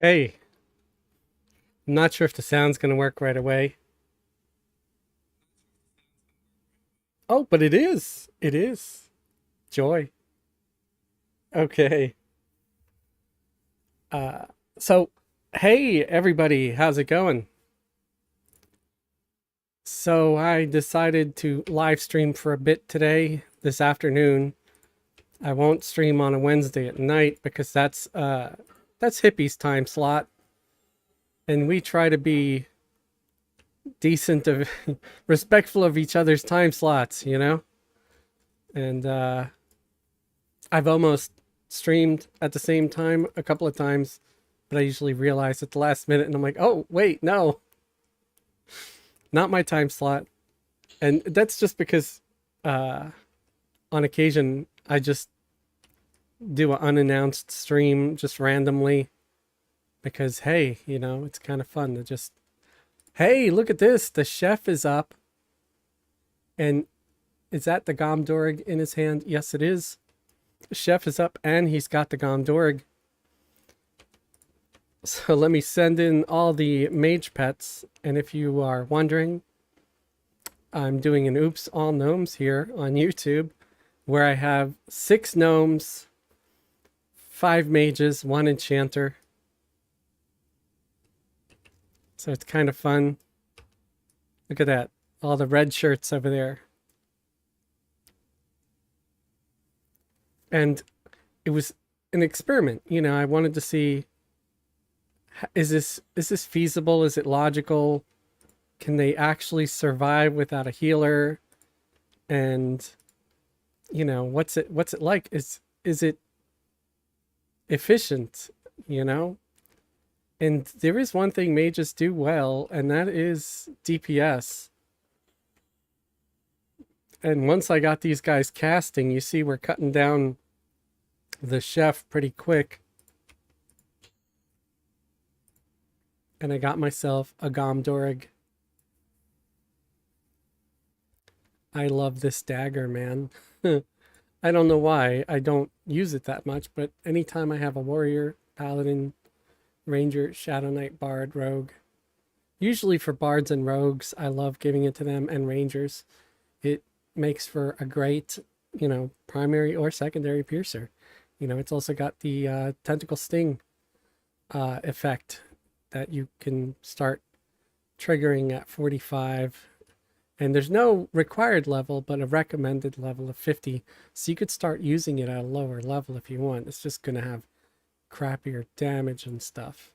Hey, I'm not sure if the sound's going to work right away. Oh, but it is. It is. Joy. Okay. Uh, so, hey, everybody, how's it going? So, I decided to live stream for a bit today, this afternoon. I won't stream on a Wednesday at night because that's hippie's time slot, and we try to be decent of respectful of each other's time slots, And I've almost streamed at the same time a couple of times, but I usually realize at the last minute and I'm like, oh, wait, no, not my time slot. And that's just because uh, on occasion I just do an unannounced stream just randomly because, hey, it's kind of fun to just, hey, look at this. The chef is up. And is that the Gomdorg in his hand? Yes, it is. The chef is up and he's got the Gomdorg. So let me send in all the mage pets. And if you are wondering, I'm doing an Oops All Gnomes here on YouTube where I have 6 gnomes, 5 mages, 1 enchanter. So it's kind of fun. Look at that. All the red shirts over there. And it was an experiment. I wanted to see, is this feasible? Is it logical? Can they actually survive without a healer? And what's it like? Is it efficient? You know, and there is one thing mages do well, and that is DPS. And once I got these guys casting, you see we're cutting down the chef pretty quick. And I got myself a Gomdorg. I love this dagger, man. I don't know why. I don't use it that much, but anytime I have a warrior, paladin, ranger, shadow knight, bard, rogue, usually for bards and rogues, I love giving it to them, and rangers. It makes for a great, primary or secondary piercer. It's also got the tentacle sting effect that you can start triggering at 45. And there's no required level, but a recommended level of 50. So you could start using it at a lower level if you want. It's just going to have crappier damage and stuff.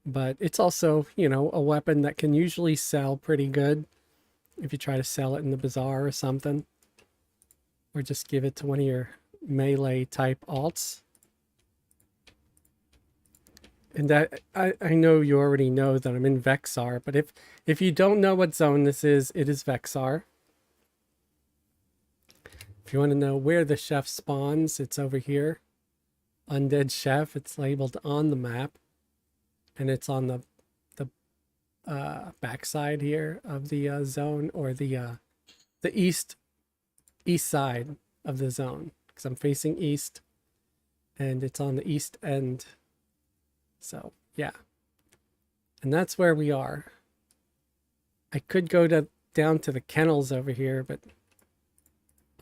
But it's also, a weapon that can usually sell pretty good if you try to sell it in the bazaar or something. Or just give it to one of your melee type alts. And that I know you already know that I'm in Vexar, but if you don't know what zone this is, it is Vexar. If you want to know where the chef spawns, it's over here. Undead Chef, it's labeled on the map. And it's on the backside here of the zone, or the east side of the zone, because I'm facing east and it's on the east end. So yeah, and that's where we are. I could go down to the kennels over here, but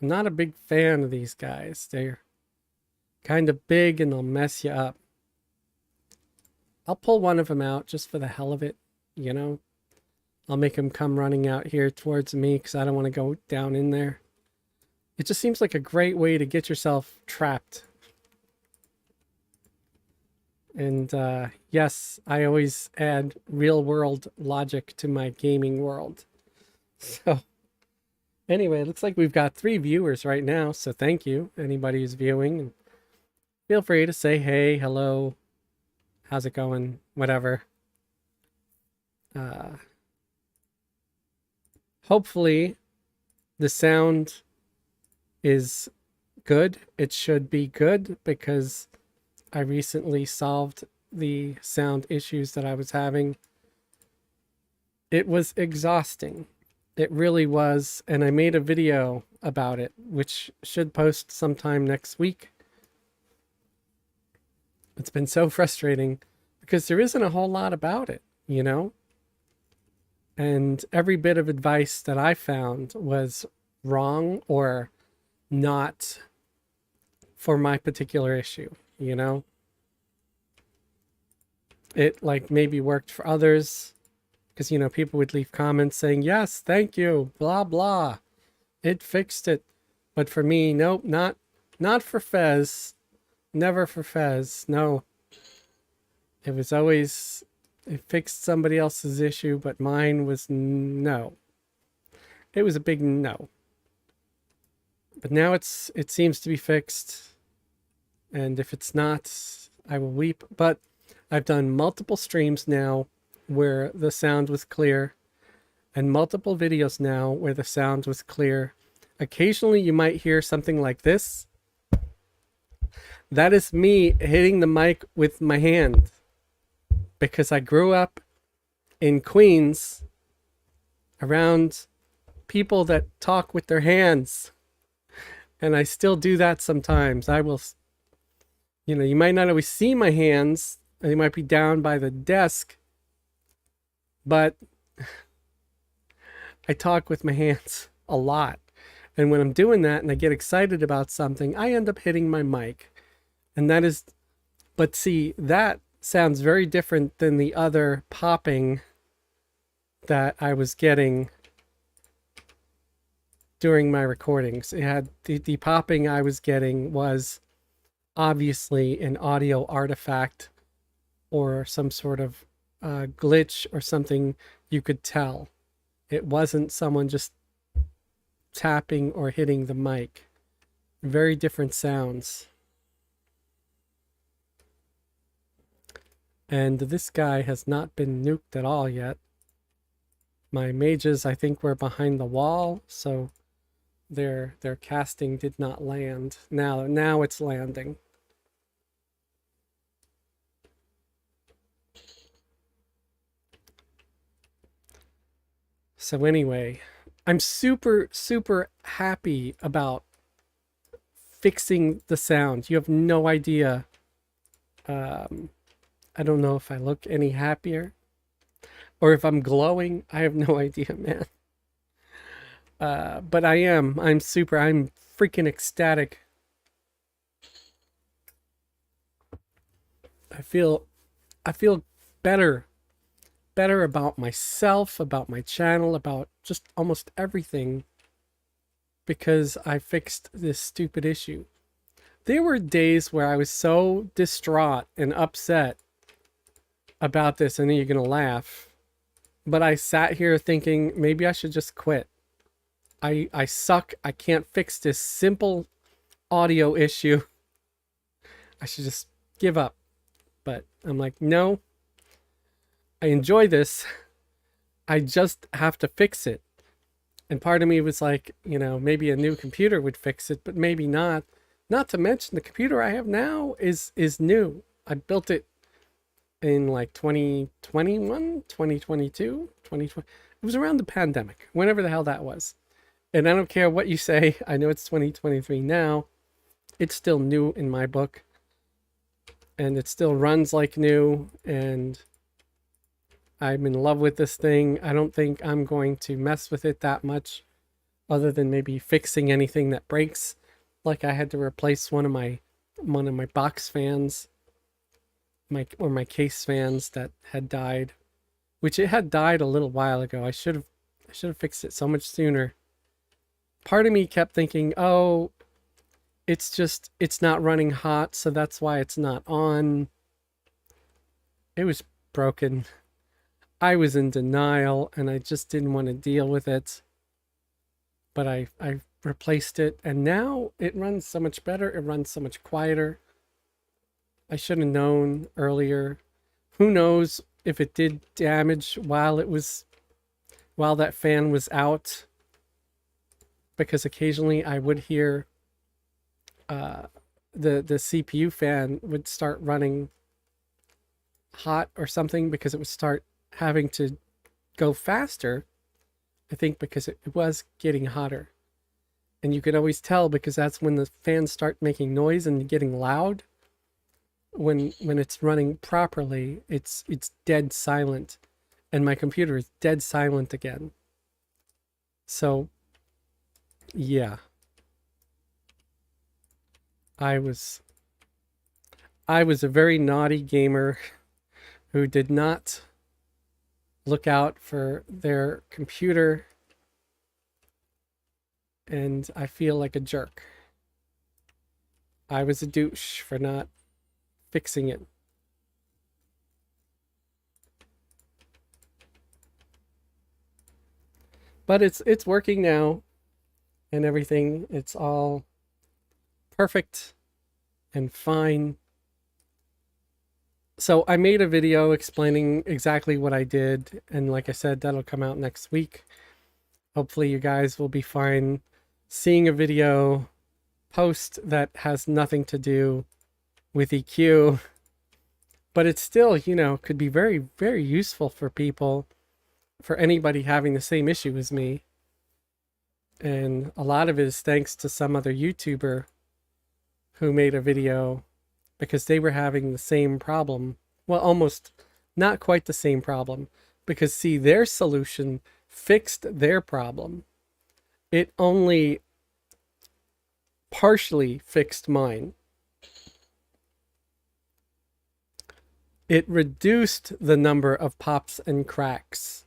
I'm not a big fan of these guys. They're kind of big and they'll mess you up. I'll pull one of them out just for the hell of it, I'll make him come running out here towards me because I don't want to go down in there. It just seems like a great way to get yourself trapped. And yes, I always add real world logic to my gaming world. So anyway, it looks like we've got 3 viewers right now. So thank you, anybody who's viewing. And feel free to say hey, hello, how's it going, whatever. Hopefully the sound is good. It should be good because I recently solved the sound issues that I was having. It was exhausting. It really was. And I made a video about it, which should post sometime next week. It's been so frustrating because there isn't a whole lot about it, you know? And every bit of advice that I found was wrong or not for my particular issue, you know? It like maybe worked for others because, you know, people would leave comments saying, yes, thank you, blah, blah. It fixed it. But for me, nope, not for Fez. Never for Fez. No. It was always, it fixed somebody else's issue, but mine was no. It was a big no. But now it seems to be fixed. And if it's not, I will weep. But I've done multiple streams now where the sound was clear, and multiple videos now where the sound was clear. Occasionally you might hear something like this. That is me hitting the mic with my hand because I grew up in Queens around people that talk with their hands. And I still do that sometimes. I will, you know, you might not always see my hands. They might be down by the desk, but I talk with my hands a lot. And when I'm doing that and I get excited about something, I end up hitting my mic. And that is, but see, that sounds very different than the other popping that I was getting during my recordings. It had the popping I was getting was obviously an audio artifact or some sort of glitch or something you could tell. It wasn't someone just tapping or hitting the mic. Very different sounds. And this guy has not been nuked at all yet. My mages, I think, were behind the wall, so their casting did not land. Now it's landing. So anyway, I'm super, super happy about fixing the sound. You have no idea. I don't know if I look any happier or if I'm glowing. I have no idea, man. But I'm freaking ecstatic. I feel better about myself, about my channel, about just almost everything because I fixed this stupid issue. There were days where I was so distraught and upset about this, and you're gonna laugh, but I sat here thinking maybe I should just quit. I suck. I can't fix this simple audio issue. I should just give up. But I'm like, no, I enjoy this. I just have to fix it. And part of me was like, you know, maybe a new computer would fix it, but maybe not. Not to mention the computer I have now is new. I built it in like 2021, 2022, 2020. It was around the pandemic, whenever the hell that was. And I don't care what you say. I know it's 2023 now. It's still new in my book. And it still runs like new. And I'm in love with this thing. I don't think I'm going to mess with it that much, other than maybe fixing anything that breaks. Like I had to replace one of my box fans, my case fans that had died, which it had died a little while ago. I should have fixed it so much sooner. Part of me kept thinking, oh, it's not running hot, so that's why it's not on. It was broken. I was in denial and I just didn't want to deal with it. But I replaced it and now it runs so much better. It runs so much quieter. I should have known earlier. Who knows if it did damage while that fan was out. Because occasionally I would hear the CPU fan would start running hot or something because it would start having to go faster. I think because it was getting hotter. And you could always tell because that's when the fans start making noise and getting loud. when it's running properly, it's dead silent, and my computer is dead silent again. So yeah, I was I was a very naughty gamer who did not look out for their computer, and I feel like a jerk. I was a douche for not fixing it. But it's working now and everything. It's all perfect and fine. So I made a video explaining exactly what I did, and like I said, that'll come out next week. Hopefully you guys will be fine seeing a video post that has nothing to do with EQ, but it's still, you know, could be very, very useful for people, for anybody having the same issue as me. And a lot of it is thanks to some other YouTuber who made a video because they were having the same problem. Well, almost not quite the same problem, because see, their solution fixed their problem. It only partially fixed mine. It reduced the number of pops and cracks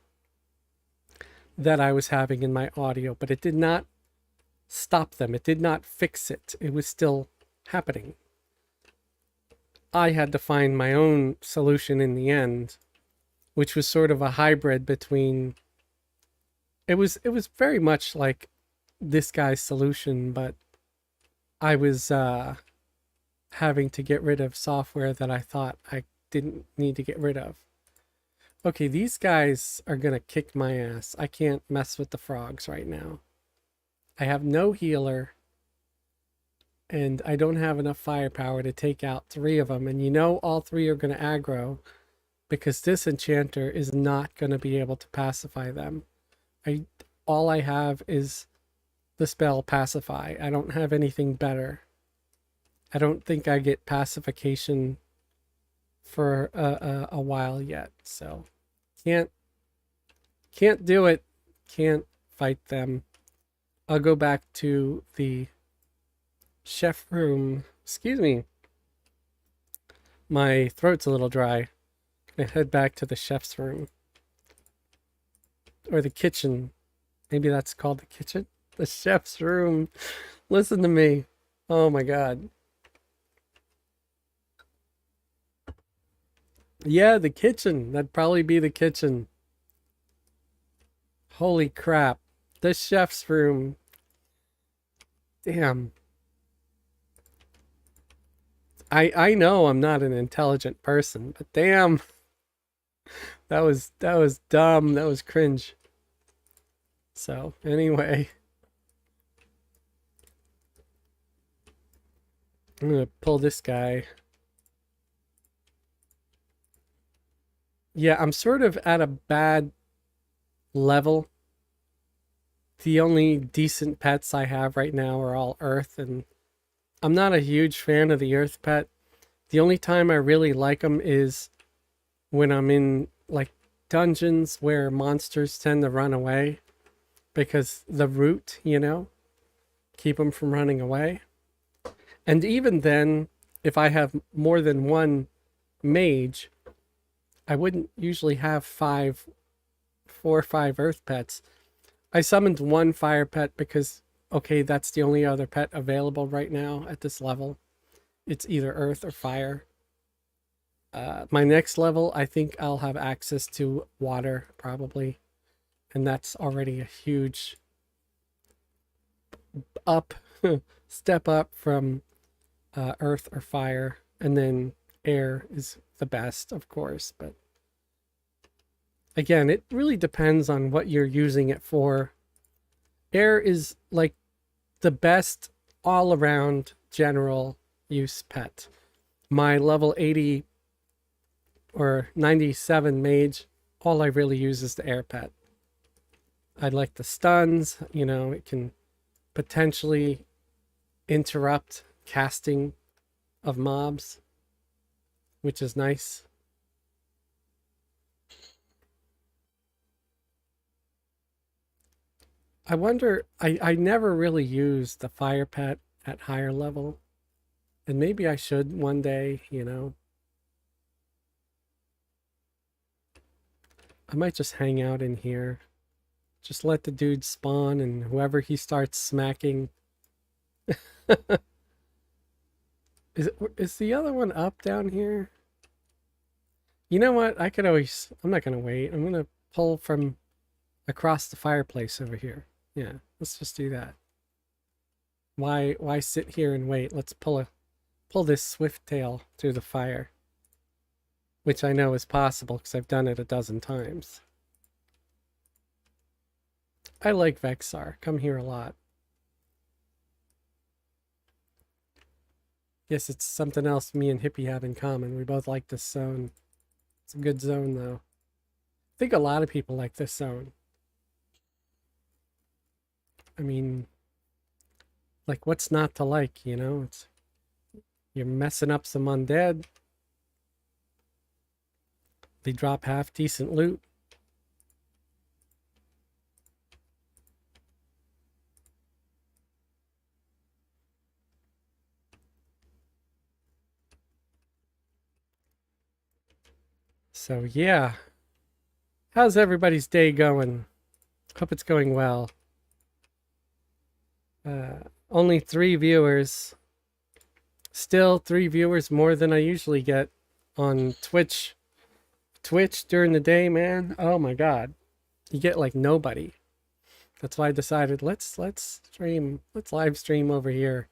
that I was having in my audio, but it did not stop them. It did not fix it. It was still happening. I had to find my own solution in the end, which was sort of a hybrid between, it was very much like this guy's solution, but I was having to get rid of software that I thought I didn't need to get rid of. Okay, these guys are gonna kick my ass. I can't mess with the frogs right now. I have no healer, and I don't have enough firepower to take out 3 of them. And you know all 3 are gonna aggro, because this Enchanter is not gonna be able to pacify them. All I have is the spell Pacify. I don't have anything better. I don't think I get pacification for a while yet, so can't do it. Can't fight them. I'll go back to the chef room. Excuse me, my throat's a little dry. Gonna head back to the chef's room, or the kitchen. Maybe that's called the kitchen. The chef's room. Listen to me. Oh my god. Yeah, the kitchen. That'd probably be the kitchen. Holy crap. The chef's room. Damn. I know I'm not an intelligent person, but damn. That was dumb. That was cringe. So, anyway. I'm gonna pull this guy. Yeah, I'm sort of at a bad level. The only decent pets I have right now are all earth, and I'm not a huge fan of the earth pet. The only time I really like them is when I'm in like dungeons where monsters tend to run away, because the root, you know, keep them from running away. And even then, if I have more than one mage, I wouldn't usually have 4 or 5 earth pets. I summoned 1 fire pet because, okay, that's the only other pet available right now at this level. It's either earth or fire. My next level, I think I'll have access to water, probably. And that's already a huge step up from earth or fire. And then air is the best, of course, but again, it really depends on what you're using it for. Air is like the best all-around general use pet. My level 80 or 97 mage, all I really use is the air pet. I like the stuns, you know, it can potentially interrupt casting of mobs. which is nice. I wonder, I never really used the fire pet at higher level, and maybe I should one day, you know. I might just hang out in here. Just let the dude spawn, and whoever he starts smacking. Is the other one up down here? You know what? I could always... I'm not going to wait. I'm going to pull from across the fireplace over here. Yeah, let's just do that. Why sit here and wait? Let's pull this swift tail through the fire. Which I know is possible because I've done it a dozen times. I like Vexar. Come here a lot. Yes, it's something else me and Hippie have in common. We both like this zone. It's a good zone, though. I think a lot of people like this zone. I mean, like, what's not to like, you know? You're messing up some undead. They drop half decent loot. So yeah, how's everybody's day going? Hope it's going well. Only 3 viewers. Still 3 viewers more than I usually get on Twitch. Twitch during the day, man. Oh my god, you get like nobody. That's why I decided let's stream. Let's live stream over here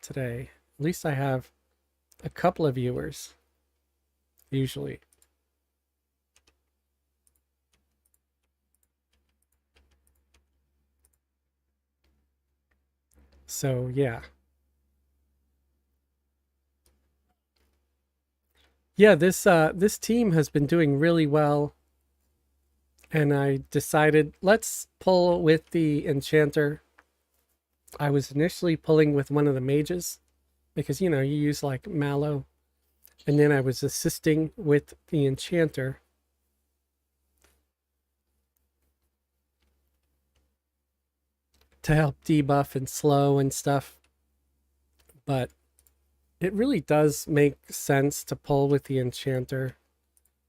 today. At least I have a couple of viewers usually. So yeah. Yeah, this team has been doing really well. And I decided let's pull with the Enchanter. I was initially pulling with one of the mages because you know, you use like Mallow. And then I was assisting with the Enchanter. To help debuff and slow and stuff. But it really does make sense to pull with the Enchanter.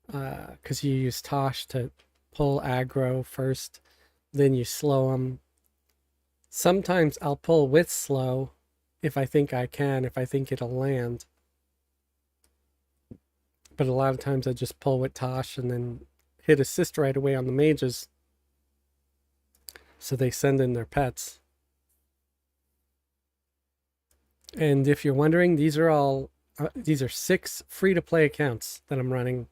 Because you use Tosh to pull aggro first. Then you slow them. Sometimes I'll pull with slow. If I think I can. If I think it'll land. But a lot of times I just pull with Tosh and then hit assist right away on the mages. So they send in their pets. And if you're wondering, these are 6 free-to-play accounts that I'm running.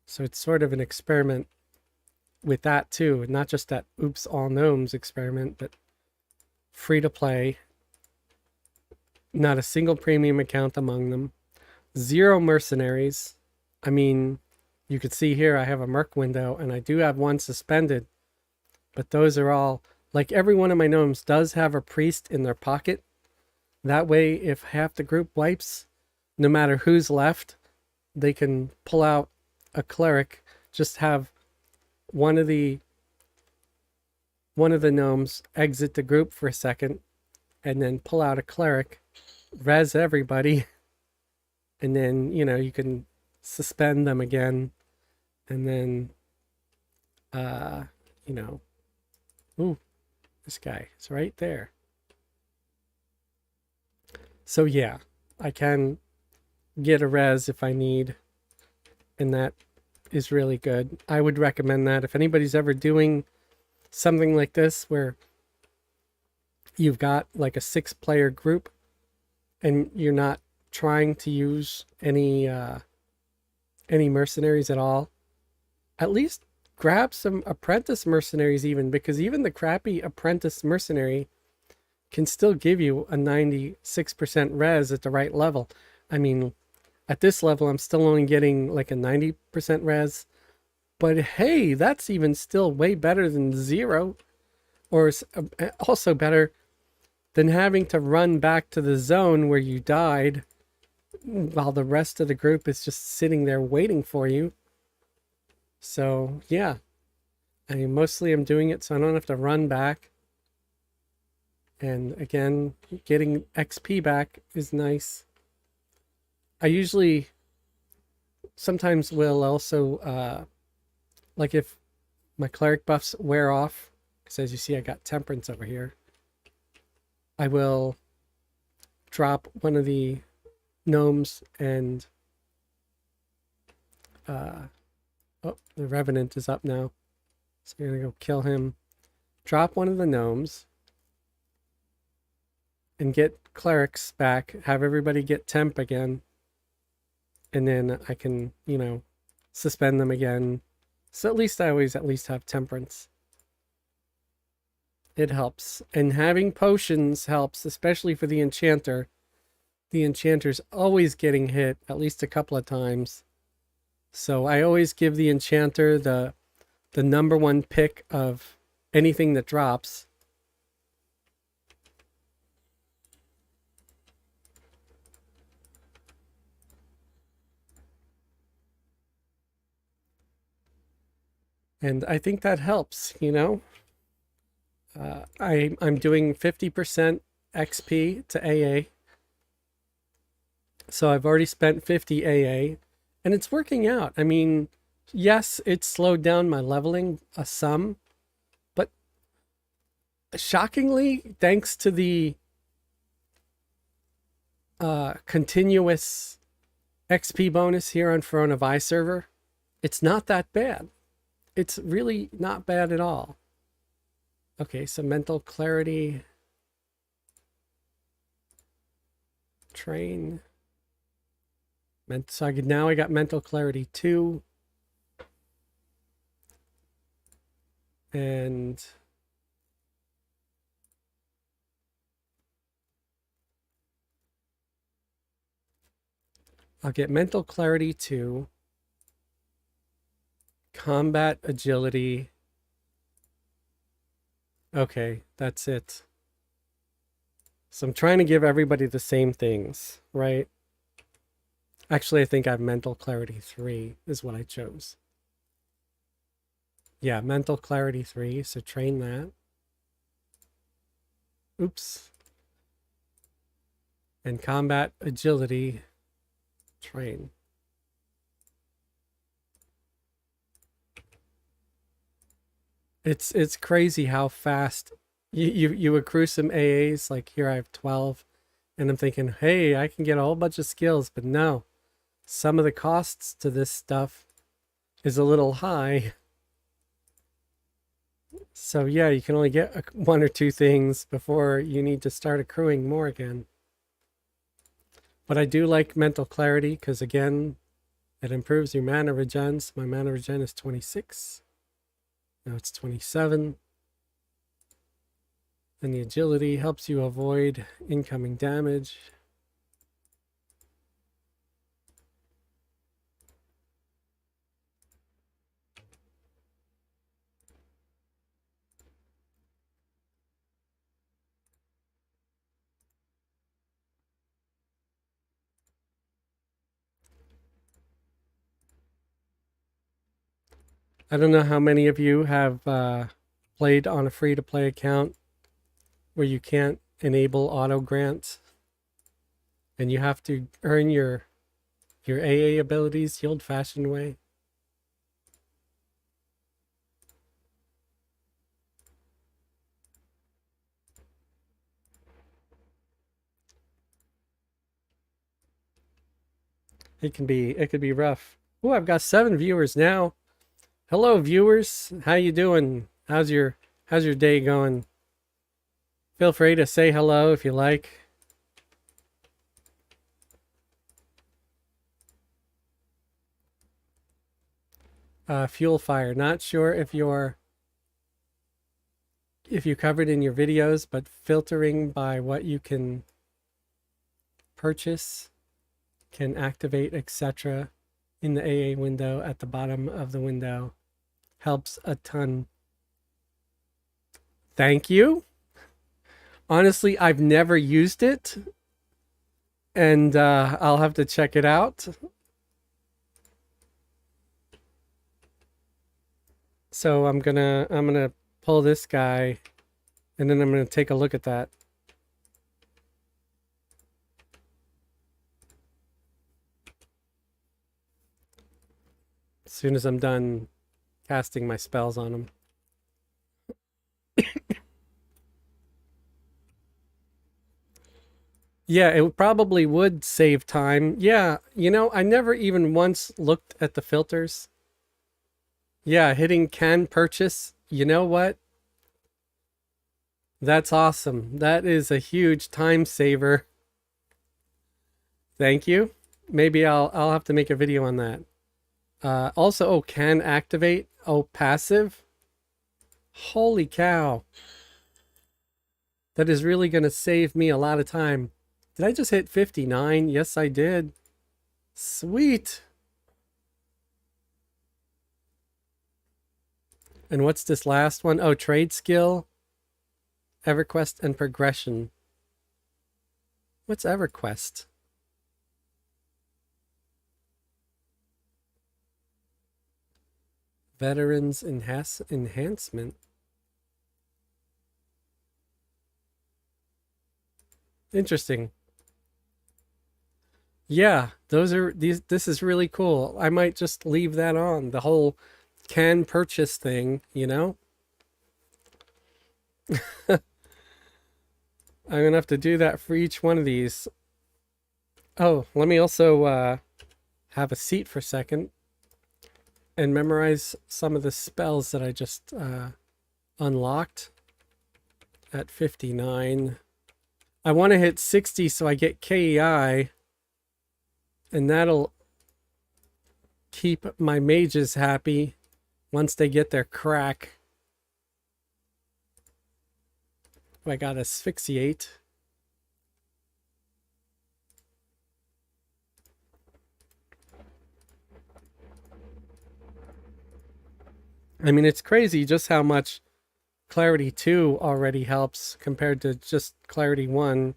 So it's sort of an experiment with that too. Not just that Oops All Gnomes experiment, but free-to-play. Not a single premium account among them. 0 mercenaries. I mean, you could see here I have a merc window and I do have one suspended. But those are all, like every one of my gnomes does have a priest in their pocket. That way, if half the group wipes, no matter who's left, they can pull out a cleric. Just have one of the gnomes exit the group for a second, and then pull out a cleric, res everybody, and then, you know, you can suspend them again, and then, you know, ooh, this guy is right there. So yeah, I can get a res if I need, and that is really good. I would recommend that if anybody's ever doing something like this where you've got like a 6-player group and you're not trying to use any mercenaries at all, at least grab some apprentice mercenaries even, because even the crappy apprentice mercenary can still give you a 96% res at the right level. I mean, at this level, I'm still only getting like a 90% res. But hey, that's even still way better than 0. Or also better than having to run back to the zone where you died while the rest of the group is just sitting there waiting for you. So yeah, I mean, mostly I'm doing it so I don't have to run back. And again, getting XP back is nice. I usually sometimes will also, like if my cleric buffs wear off, because as you see, I got temperance over here, I will drop one of the gnomes and, oh, the revenant is up now. So I'm going to go kill him. Drop one of the gnomes and get clerics back, have everybody get temp again, and then I can, you know, suspend them again. So at least I always at least have temperance. It helps. And having potions helps, especially for the enchanter. The enchanter's always getting hit at least a couple of times. So I always give the enchanter the number one pick of anything that drops. And I think that helps, you know. I'm doing 50% XP to AA. So I've already spent 50 AA, and it's working out. I mean, yes, it slowed down my leveling some, but shockingly, thanks to the continuous XP bonus here on Verona Vi server, it's not that bad. It's really not bad at all. Okay, so mental clarity. Train. So now I got mental clarity 2. And I'll get mental clarity 2. Combat agility. Okay, that's it. So I'm trying to give everybody the same things, right? Actually, I think I have mental clarity 3 is what I chose. Yeah, mental clarity 3, so train that. Oops. And combat agility, train. It's crazy how fast you accrue some AAs. Like here I have 12, and I'm thinking, hey, I can get a whole bunch of skills, but no. Some of the costs to this stuff is a little high. So yeah, you can only get 1 or 2 things before you need to start accruing more again. But I do like mental clarity because again, it improves your mana regen. So my mana regen is 26. Now it's 27. And the agility helps you avoid incoming damage. I don't know how many of you have played on a free-to-play account where you can't enable auto grants and you have to earn your AA abilities the old-fashioned way. It could be rough. Oh, I've got 7 viewers now. Hello, viewers. How you doing? How's your day going? Feel free to say hello if you like. Fuel fire. Not sure if you covered in your videos, but filtering by what you can purchase can activate, etc. in the AA window at the bottom of the window. Helps a ton. Thank you. Honestly, I've never used it. and I'll have to check it out. So I'm gonna pull this guy, and then I'm gonna take a look at that. As soon as I'm done casting my spells on him. Yeah, it probably would save time. Yeah, I never even once looked at the filters. Yeah, hitting can purchase. You know what? That's awesome. That is a huge time saver. Thank you. Maybe I'll have to make a video on that. Also, oh, can activate. Oh, passive. Holy cow. That is really going to save me a lot of time. Did I just hit 59? Yes, I did. Sweet. And what's this last one? Oh, trade skill, Everquest, and progression. What's Everquest? Veterans enhancement. Interesting. Yeah, this is really cool. I might just leave that on. The whole can purchase thing, I'm gonna have to do that for each one of these. Oh, let me also have a seat for a second and memorize some of the spells that I just unlocked at 59. I want to hit 60 so I get KEI, and that'll keep my mages happy once they get their crack. I got asphyxiate. I mean, it's crazy just how much Clarity 2 already helps compared to just Clarity 1.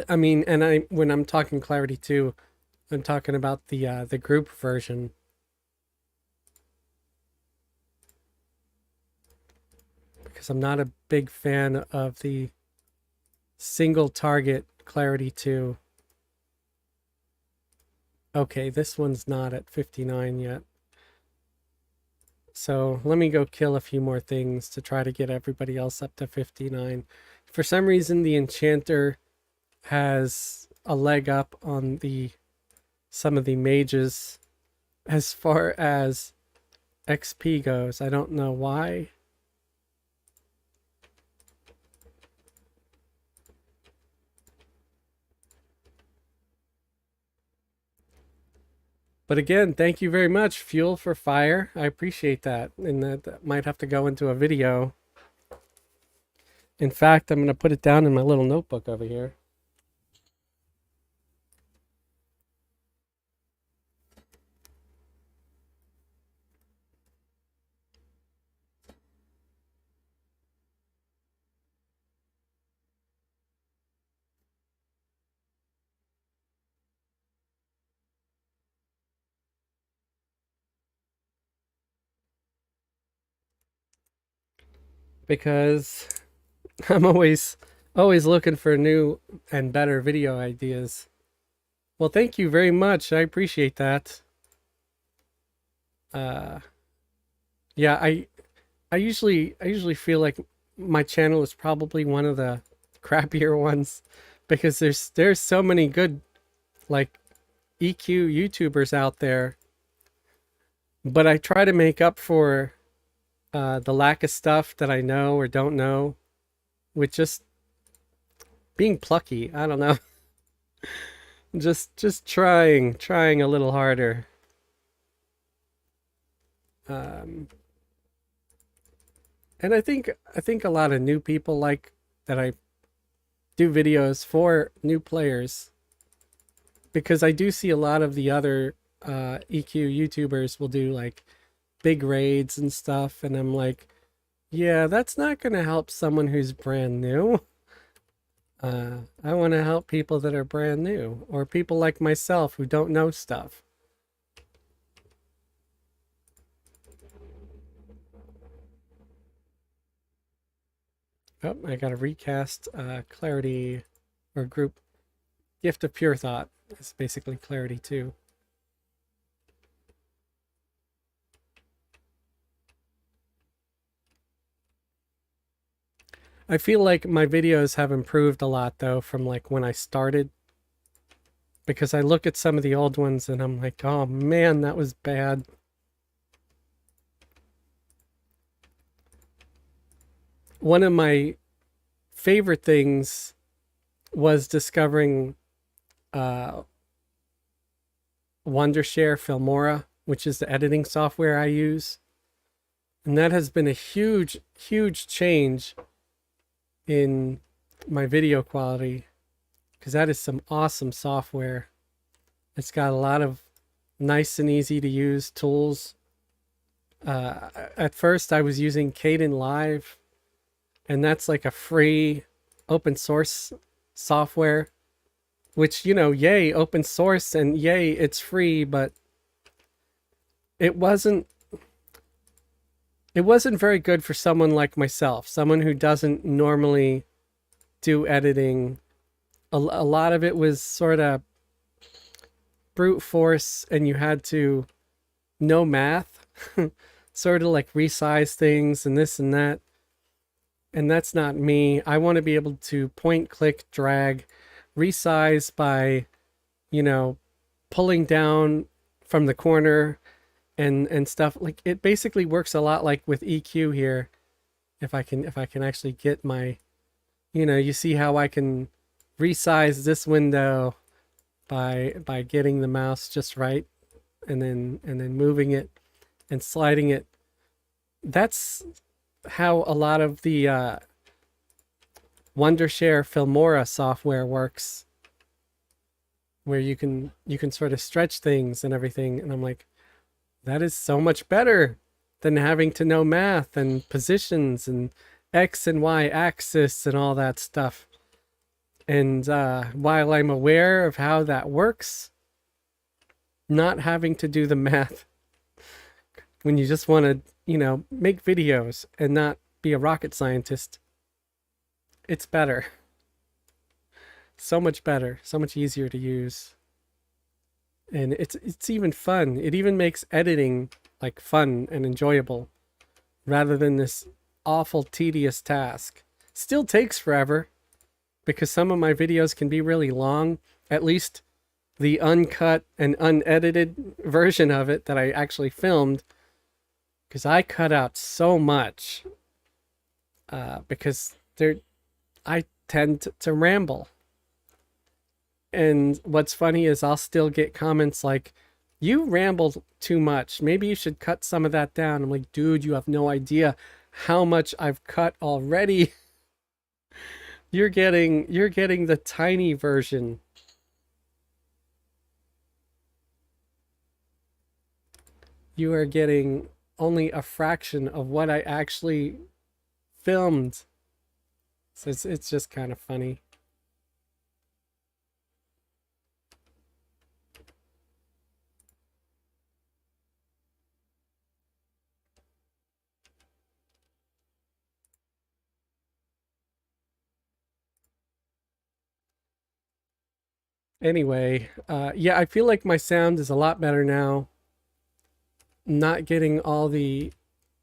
I mean, and when I'm talking Clarity 2, I'm talking about the group version. Because I'm not a big fan of the single target Clarity 2. Okay, this one's not at 59 yet. So let me go kill a few more things to try to get everybody else up to 59. For some reason, the Enchanter has a leg up on some of the mages as far as XP goes. I don't know why. But again, thank you very much, Fuel for Fire. I appreciate that. And that might have to go into a video. In fact, I'm going to put it down in my little notebook over here. Because I'm always looking for new and better video ideas. Well, thank you very much. I appreciate that. Yeah, I usually feel like my channel is probably one of the crappier ones because there's so many good like EQ YouTubers out there. But I try to make up for the lack of stuff that I know or don't know with just being plucky. I don't know. just trying a little harder. And I think a lot of new people like that I do videos for new players because I do see a lot of the other EQ YouTubers will do like big raids and stuff, and I'm like, yeah, that's not gonna help someone who's brand new. I want to help people that are brand new or people like myself who don't know stuff. Oh, I got to recast clarity or group gift of pure thought. It's basically clarity too. I feel like my videos have improved a lot though from like when I started, because I look at some of the old ones and I'm like, oh man, that was bad. One of my favorite things was discovering uh, Wondershare Filmora, which is the editing software I use. And that has been a huge, huge change in my video quality because that is some awesome software. It's got a lot of nice and easy to use tools. At first, I was using Kdenlive, and that's like a free open source software, which, you know, yay, open source, and yay, it's free, but it wasn't very good for someone like myself, someone who doesn't normally do editing. A lot of it was sort of brute force, and you had to know math, sort of like resize things and this and that. And that's not me. I want to be able to point, click, drag, resize by, you know, pulling down from the corner and stuff. Like it basically works a lot like with EQ here. If I can actually get my, you know, you see how I can resize this window by getting the mouse just right and then moving it and sliding it. That's how a lot of the Wondershare Filmora software works, where you can sort of stretch things and everything. And I'm like, that is so much better than having to know math and positions and X and Y axis and all that stuff. And while I'm aware of how that works, not having to do the math when you just want to, you know, make videos and not be a rocket scientist, it's better. So much better, so much easier to use. And it's even fun. It even makes editing like fun and enjoyable rather than this awful tedious task. Still takes forever because some of my videos can be really long, at least the uncut and unedited version of it that I actually filmed, because I cut out so much because I tend to ramble. And what's funny is I'll still get comments like, you rambled too much. Maybe you should cut some of that down. I'm like, dude, you have no idea how much I've cut already. You're getting the tiny version. You are getting only a fraction of what I actually filmed. So it's just kind of funny. Anyway, yeah, I feel like my sound is a lot better now. Not getting all the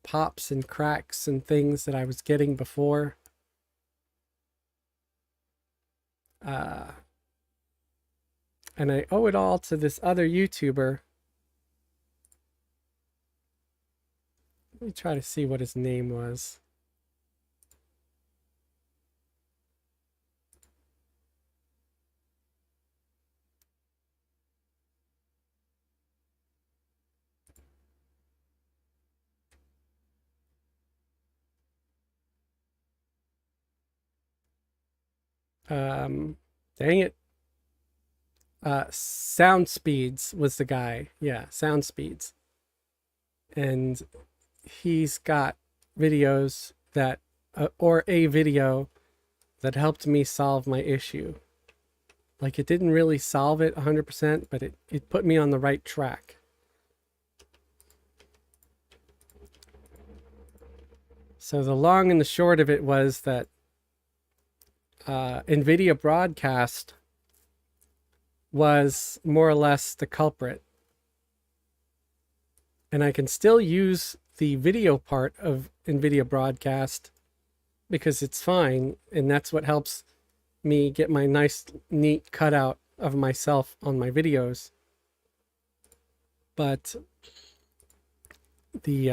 pops and cracks and things that I was getting before. And I owe it all to this other YouTuber. Let me try to see what his name was. Dang it. Sound Speeds was the guy. Yeah, Sound Speeds. And he's got videos that, or a video that helped me solve my issue. Like, it didn't really solve it 100%, but it put me on the right track. So the long and the short of it was that NVIDIA Broadcast was more or less the culprit. And I can still use the video part of NVIDIA Broadcast because it's fine. And that's what helps me get my nice, neat cutout of myself on my videos. But the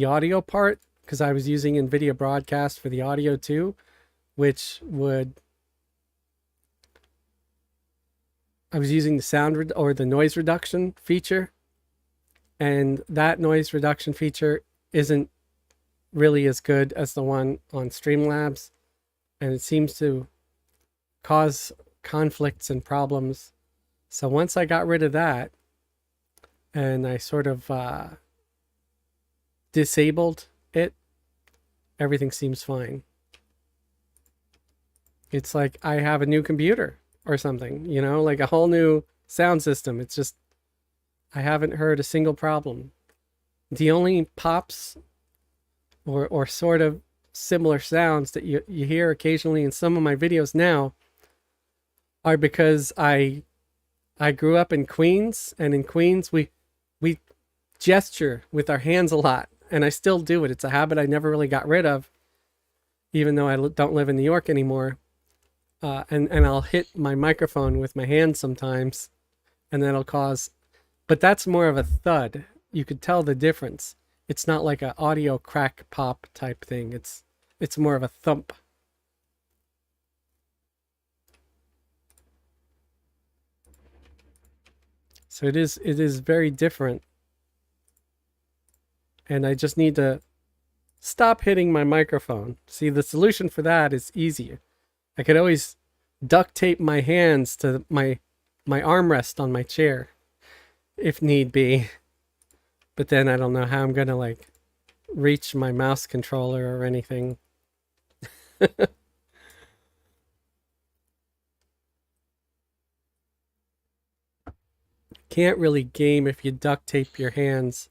audio part, because I was using NVIDIA Broadcast for the audio too, I was using the sound or the noise reduction feature, and that noise reduction feature isn't really as good as the one on Streamlabs, and it seems to cause conflicts and problems. So once I got rid of that, and I sort of disabled it, everything seems fine. It's like I have a new computer or something, you know, like a whole new sound system. It's just, I haven't heard a single problem. The only pops or sort of similar sounds that you hear occasionally in some of my videos now are because I grew up in Queens, and in Queens we gesture with our hands a lot, and I still do it. It's a habit I never really got rid of, even though I don't live in New York anymore. And I'll hit my microphone with my hands sometimes, and that'll cause, but that's more of a thud. You could tell the difference. It's not like an audio crack pop type thing. It's more of a thump. So it is very different. And I just need to stop hitting my microphone. See, the solution for that is easier. I could always duct tape my hands to my armrest on my chair if need be. But then I don't know how I'm gonna like reach my mouse controller or anything. Can't really game if you duct tape your hands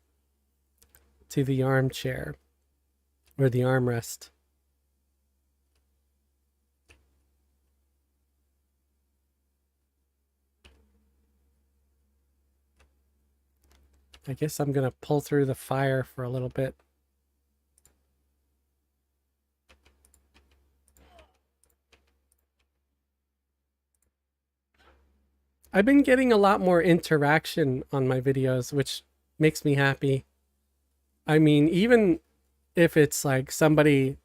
to the armchair or the armrest. I guess I'm gonna pull through the fire for a little bit. I've been getting a lot more interaction on my videos, which makes me happy. I mean, even if it's like somebody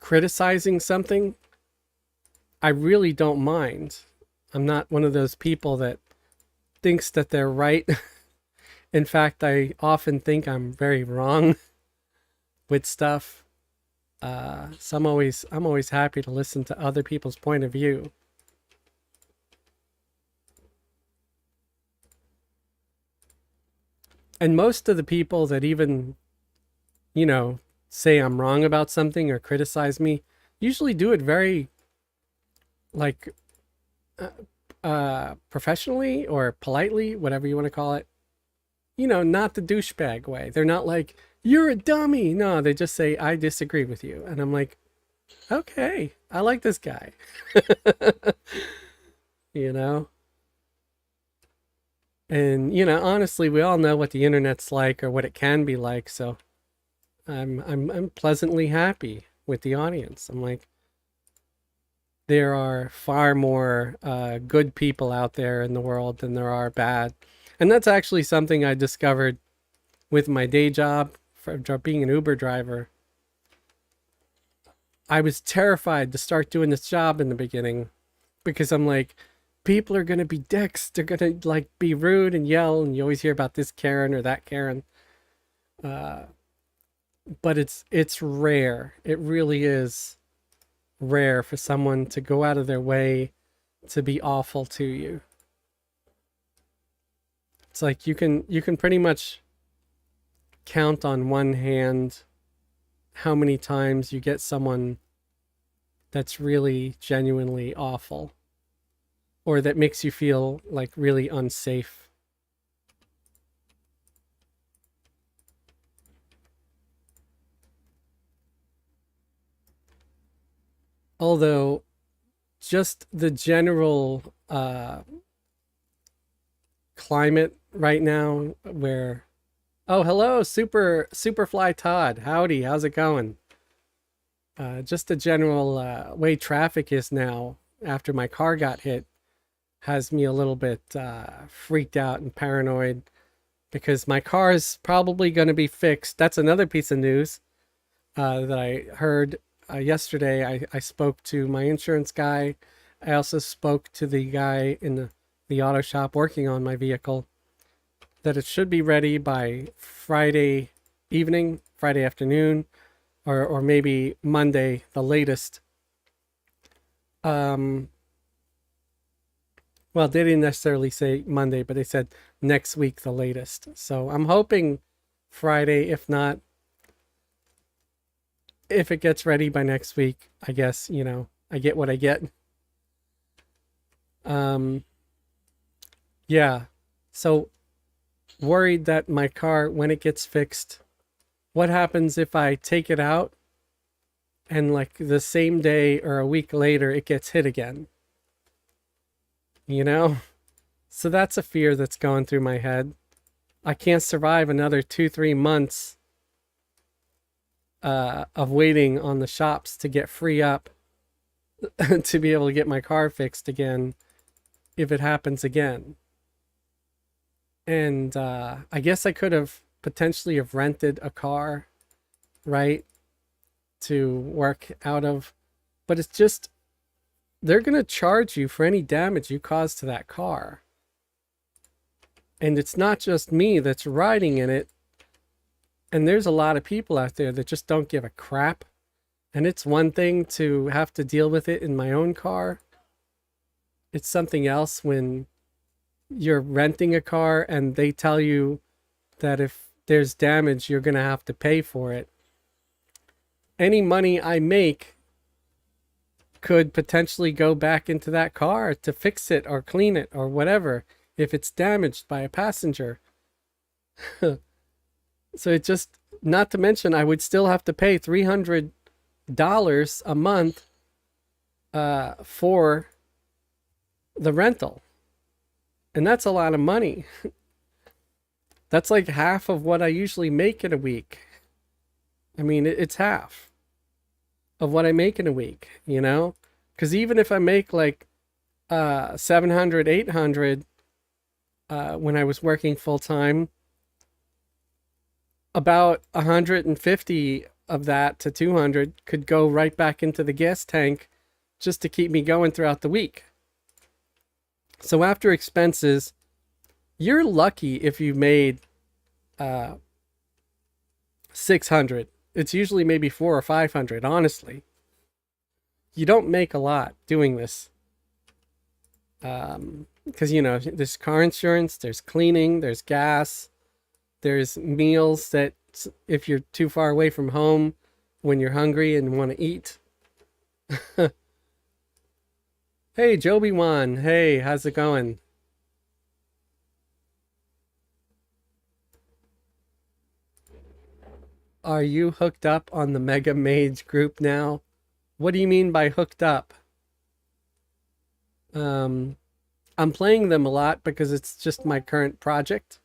criticizing something, I really don't mind. I'm not one of those people that thinks that they're right. In fact, I often think I'm very wrong with stuff. So I'm always happy to listen to other people's point of view. And most of the people that even, you know, say I'm wrong about something or criticize me usually do it very, like, professionally or politely, whatever you want to call it. You know, not the douchebag way. They're not like, you're a dummy. No, they just say, I disagree with you. And I'm like, okay, I like this guy. You know? And, you know, honestly, we all know what the internet's like or what it can be like. So I'm pleasantly happy with the audience. I'm like, there are far more good people out there in the world than there are bad. And that's actually something I discovered with my day job for being an Uber driver. I was terrified to start doing this job in the beginning because I'm like, people are going to be dicks. They're going to like be rude and yell. And you always hear about this Karen or that Karen. But it's rare. It really is rare for someone to go out of their way to be awful to you. It's like you can pretty much count on one hand how many times you get someone that's really genuinely awful or that makes you feel like really unsafe. Although just the general climate right now where oh hello Superfly Todd, howdy, how's it going? Just the general way traffic is now after my car got hit has me a little bit freaked out and paranoid because my car is probably going to be fixed. That's another piece of news that I heard yesterday. I spoke to my insurance guy. I also spoke to the guy in the auto shop working on my vehicle that it should be ready by Friday evening, Friday afternoon, or maybe Monday, the latest. Well, they didn't necessarily say Monday, but they said next week, the latest. So I'm hoping Friday. If not, if it gets ready by next week, I guess, you know, I get what I get. Um, yeah. So worried that my car, when it gets fixed, what happens if I take it out and like the same day or a week later it gets hit again? You know? So that's a fear that's going through my head. I can't survive another 2-3 months of waiting on the shops to get free up to be able to get my car fixed again if it happens again. And I guess I could have potentially have rented a car, right, to work out of, but it's just they're going to charge you for any damage you cause to that car. And it's not just me that's riding in it. And there's a lot of people out there that just don't give a crap. And it's one thing to have to deal with it in my own car. It's something else when you're renting a car and they tell you that if there's damage, you're going to have to pay for it. Any money I make could potentially go back into that car to fix it or clean it or whatever if it's damaged by a passenger. So it just, not to mention, I would still have to pay $300 a month for the rental. And that's a lot of money. That's like half of what I usually make in a week. I mean, it's half of what I make in a week, you know? Because even if I make like 700, 800 when I was working full time, about 150 of that to 200 could go right back into the gas tank just to keep me going throughout the week. So after expenses, you're lucky if you made 600. It's usually maybe 400 or 500, honestly. You don't make a lot doing this. Because, you know, there's car insurance, there's cleaning, there's gas, there's meals that if you're too far away from home when you're hungry and want to eat. Hey, Joby Wan. Hey, how's it going? Are you hooked up on the Mega Mage group now? What do you mean by hooked up? Um, I'm playing them a lot because it's just my current project.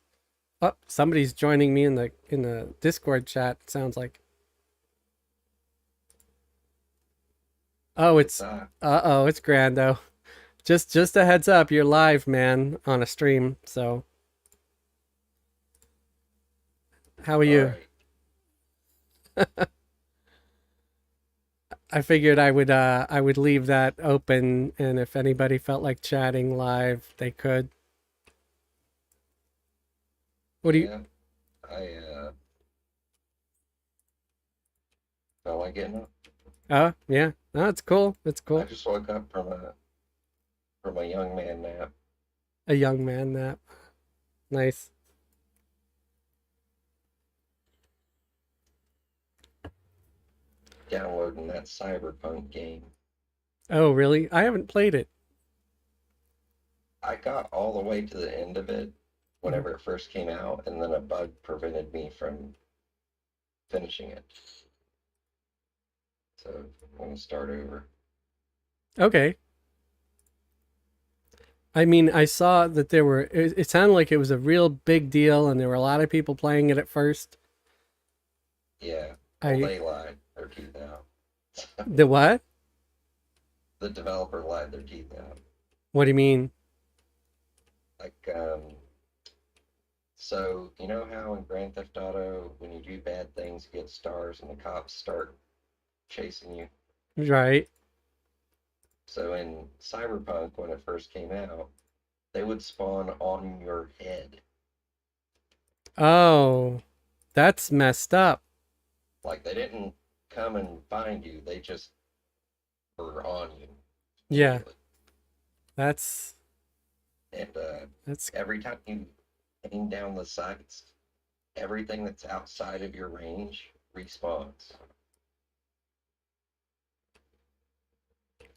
Oh, somebody's joining me in the Discord chat, it sounds like. Oh, it's uh-oh, it's Grando. Just a heads up, you're live, man, on a stream. So, how are you? I figured I would leave that open, and if anybody felt like chatting live, they could. What do you? Yeah, I felt like getting up. Oh, yeah. No, it's cool. It's I cool. just woke up from a young man nap. A young man nap. Nice. downloading that Cyberpunk game. Oh, really? I haven't played it. I got all the way to the end of it Mhm. whenever it first came out, and then a bug prevented me from finishing it. So I'm gonna start over. Okay. I mean, I saw that it sounded like it was a real big deal and there were a lot of people playing it at first. Yeah. Well, I, they lied their teeth out. the what? The developer lied their teeth out. What do you mean? Like, so you know how in Grand Theft Auto, when you do bad things, you get stars, and the cops start chasing you. Right. So in Cyberpunk, when it first came out, they would spawn on your head. Oh, that's messed up. Like they didn't come and find you; they just were on you Yeah, immediately. that's, And that's, every time you aim down the sights, everything that's outside of your range respawns.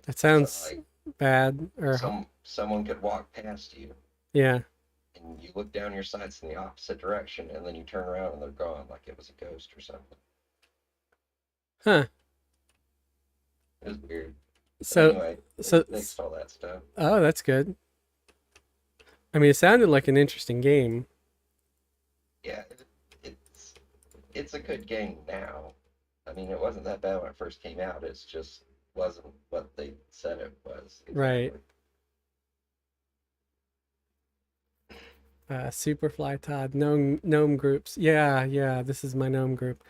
that So sounds like bad someone could walk past you, yeah. and you look down your sights in the opposite direction, and then you turn around and they're gone, like it was a ghost or something. Huh. It was weird. But So, anyway, they so, fixed all that stuff. oh, that's good. I mean, it sounded like an interesting game. Yeah, it's it's a good game now. I mean, it wasn't that bad when it first came out. It's just wasn't what they said it was Right. exactly. Superfly Todd, gnome groups. Yeah, yeah, this is my gnome group.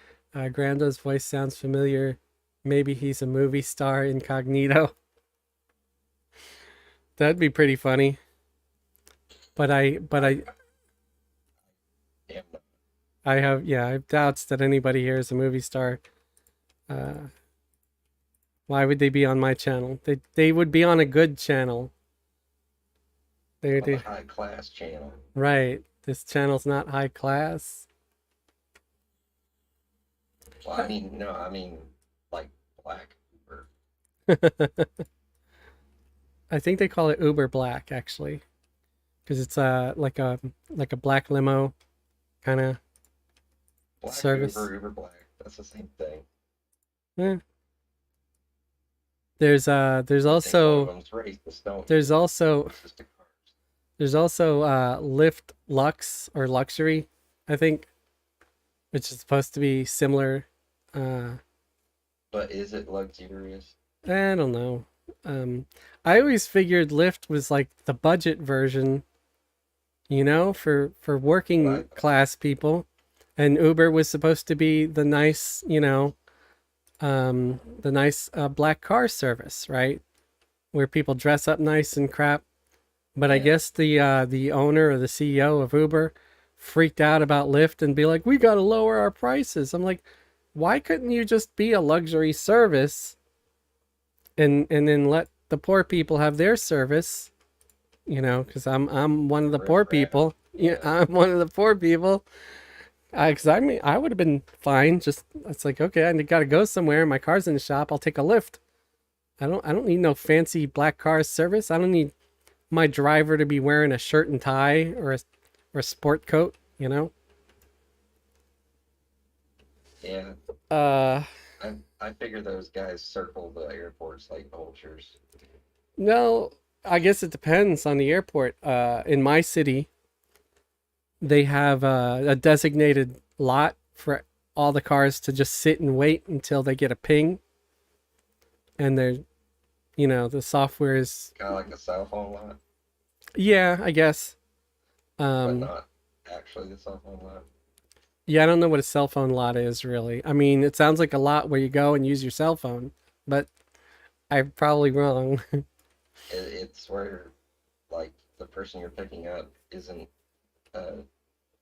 Grando's voice sounds familiar. Maybe he's a movie star incognito. That'd be pretty funny. But I am not. I have, yeah, I have doubts that anybody here is a movie star. Uh, why would they be on my channel? They would be on a good channel. On the They high class channel. right. This channel's not high class. Well, I mean, no, I mean like Black Uber. I think they call it Uber Black actually, because it's like a black limo kind of Black service. Uber, Uber Black. That's the same thing. Yeah. There's You think one of also them's racist, don't you? there's also It's just a car. there's also Lyft Lux or Luxury, I think, which is supposed to be similar. Uh, But is it luxurious? I don't know. Um, I always figured Lyft was like the budget version, for That's what I working thought. class people, and Uber was supposed to be the nice, the nice black car service, right? Where people dress up nice and crap. But I Yeah. guess the owner or the CEO of Uber freaked out about Lyft and be like, "We got to lower our prices." I'm like, "Why couldn't you just be a luxury service and then let the poor people have their service?" Because I'm one of the Riff poor raff. people. Yeah, Yeah. I'm one of the poor people. Because I mean, I would have been fine. Just it's like, okay, I got to go somewhere. My car's in the shop. I'll take a lift. I don't need no fancy black car service. I don't need my driver to be wearing a shirt and tie or a sport coat. Yeah. Uh, I figure those guys circle the airports like vultures. no, I guess it depends on the airport. In my city, they have a designated lot for all the cars to just sit and wait until they get a ping, and the software is, Kind of like a cell phone lot, yeah, I guess. but Um, not actually the cell phone lot. yeah, I don't know what a cell phone lot is really. I mean, it sounds like a lot where you go and use your cell phone, but I'm probably wrong. It's where like the person you're picking up isn't uh,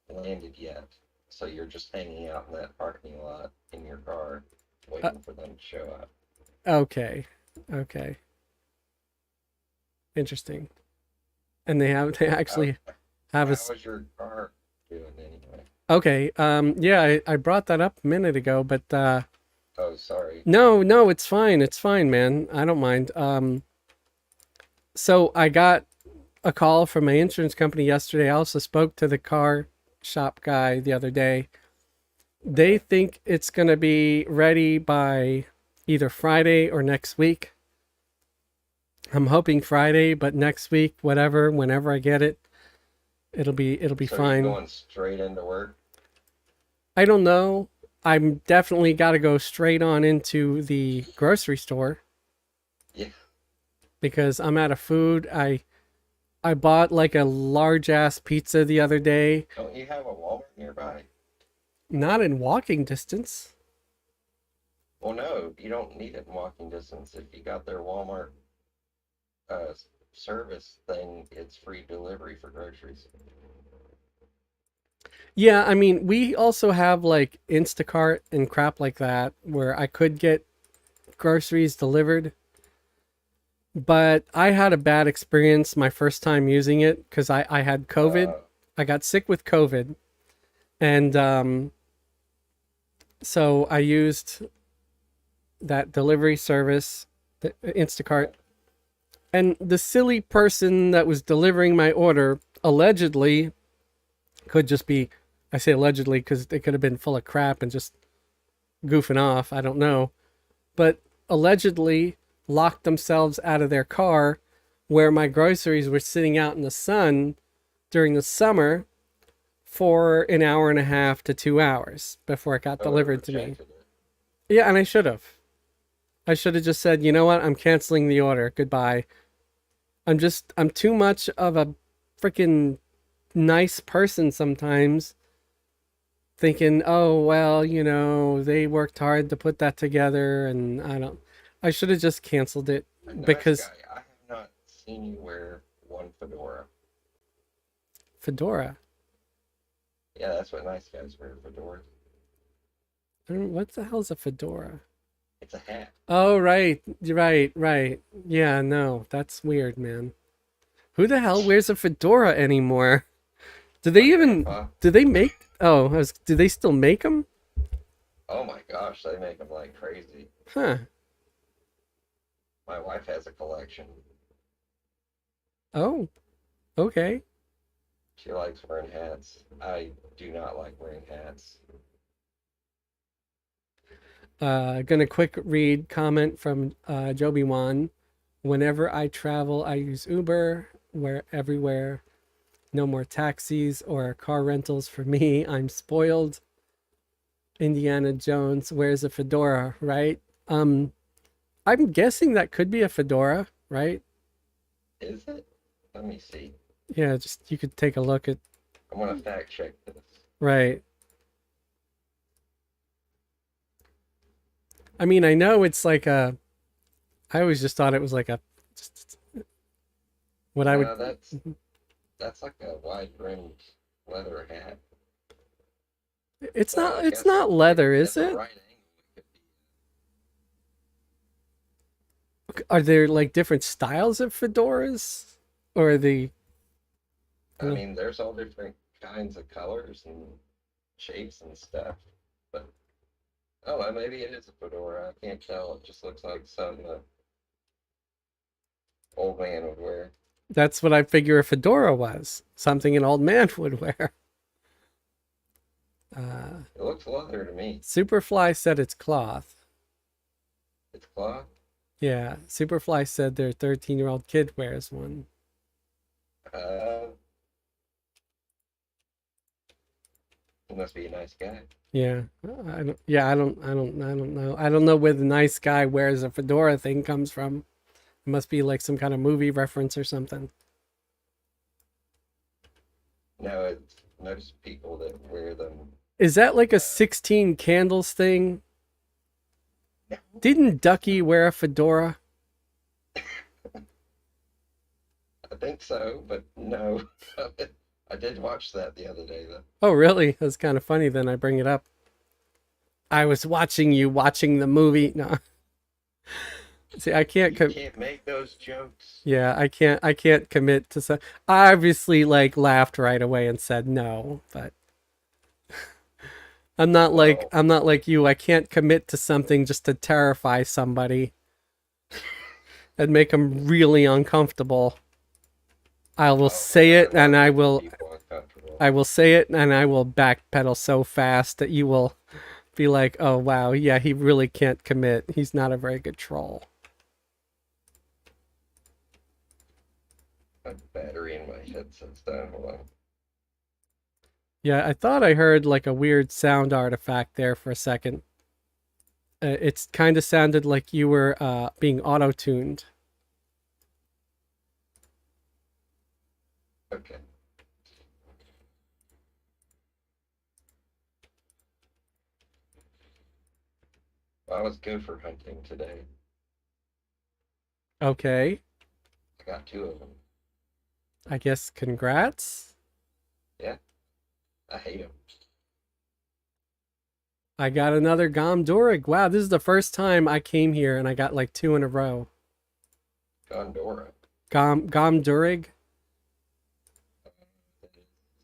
landed yet, so you're just hanging out in that parking lot in your car, uh, waiting for them to show up. okay, okay, interesting. And they How actually have how is your car doing anyway? okay. Yeah, I brought that up a minute ago, but Oh, sorry. No, no, it's fine. It's fine, man. I don't mind. So I got a call from my insurance company yesterday. I also spoke to the car shop guy the other day. They Okay. think it's going to be ready by either Friday or next week. I'm hoping Friday, but next week, whatever, whenever I get it, it'll be So are you fine. going straight into work? I don't know. I'm definitely got to go straight on into the grocery store Yeah. because I'm out of food. I bought like a large ass pizza the other day, Don't you have a Walmart nearby? not in walking distance. Well, no, you don't need it in walking distance. If you got their Walmart uh, service thing, it's free delivery for groceries. Yeah, I mean, we also have like Instacart and crap like that where I could get groceries delivered, but I had a bad experience my first time using it because I had COVID. Uh, I got sick with COVID, and so I used that delivery service, the Instacart, yeah. and the silly person that was delivering my order allegedly could just be, I say allegedly because they could have been full of crap and just goofing off. I don't know. But allegedly locked themselves out of their car where my groceries were sitting out in the sun during the summer for an hour and a half to 2 hours before it got Oh, it delivered to me. rejected it. Yeah, and I should have. I should have just said, you know what? I'm canceling the order. Goodbye. I'm too much of a freaking nice person sometimes, thinking, oh, well, they worked hard to put that together, and I should have just canceled it A nice because guy. I have not seen you wear one fedora. Fedora. Yeah, that's what nice guys wear, fedoras. What the hell's a fedora? It's a hat. Oh, right. Right, right. Yeah, no, that's weird, man. Who the hell wears a fedora anymore? Do they My even, grandpa. do they make, do they still make them? Oh my gosh, they make them like crazy. Huh. My wife has a collection. Oh, okay. She likes wearing hats. I do not like wearing hats. Gonna quick read comment from Joby Wan. Whenever I travel, I use Uber. Where everywhere, no more taxis or car rentals for me. I'm spoiled. Indiana Jones wears a fedora, right? I'm guessing that could be a fedora, right? Is it? Let me see. Yeah, just you could take a look at, I'm gonna fact check this. right. I mean, I know it's like I always just thought it was like a, just what I would. No, that's like a wide brimmed leather hat. It's So not. I It's guess not leather, at is the it? right angle it could be. Are there like different styles of fedoras, or are the? I mean, there's all different kinds of colors and shapes and stuff. But oh, well, maybe it is a fedora. I can't tell. It just looks like something an old man would wear. That's what I figure a fedora was. Something an old man would wear. Uh, It looks leather to me. Superfly said it's cloth. It's cloth. Yeah, Superfly said their 13-year-old kid wears one. Uh, he must be a nice guy. Yeah, I don't. Yeah, I don't know. I don't know where the nice guy wears a fedora thing comes from. It must be like some kind of movie reference or something. No, it's most people that wear them. Is that like a Uh, 16 candles thing? no, Didn't Ducky wear a fedora? I think so, but no. I did watch that the other day though. Oh, really? That's kind of funny. Then I bring it up. I was watching you watching the movie. No, see, I can't. You can't make those jokes. Yeah, I can't. I can't commit to. I obviously like laughed right away and said no, but Well, I'm not like you. I can't commit to something just to terrify somebody and make them really uncomfortable. I will well, say I it and love making people uncomfortable. I will say it and I will backpedal so fast that you will be like, "Oh wow, yeah, he really can't commit. He's not a very good troll." My battery in my headset's down. Hold on. Yeah, I thought I heard like a weird sound artifact there for a second. It's kind of sounded like you were being auto-tuned. Okay. Well, I was gopher hunting today. Okay, I got two of them. I guess congrats. Yeah, I hate them. I got another Gomdurig. Wow, this is the first time I came here and I got like two in a row. Gondora. Gomdurig.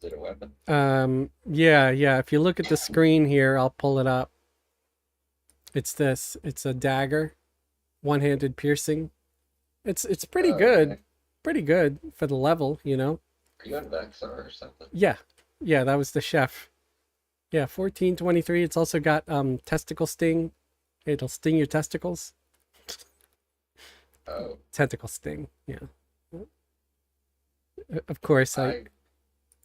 Is it a weapon? Yeah, yeah. If you look at the screen here, I'll pull it up. It's this. It's a dagger, one-handed piercing. It's pretty good. Okay. Pretty good for the level, you know. Are you on Vexar or something? Yeah. Yeah, that was the chef. Yeah, 1423. It's also got testicle sting. It'll sting your testicles. Oh, Tentacle sting. Yeah. Of course,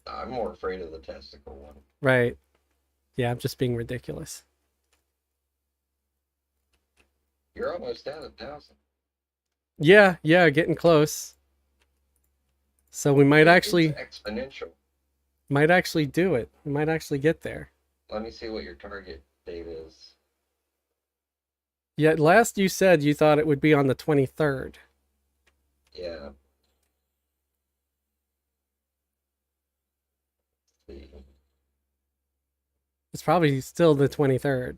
I'm more afraid of the testicle one. right. Yeah, I'm just being ridiculous. You're almost at 1,000. Yeah, yeah, getting close. So we It's exponential. might actually do it. We might actually get there. Let me see what your target date is. Yeah, last you said you thought it would be on the 23rd. Yeah. Let's see. It's probably still the 23rd.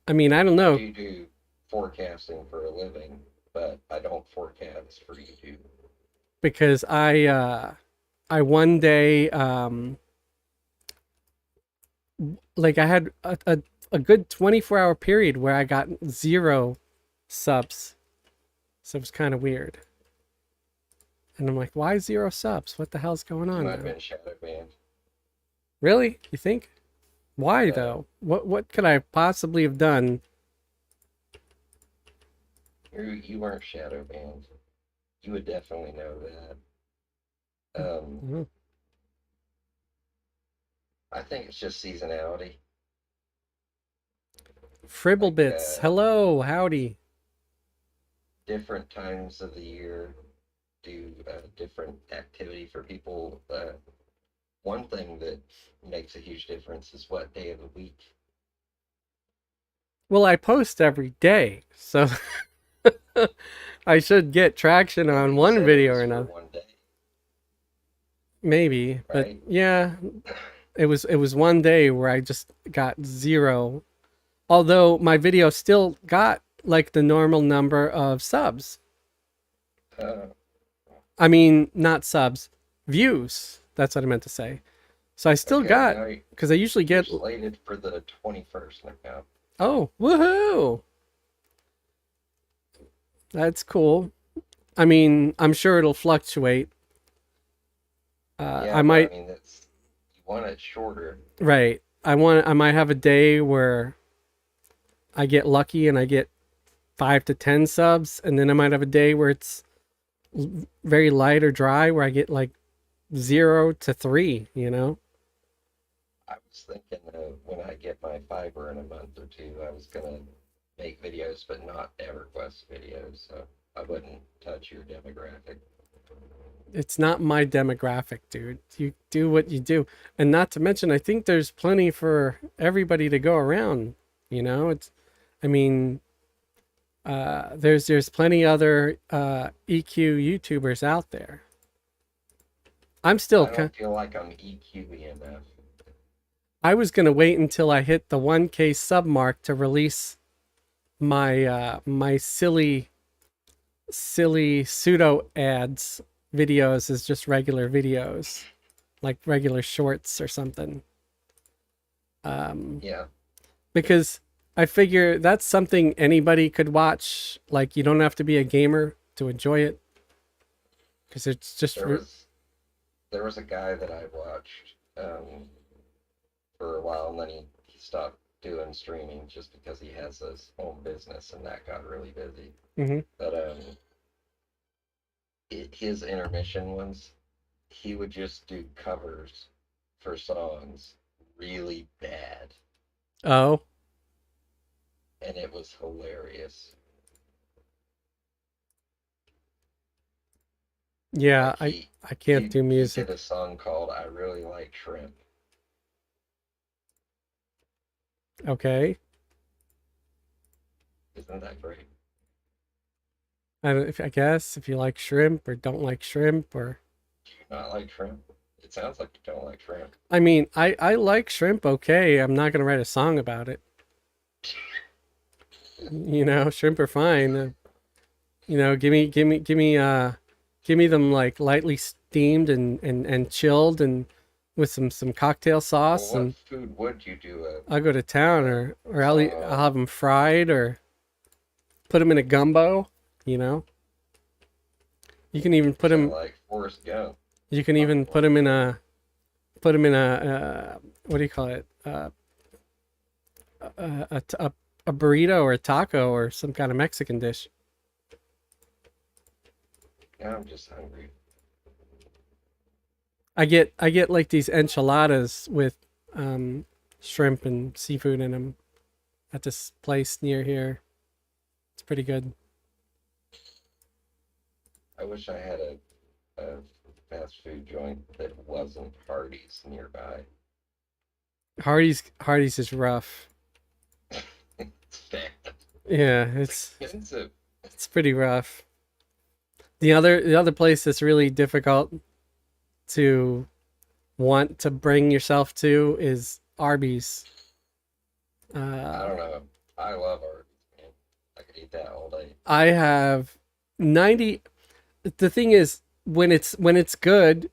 I mean, I don't know You do forecasting for a living, but I don't forecast for YouTube. because I one day like I had a good 24-hour period where I got 0 subs. So it was kind of weird. And I'm like, why 0 subs? What the hell's going You on might have now? been shadow banned. Really? You think? Why Uh, though? What could I possibly have done? you weren't shadow banned. You would definitely know that. Mhm. I think it's just seasonality. Like Fribblebits. Hello, howdy. different times of the year do different activity for people. One thing that makes a huge difference is what day of the week. Well, I post every day, so I should get traction Well, on you one said it video was or for another. one day, Maybe, but right? yeah, it was one day where I just got 0. Although my video still got like the normal number of subs. Uh, I mean, not subs, views. That's what I meant to say. So I still okay, got, now because I usually you're get, slated for the 21st now. oh, woohoo! That's cool. I mean, I'm sure it'll fluctuate. I Yeah, but I might, mean, you want it shorter. right. I might have a day where I get lucky and I get 5 to 10 subs, and then I might have a day where it's very light or dry where I get like 0 to 3, you know? I was thinking when I get my fiber in a month or two, I was gonna make videos, but not Everquest videos, so I wouldn't touch your demographic. It's not my demographic, dude. You do what you do. And not to mention, I think there's plenty for everybody to go around, you know? I mean, there's plenty other EQ YouTubers out there. I'm still I kind don't feel like I'm EQy enough. I was gonna wait until I hit the 1K sub mark to release my silly pseudo ads videos as just regular videos, like regular shorts or something. Yeah. Because I figure that's something anybody could watch. Like, you don't have to be a gamer to enjoy it because it's just There was there was a guy that I watched for a while, and then he stopped doing streaming just because he has his own business, and that got really busy. Mhm. But his intermission ones, he would just do covers for songs really bad, Oh, and it was hilarious. yeah, Like I can't do he did music. a song called "I Really Like Shrimp." Okay. Isn't that great? I don't, if I guess if you like shrimp or don't like shrimp or Do you not like shrimp? It sounds like you don't like shrimp. I mean, I like shrimp okay. I'm not going to write a song about it. You know, shrimp are fine. You know, give me them like lightly steamed and chilled and with some cocktail Well, sauce, what and food would you do I'll go to town, a or song I'll on? have them fried or put them in a gumbo. You know, you can even You put sound them. like Forrest Gump. You can Talking even about gumbo. put them in what do you call it? A burrito or a taco or some kind of Mexican dish. Now I'm just hungry. I get like these enchiladas with um, shrimp and seafood in them at this place near here. It's pretty good. I wish I had a fast food joint that wasn't Hardee's nearby. Hardee's is rough. It's bad. Yeah, It's expensive. it's pretty rough. The other place that's really difficult to want to bring yourself to is Arby's. I Uh, don't know. I love Hardee's, man. I could eat that all day. I have 90. The thing is, when it's good,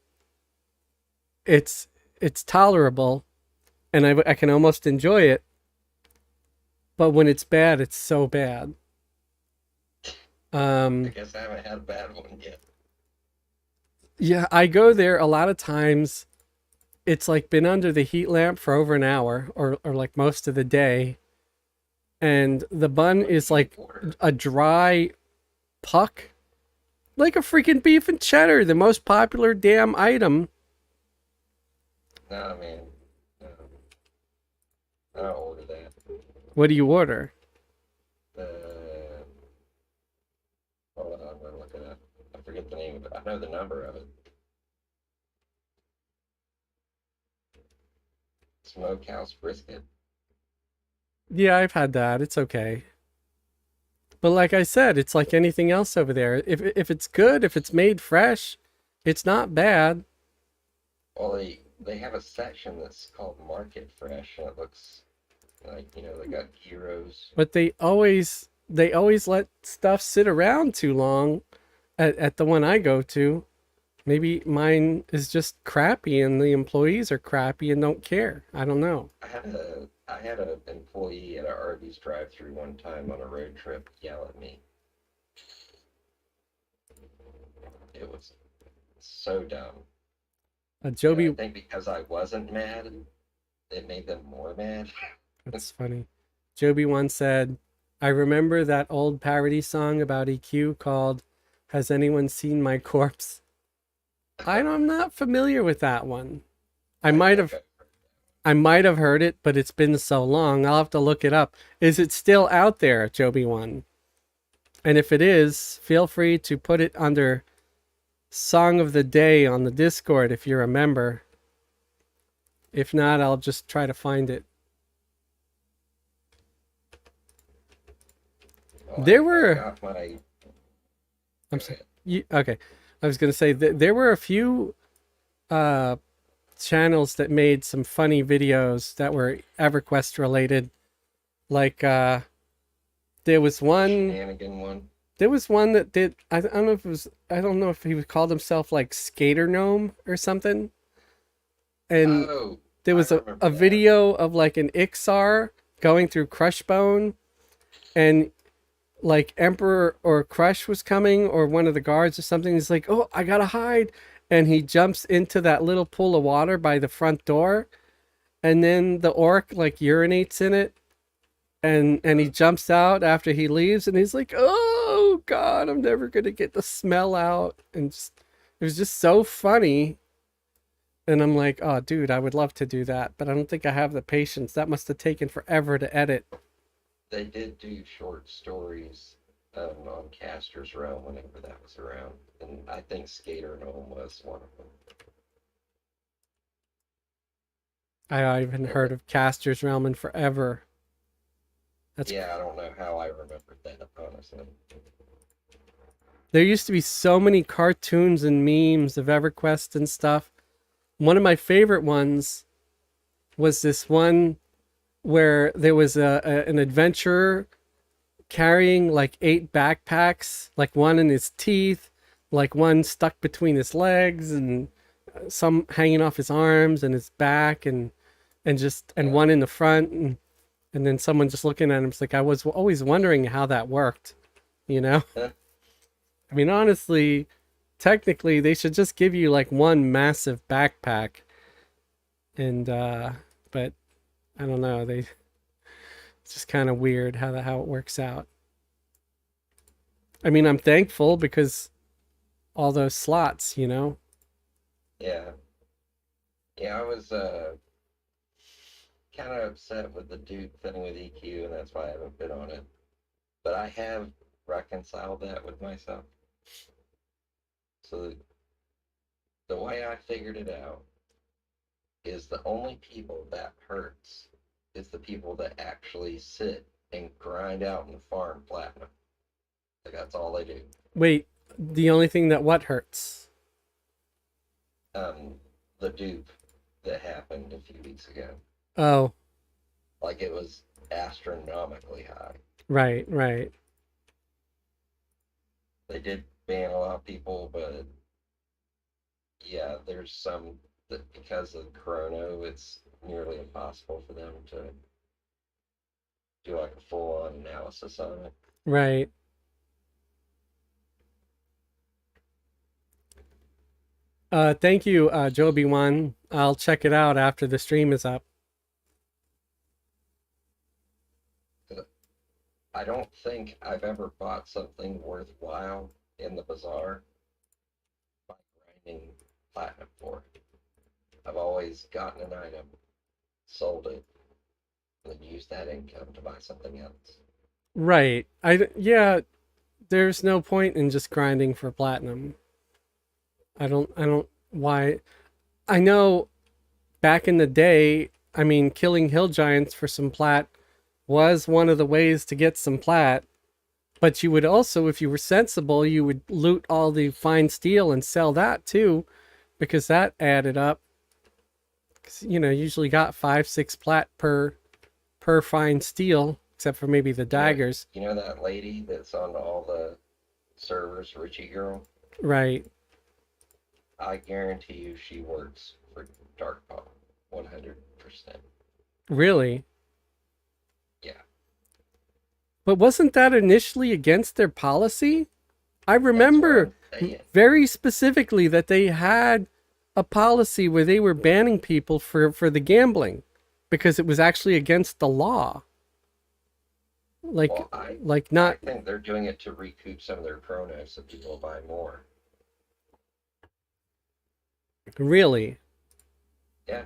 it's it's tolerable, and I can almost enjoy it. But when it's bad, it's so bad. I Um, guess I haven't had a bad one yet. yeah, I go there a lot of times. It's like been under the heat lamp for over an hour, or like most of the day, and the bun What is did you like order? a dry puck, like a freaking beef and cheddar, the most popular damn item. Nah, man. No, I don't order that. What do you order? Uh, Hold on, I'm gonna look it up. I forget the name of it. I know the number of it. Smokehouse brisket. Yeah, I've had that. It's okay. But like I said, it's like anything else over there. If it's good, if it's made fresh, it's not bad. Well, they have a section that's called Market Fresh, and it looks like they got gyros. But they always let stuff sit around too long at the one I go to. Maybe mine is just crappy and the employees are crappy and don't care. I don't know. I had an employee at a Arby's drive-through one time on a road trip yell at me. It was so dumb. And I Joby, think because I wasn't mad, it made them more mad. that's funny. Joby once said, I remember that old parody song about EQ called Has Anyone Seen My Corpse? I'm not familiar with that one. I I might think have I might have heard it, but it's been so long. I'll have to look it up. Is it still out there, Joby One? And if it is, feel free to put it under Song of the Day on the Discord if you remember. If not, I'll just try to find it. well, There I were got my. I'm Go sorry. ahead. Okay. I was going to say that there were a few uh channels that made some funny videos that were EverQuest related. Like there was The one shenanigan one. there was one that did I don't know if it was I don't know if he called himself like Skater Gnome or something. And Oh, there I was a remember that. video of like an Ixar going through Crushbone, and like Emperor or Crush was coming, or one of the guards or something. He's like, "Oh, I gotta hide," and he jumps into that little pool of water by the front door, and then the orc like urinates in it, and he Uh, jumps out after he leaves, and he's like, "Oh God, I'm never gonna get the smell out," and just, it was just so funny. And I'm like, "Oh, dude, I would love to do that, but I don't think I have the patience. That must have taken forever to edit." they did do short stories on Caster's Realm whenever that was around, and I think Skater Gnome was one of them. I haven't And heard of Caster's Realm in forever. That's yeah, I don't know how I remembered that, honestly. There used to be so many cartoons and memes of EverQuest and stuff. One of my favorite ones was this one where there was an adventurer carrying like 8 backpacks, like one in his teeth, like one stuck between his legs, and some hanging off his arms and his back, and Yeah. one in the front, and then someone just looking at him. It's like, I was always wondering how that worked, you know? I mean, honestly, technically, they should just give you like one massive backpack, and but I don't know. It's just kind of weird how it works out. I mean, I'm thankful because all those slots, you know. Yeah. Yeah, I was kind of upset with the Duke thing with EQ, and that's why I haven't been on it. But I have reconciled that with myself. So the way I figured it out is the only people that hurts is the people that actually sit and grind out and farm platinum. Like that's all they do. Wait, the only thing that what hurts? The dupe that happened a few weeks ago, Oh, like it was astronomically high. right, right, They did ban a lot of people, but yeah, there's some that because of Chrono, it's nearly impossible for them to do like a full on analysis on it. right. Thank you, Joby One. I'll check it out after the stream is up. I don't think I've ever bought something worthwhile in the bazaar by grinding platinum for it. I've always gotten an item, sold it, and then used that income to buy something else. Right. Yeah. There's no point in just grinding for platinum. I don't why. I know back in the day, I mean, killing hill giants for some plat was one of the ways to get some plat. But you would also, if you were sensible, you would loot all the fine steel and sell that too, because that added up. 'Cause, usually got 5, 6 plat per fine steel, except for maybe the You know, daggers. you know that lady that's on all the servers, Richie Girl? Right. I guarantee you she works for Dark Paw, 100%. Really. Yeah, But wasn't that initially against their policy? I that's what remember I'm saying. very specifically that they had a policy where they were banning people for the gambling because it was actually against the law. Like Well, I like I not think they're doing it to recoup some of their chronos so people will buy more. really. Yeah,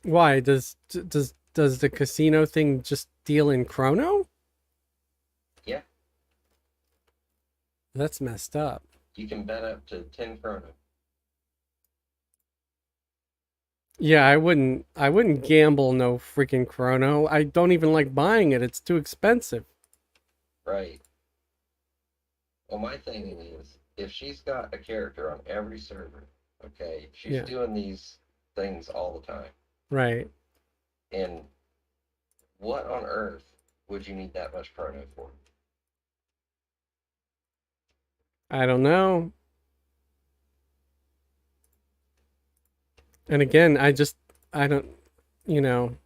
Why does the casino thing just deal in chrono? yeah. That's messed up. You can bet up to 10 chrono. Yeah, I wouldn't gamble no freaking chrono. I don't even like buying it. It's too expensive. Right. Well, my thing is, if she's got a character on every server, okay, she's Yeah, doing these things all the time. right. And what on earth would you need that much chrono for? I don't know. And again, I don't, you know,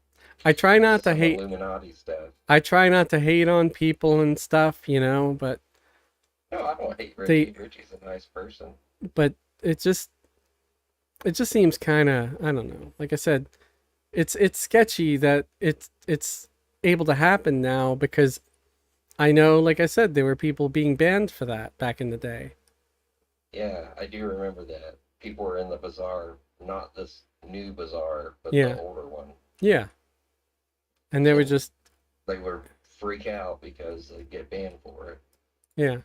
I try This not is to some hate. Illuminati stuff. I try not to hate on people and stuff, but No, I don't hate they, Richie. Richie's a nice person. but it just, it just seems kind of, I don't know. Like I said, it's sketchy that it's able to happen now because I know, like I said, there were people being banned for that back in the day. Yeah, I do remember that. People were in the bazaar, not this new bazaar, but the Yeah, older one. yeah, and they were And just, they would freak out because they get banned for it. yeah,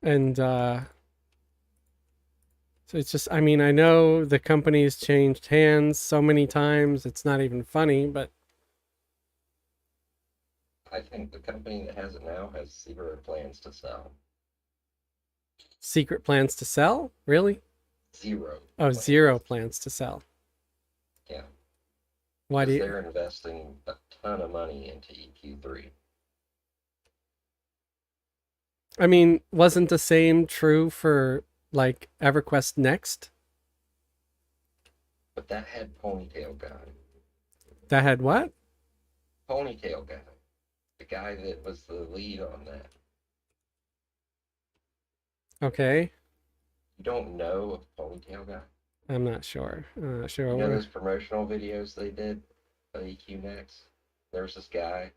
and so it's just, I mean, I know the company's changed hands so many times, it's not even funny, but I think the company that has it now has zero plans to sell. secret plans to sell? Really? Zero Oh, zero plans. plans to sell. Yeah, Why do because you? they're investing a ton of money into EQ3. I mean, wasn't the same true for like EverQuest Next? But that had Ponytail Guy. That had what? Ponytail Guy. The guy that was the lead on that. Okay, You don't know of Ponytail Guy? I'm not sure. I'm not You know sure. those promotional videos they did of EQ Next? There's this guy.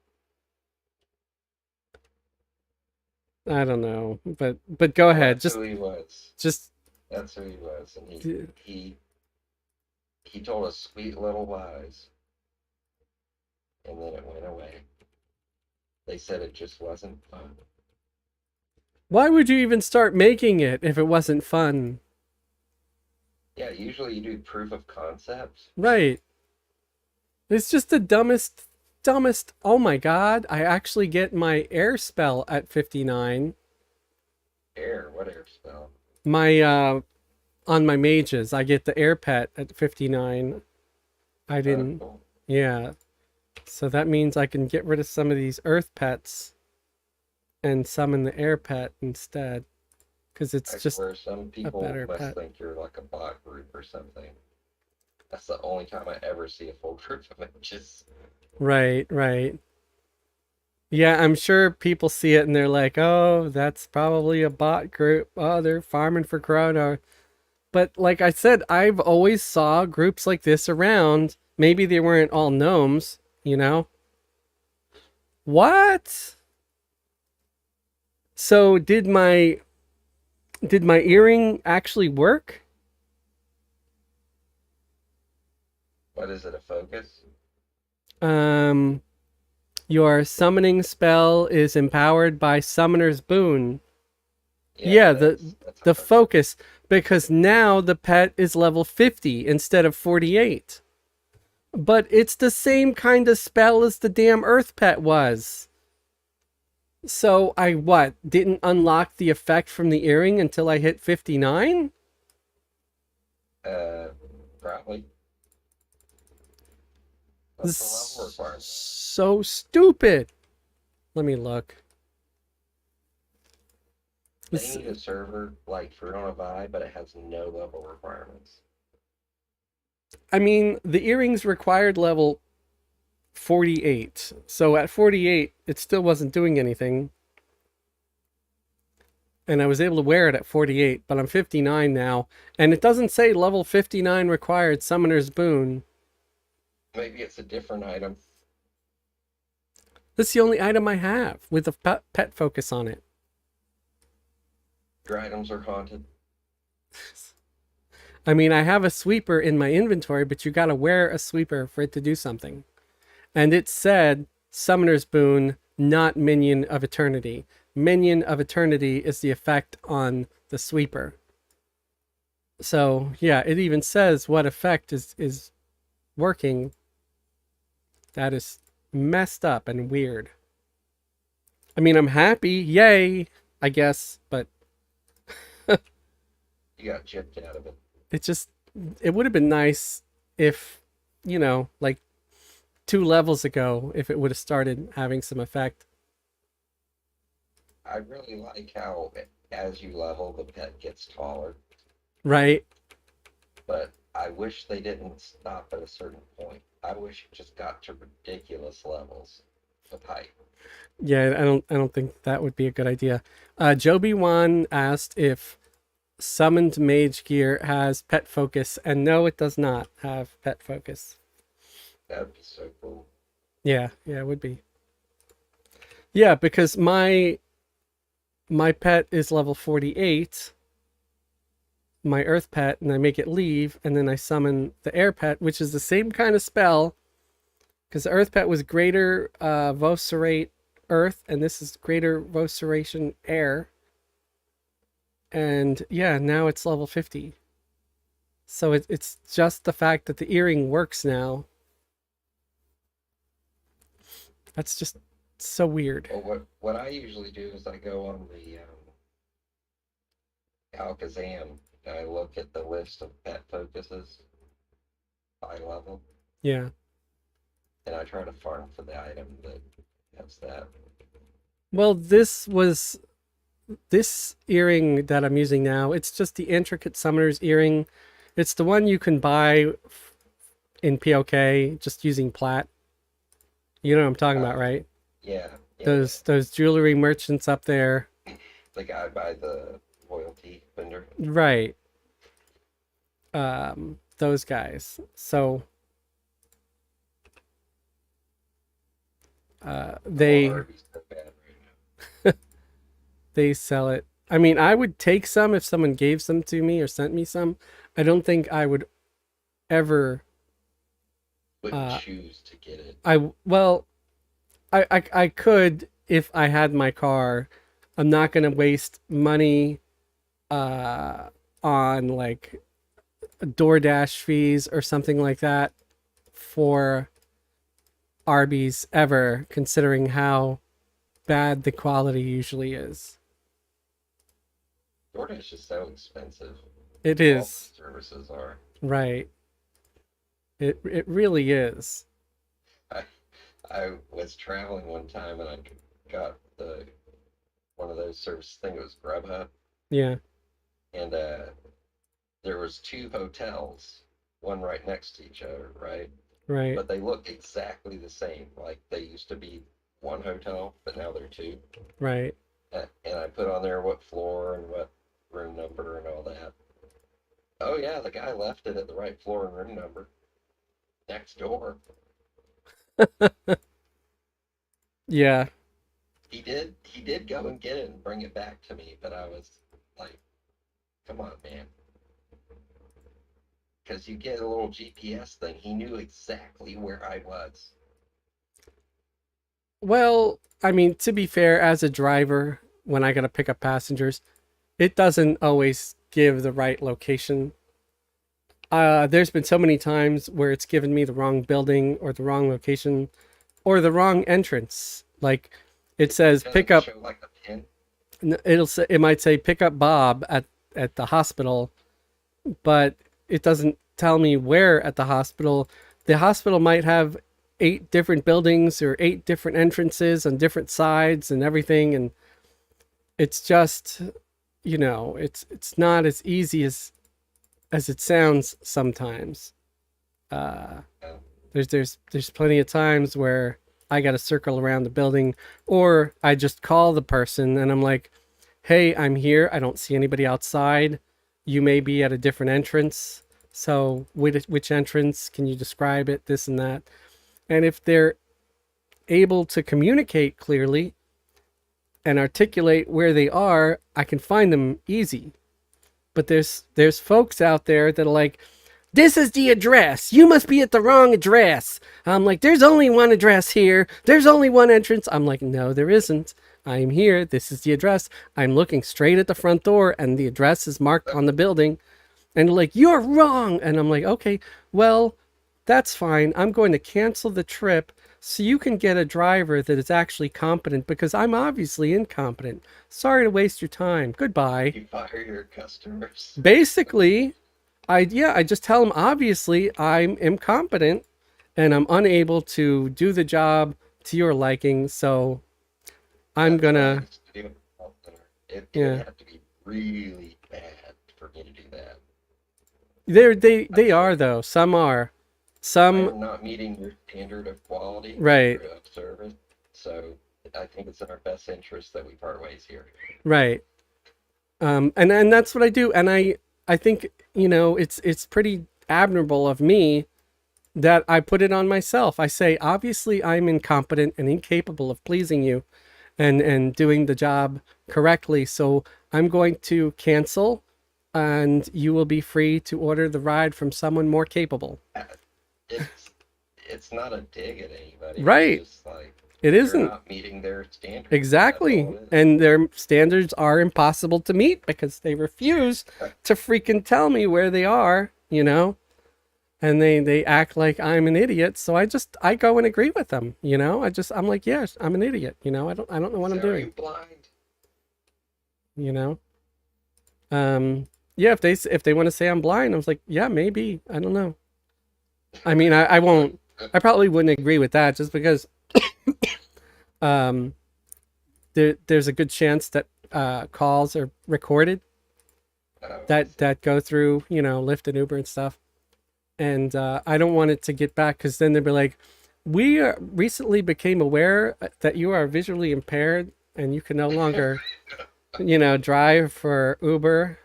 I don't know, but go Well, ahead. that's Just who he was. just That's who he was, and he told us sweet little lies, and then it went away. They said it just wasn't fun. why would you even start making it if it wasn't fun? Yeah, usually you do proof of concept. Right. It's just the dumbest. Oh my god, I actually get my air spell at 59. Air, what air spell? My on my mages, I get the air pet at 59. I Oh, didn't. cool. Yeah. So that means I can get rid of some of these earth pets and summon the air pet instead because it's I just swear some a people better must pet. think you're like a bot group or something. That's the only time I ever see a full group of images. Right, right. Yeah, I'm sure people see it and they're like, "Oh, that's probably a bot group. Oh, they're farming for Corona." But like I said, I've always saw groups like this around. Maybe they weren't all gnomes, you know? What? So did my earring actually work? What is it, a focus? Um your summoning spell is empowered by Summoner's Boon. Yeah, Yeah, that's a the focus. focus because now the pet is level 50 instead of 48. But it's the same kind of spell as the damn earth pet was. So I what? Didn't unlock the effect from the earring until I hit 59? Uh, Probably. What's the level This requirement? so stupid. Let me look. They This, need a server like Corona Vibe, but it has no level requirements. I mean, the earrings required level 48. So at 48, it still wasn't doing anything. And I was able to wear it at 48, but I'm 59 now. And it doesn't say level 59 required Summoner's Boon. Maybe it's a different item. This is the only item I have with a pet focus on it. Your items are haunted. I mean, I have a sweeper in my inventory, but you gotta wear a sweeper for it to do something. And it said Summoner's Boon, not Minion of Eternity. Minion of Eternity is the effect on the sweeper. So yeah, it even says what effect is working. That is messed up and weird. I mean, I'm happy, yay, I guess, but You got gypped out of it. it just it would have been nice if, like 2 levels ago, if it would have started having some effect. I really like how as you level, the pet gets taller. Right? But I wish they didn't stop at a certain point. I wish it just got to ridiculous levels of height. Yeah, I don't think that would be a good idea. Joby Wan asked if summoned mage gear has pet focus, and no, it does not have pet focus. That'd be so cool. Yeah, yeah, it would be. Yeah, because my pet is level 48, my earth pet, and I make it leave, and then I summon the air pet, which is the same kind of spell, because the earth pet was greater Vocerate earth, and this is greater Voceration air. And yeah, now it's level 50. So it's just the fact that the earring works now. That's just so weird. Well, what I usually do is I go on the Alakazam and I look at the list of pet focuses by level, Yeah. and I try to farm for the item that has that. Well, this earring that I'm using now. It's just the intricate summoner's earring. It's the one you can buy in POK just using plat. You know what I'm talking about, Uh, right? yeah, yeah, yeah. Those jewelry merchants up there. The guy by the royalty vendor. Right. Those guys. So I'm on they Arby's so bad right they sell it. I mean, I would take some if someone gave some to me or sent me some. I don't think I would ever now. Wouldn't uh choose to get it. I well, I could if I had my car. I'm not going to waste money uh on like DoorDash fees or something like that for Arby's ever, considering how bad the quality usually is. DoorDash is so expensive. It All is, the services are. right. It really is. I I was traveling one time and I got the one of those services. I think it was Grubhub, Yeah, and there was two hotels, one right next to each other, right? right, But they look exactly the same. Like they used to be one hotel, but now they're two. right. And I put on there what floor and what room number and all that. Oh yeah, the guy left it at the right floor and room number next door. Yeah. He did go and get it and bring it back to me, but I was like, come on, man. Because you get a little GPS thing. He knew exactly where I was. Well, I mean, to be fair, as a driver, when I gotta pick up passengers, it doesn't always give the right location. There's been so many times where it's given me the wrong building or the wrong location or the wrong entrance. Like it says Doesn't pick it up. show like a pin? It might say pick up Bob at the hospital, but it doesn't tell me where at the hospital. The hospital might have 8 different buildings or 8 different entrances on different sides and everything, and it's just, it's not as easy as it sounds sometimes. Uh, No. there's plenty of times where I got to circle around the building, or I just call the person and I'm like, "Hey, I'm here. I don't see anybody outside. You may be at a different entrance. So which entrance? Can you describe it? This and that." And if they're able to communicate clearly and articulate where they are, I can find them easy. But there's folks out there that are like, this is the address. You must be at the wrong address. I'm like, there's only one address here. There's only one entrance. I'm like, no, there isn't. I'm here. This is the address. I'm looking straight at the front door and the address is marked on the building. And they're like, you're wrong. And I'm like, okay, well, that's fine. I'm going to cancel the trip so you can get a driver that is actually competent because I'm obviously incompetent. Sorry to waste your time. Goodbye. You fire your customers. Basically, I just tell them obviously I'm incompetent and I'm unable to do the job to your liking, so I'm That's what I gonna used to do. It would yeah. have to be really bad for me to do that. I They are say though. Some are. I Some am not meeting your standard of quality right, or of service, so I think it's in our best interest that we part ways here. right. And that's what I do. And I think it's pretty admirable of me that I put it on myself. I say obviously I'm incompetent and incapable of pleasing you, and doing the job correctly. So I'm going to cancel, and you will be free to order the ride from someone more capable. Uh, It's it's not a dig at anybody. It's Right. just like It you're isn't. not meeting their standards. That's all Exactly. it is. And their standards are impossible to meet because they refuse to freaking tell me where they are. And they act like I'm an idiot. So I go and agree with them. I'm like, yes, I'm an idiot. I don't know what I'm So are doing, you blind? you know. Yeah, if they want to say I'm blind, I was like, yeah, maybe. I don't know. I mean, I won't. I probably wouldn't agree with that just because um there's a good chance that calls are recorded Oh, I that see. go through Lyft and Uber and stuff, and I don't want it to get back because then they'll be like, we recently became aware that you are visually impaired and you can no longer drive for Uber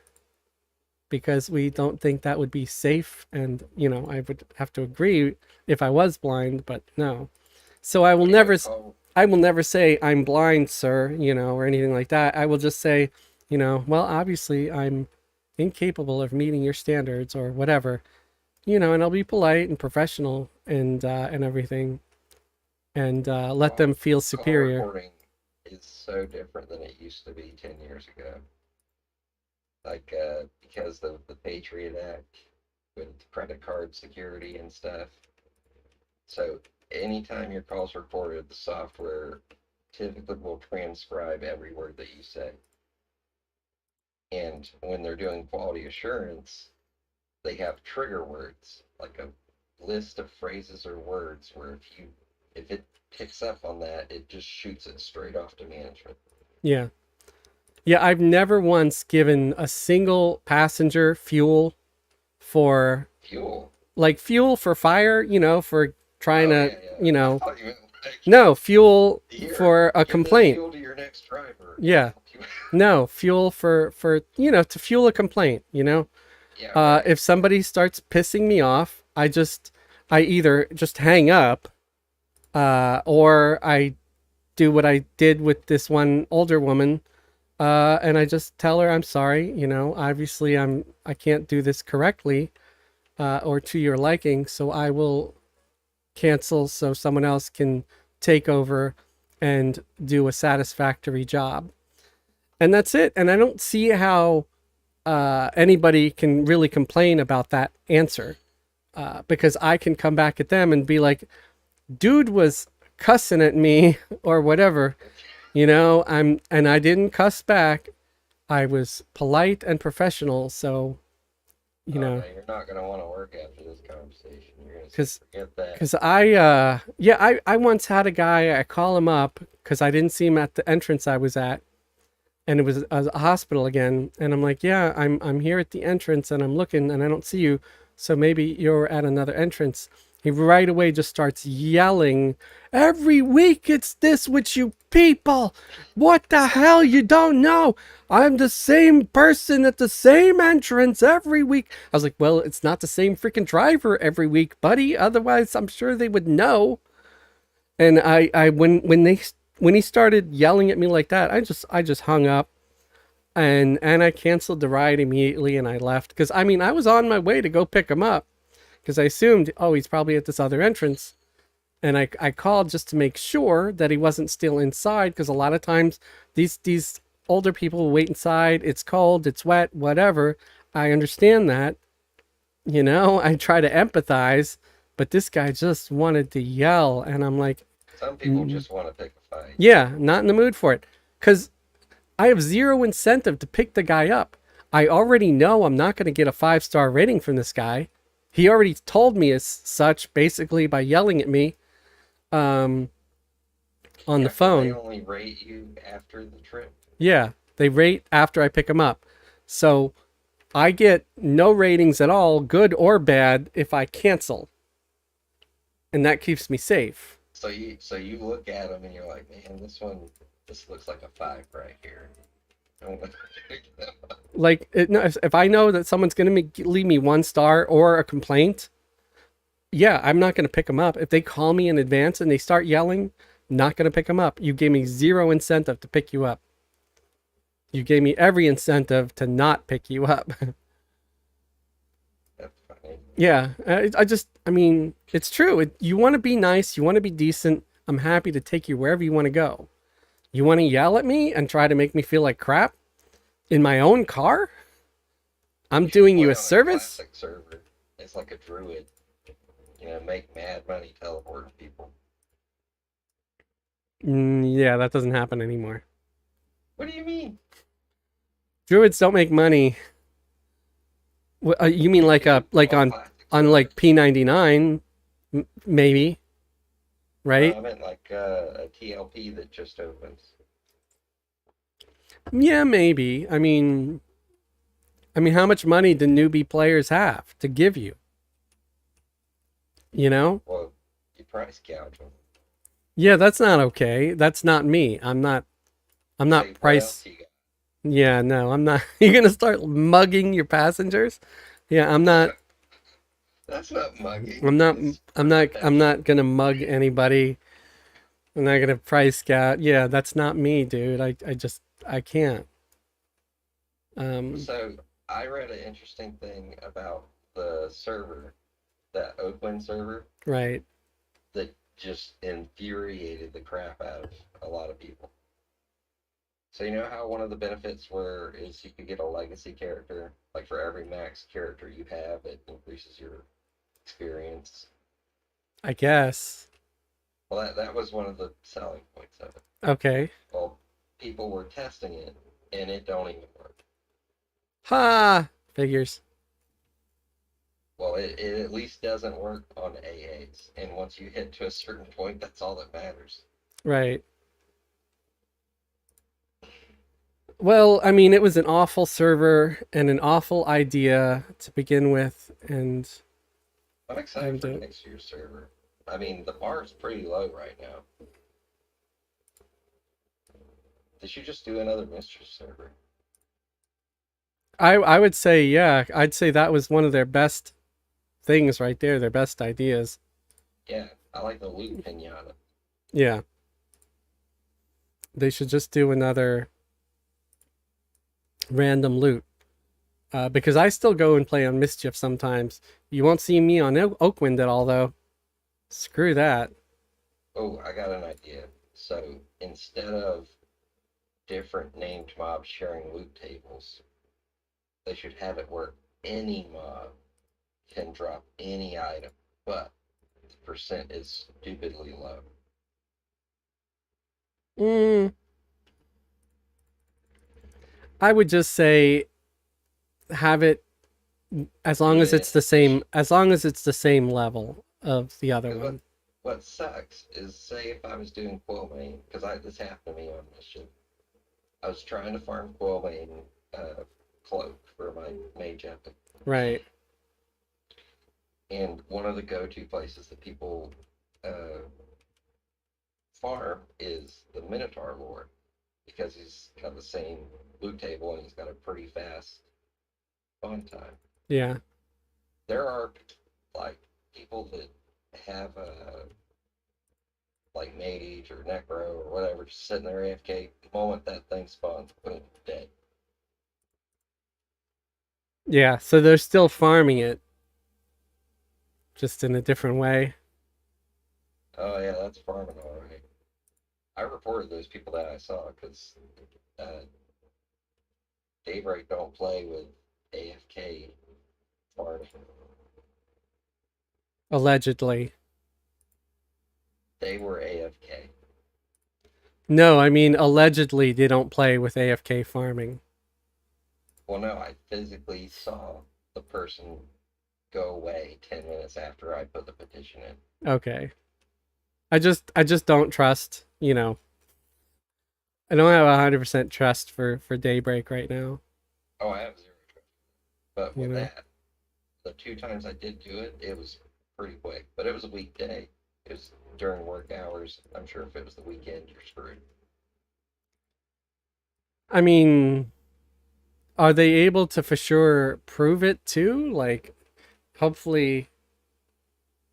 because we don't think that would be safe. And I would have to agree if I was blind, but no. So What do you have I will never say I'm blind, sir, or anything like that. I will just say, well, obviously I'm incapable of meeting your standards or whatever, and I'll be polite and professional and everything, and let them feel call superior. recording is so different than it used to be 10 years ago. Like, because of the Patriot Act with credit card security and stuff. So, anytime your call's recorded, the software typically will transcribe every word that you say. And when they're doing quality assurance, they have trigger words, like a list of phrases or words where if it picks up on that, it just shoots it straight off to management. Yeah. Yeah, I've never once given a single passenger fuel for Fuel. like fuel for fire, for trying Oh to, yeah, yeah. you I know, thought you meant like, no, fuel here, for a give this complaint. fuel to your next driver. Yeah. No, fuel for to fuel a complaint. Yeah, right. If somebody starts pissing me off, I either just hang up, or I do what I did with this one older woman, and I just tell her I'm sorry. Obviously I can't do this correctly, or to your liking, so I will cancel so someone else can take over and do a satisfactory job. And that's it. And I don't see how anybody can really complain about that answer, because I can come back at them and be like, dude was cussing at me or whatever. And I didn't cuss back. I was polite and professional. So, you Oh know, man, you're not gonna want to work after this conversation. You're gonna say, because forget that. Cause yeah, I once had a guy. I call him up because I didn't see him at the entrance I was at, and it was a hospital again. And I'm like, yeah, I'm here at the entrance, and I'm looking, and I don't see you. So maybe you're at another entrance. He right away just starts yelling, every week it's this with you people. What the hell? You don't know. I'm the same person at the same entrance every week. I was like, well, it's not the same freaking driver every week, buddy. Otherwise, I'm sure they would know. And when he started yelling at me like that, I just hung up, and I canceled the ride immediately, and I left because I mean I was on my way to go pick him up because I assumed, oh, he's probably at this other entrance. And I called just to make sure that he wasn't still inside, because a lot of times these older people wait inside. It's cold, it's wet, whatever. I understand that. I try to empathize, but this guy just wanted to yell, and I'm like, Some people just want to pick a fight. yeah, not in the mood for it, because I have zero incentive to pick the guy up. I already know I'm not going to get a 5-star rating from this guy. He already told me as such, basically by yelling at me, um, on Yeah, the because they phone. only rate you after the trip. Yeah. They rate after I pick them up. So I get no ratings at all, good or bad, if I cancel. And that keeps me safe. So you look at them and you're like, man, this looks like a five right here. I don't want to pick them up. Like, no, if I know that someone's going to leave me 1 star or a complaint, yeah, I'm not going to pick them up. If they call me in advance and they start yelling, not going to pick them up. You gave me zero incentive to pick you up. You gave me every incentive to not pick you up. That's funny. Yeah, I mean, it's true. You want to be nice, you want to be decent. I'm happy to take you wherever you want to go. You want to yell at me and try to make me feel like crap in my own car? I'm You should doing play you on a a service? classic server. It's like a druid. Make mad money teleporting people. Yeah, that doesn't happen anymore. What do you mean? Druids don't make money. You mean They like do like on on classic like servers. P99, maybe, No, right? I meant like a TLP that just opens. Yeah, maybe. I mean, how much money do newbie players have to give you? You know? Well, you price gouge them. Yeah, that's not okay. That's not me. I'm So not what else price. you got? Yeah, no, I'm not. You're gonna start mugging your passengers? Yeah, I'm not. That's not I'm mugging. not. It's I'm for not. I'm protection. not gonna mug anybody. I'm not gonna price scout. Yeah, that's not me, dude. I can't. Um, So I read an interesting thing about the server, that Oakland server, right. that just infuriated the crap out of a lot of people. So you know how one of the benefits were is you could get a legacy character, like for every max character you have, it increases your experience. I guess. Well, that was one of the selling points of it. Okay. Well, people were testing it, and it don't even work. Ha. Figures. Well, it at least doesn't work on AAs, and once you hit to a certain point, that's all that matters. Right. Well, I mean, it was an awful server and an awful idea to begin with, and I'm excited I'm for doing. next year's server. I mean, the bar is pretty low right now. They should just do another Mistress server. I would say, yeah, I'd say that was one of their best things right there. Their best ideas. Yeah, I like the loot pinata. Yeah, they should just do another random loot. Because I still go and play on Mischief sometimes. You won't see me on Oakwind at all, though. Screw that. Oh, I got an idea. So instead of different named mobs sharing loot tables, they should have it where any mob can drop any item, but the percent is stupidly low. Mm, I would just say have it as long as it's Limit the the same. As long as it's the same level of the other because one. what sucks is, say if I was doing Quillmane, because I this happened to me on Mission. I was trying to farm Quillmane cloak for my mage epic, Right. and one of the go-to places that people uh, farm is the Minotaur Lord because he's got the same loot table and he's got a pretty fast spawn time. Yeah. There are like people that have like mage or necro or whatever just sitting there AFK. The moment that thing spawns, boom, dead. Yeah. So they're still farming it, just in a different way. Oh yeah, that's farming all right. I reported those people that I saw because uh, Daybreak don't play with AFK farming. Allegedly. They were AFK. No, I mean allegedly they don't play with AFK farming. Well, no, I physically saw the person go away 10 minutes after I put the petition in. Okay. I just don't trust, I don't have 100% trust for Daybreak right now. Oh, I have zero trust. But You with know, that, the two times I did do it, it was pretty quick. But it was a weekday. It was during work hours. I'm sure if it was the weekend, you're screwed. I mean, are they able to for sure prove it too? Like, hopefully,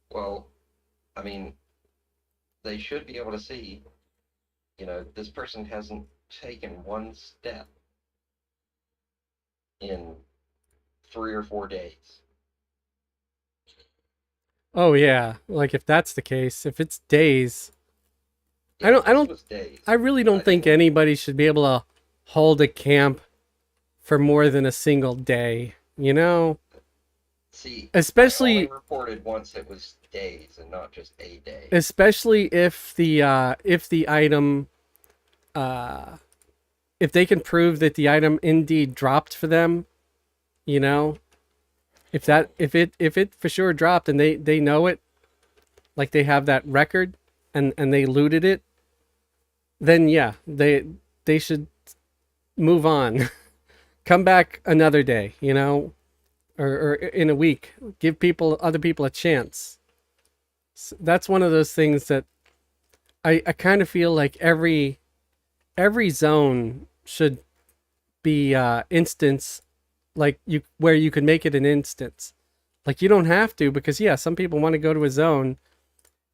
Well, I mean, they should be able to see, this person hasn't taken one step in 3 or 4 days. oh yeah, like if that's the case, if it's days, I Yeah, don't, I this don't, was I days. really I don't think didn't anybody should be able to hold a camp for more than a single day. You know, see. I only especially reported once it was days and not just a day. especially if the item uh if they can prove that the item indeed dropped for them, you know, if it for sure dropped and they know it, like they have that record and they looted it, then yeah, they should move on. Come back another day, you know, or in a week. Give people other people a chance. That's one of those things that I kind of feel like every zone should be instance, like you where you can make it an instance. Like you don't have to, because yeah, some people want to go to a zone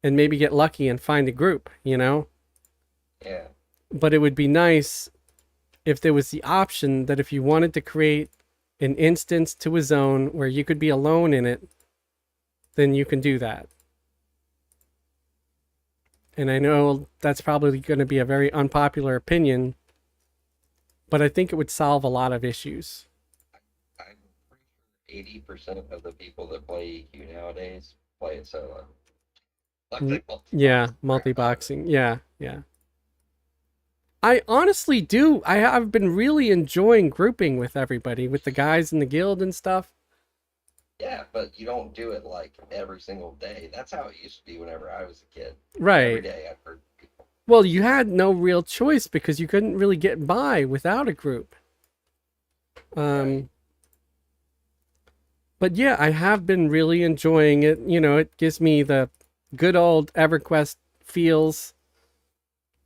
and maybe get lucky and find a group, you know? Yeah. But it would be nice if there was the option that if you wanted to create an instance to a zone where you could be alone in it, then you can do that. And I know that's probably going to be a very unpopular opinion, but I think it would solve a lot of issues. I'm pretty sure 80% of the people that play EQ nowadays play it solo. Like they Yeah, multi-box the crap out of it. multi-boxing. Yeah, yeah. I honestly do. I have been really enjoying grouping with everybody, with the guys in the guild and stuff. Yeah, but you don't do it like every single day. That's how it used to be whenever I was a kid. Every Right. day I've heard people. Well, you had no real choice because you couldn't really get by without a group. Right. Um, but yeah, I have been really enjoying it. You know, it gives me the good old EverQuest feels